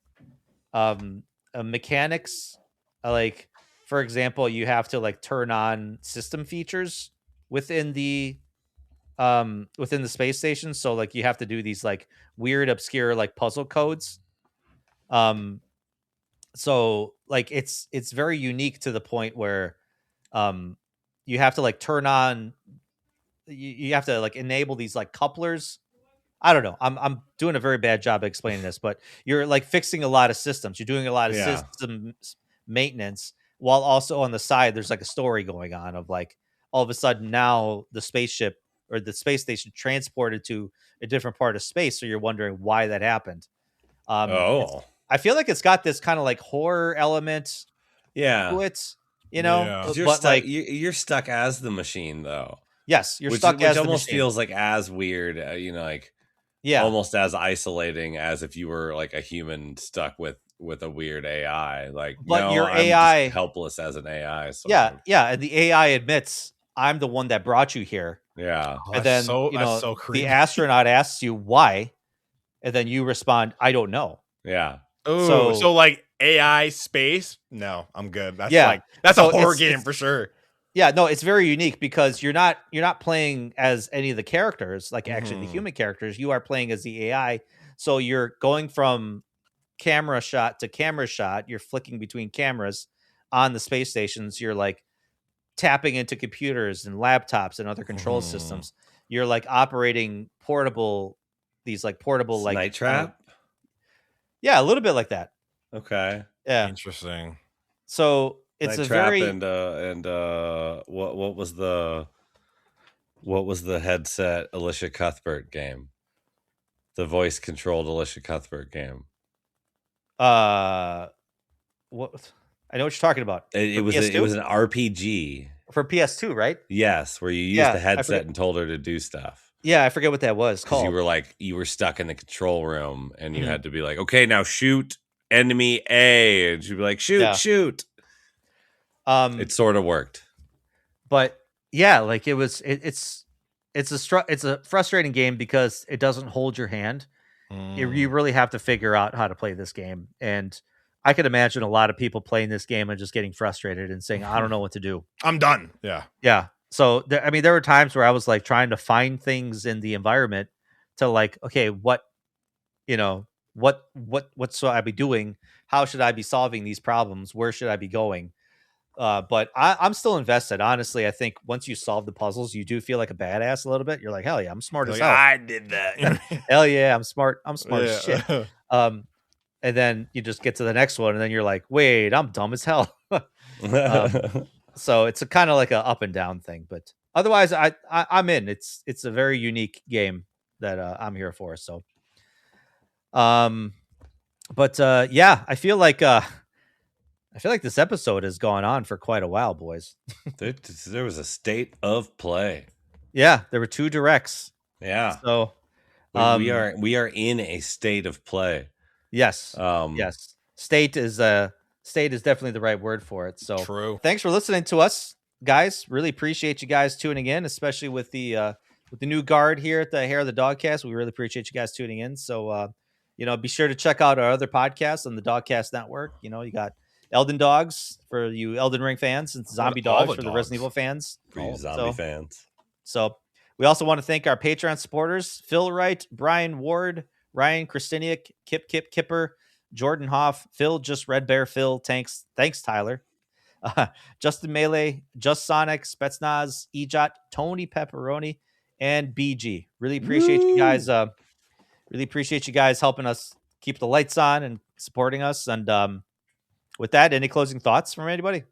mechanics. Like, for example, you have to like turn on system features within the space station. So like you have to do these like weird, obscure like puzzle codes. So like it's very unique to the point where you have to like turn on, you have to like enable these like couplers. I don't know. I'm doing a very bad job of explaining this, but you're like fixing a lot of systems. You're doing a lot of system maintenance while also on the side there's like a story going on of like all of a sudden now the spaceship or the space station transported to a different part of space. So you're wondering why that happened. I feel like it's got this kind of like horror element to it, You're but stuck, like you're stuck as the machine though. Yes, you're stuck as which the almost machine. feels like as weird, like almost as isolating as if you were like a human stuck with a weird AI. Like, but no, your I'm AI just helpless as an AI. So and the AI admits I'm the one that brought you here. Yeah, and then so creepy. The astronaut asks you why, and then you respond, "I don't know." Yeah. Oh, so like AI space? No, I'm good. That's that's so a horror game for sure. Yeah, no, it's very unique because you're not playing as any of the characters, like actually the human characters. You are playing as the AI. So you're going from camera shot to camera shot. You're flicking between cameras on the space stations. You're like tapping into computers and laptops and other control systems. You're like operating these portable like night trap. Yeah, a little bit like that. Okay. Yeah. Interesting. So it's night a trap very and what was the headset Alicia Cuthbert game? The voice controlled Alicia Cuthbert game. What I know what you're talking about. It was an RPG for PS2, right? Yes, where you used the headset and told her to do stuff. Yeah, I forget what that was called. You were stuck in the control room and you had to be like, okay, now shoot enemy A, and she'd be like, shoot. It sort of worked, but yeah, like it's a frustrating game because it doesn't hold your hand. You really have to figure out how to play this game, and I could imagine a lot of people playing this game and just getting frustrated and saying, "I don't know what to do. I'm done." Yeah. So there were times where I was like trying to find things in the environment to like, okay, what should I be doing? How should I be solving these problems? Where should I be going? But I'm still invested. Honestly, I think once you solve the puzzles, you do feel like a badass a little bit. You're like, hell yeah, I'm smart as hell. I did that. Hell yeah, I'm smart. I'm smart as shit. And then you just get to the next one, and then you're like, wait, I'm dumb as hell. So it's a kind of like a up and down thing. But otherwise, I'm in. It's a very unique game that I'm here for. So, but yeah, I feel like this episode has gone on for quite a while, boys. There was a state of play. Yeah, there were 2 directs. Yeah. So we are in a state of play. Yes. Yes. State is definitely the right word for it. So true. Thanks for listening to us, guys. Really appreciate you guys tuning in, especially with the new guard here at the Hair of the Dogcast. We really appreciate you guys tuning in. So be sure to check out our other podcasts on the Dogcast Network. You got Elden Dogs for you Elden Ring fans, and Zombie Dogs for the Resident Evil fans. For you zombie fans. So we also want to thank our Patreon supporters: Phil Wright, Brian Ward, Ryan Kristiniak, Kipper, Jordan Hoff, Phil, Just Red Bear, Phil, thanks Tyler, Justin Melee, Just Sonic, Spetsnaz, Ejot, Tony Pepperoni, and BG. Really appreciate you guys. Really appreciate you guys helping us keep the lights on and supporting us. And with that, any closing thoughts from anybody?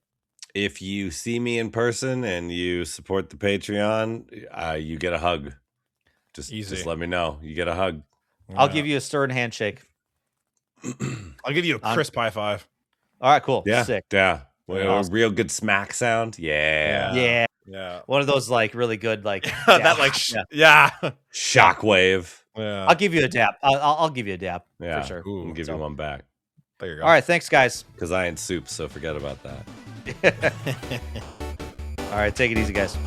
If you see me in person and you support the Patreon, you get a hug. Just let me know. You get a hug. I'll give you a stern handshake. I'll give you a crisp high five. All right, cool. Yeah. Sick. Yeah. Awesome. A real good smack sound. Yeah. One of those like really good like that like shockwave. Yeah. I'll give you a dap. I'll give you a dap for sure. I'll give you one back. There you go. All right, thanks guys. Because I ain't soup, so forget about that. All right, take it easy, guys.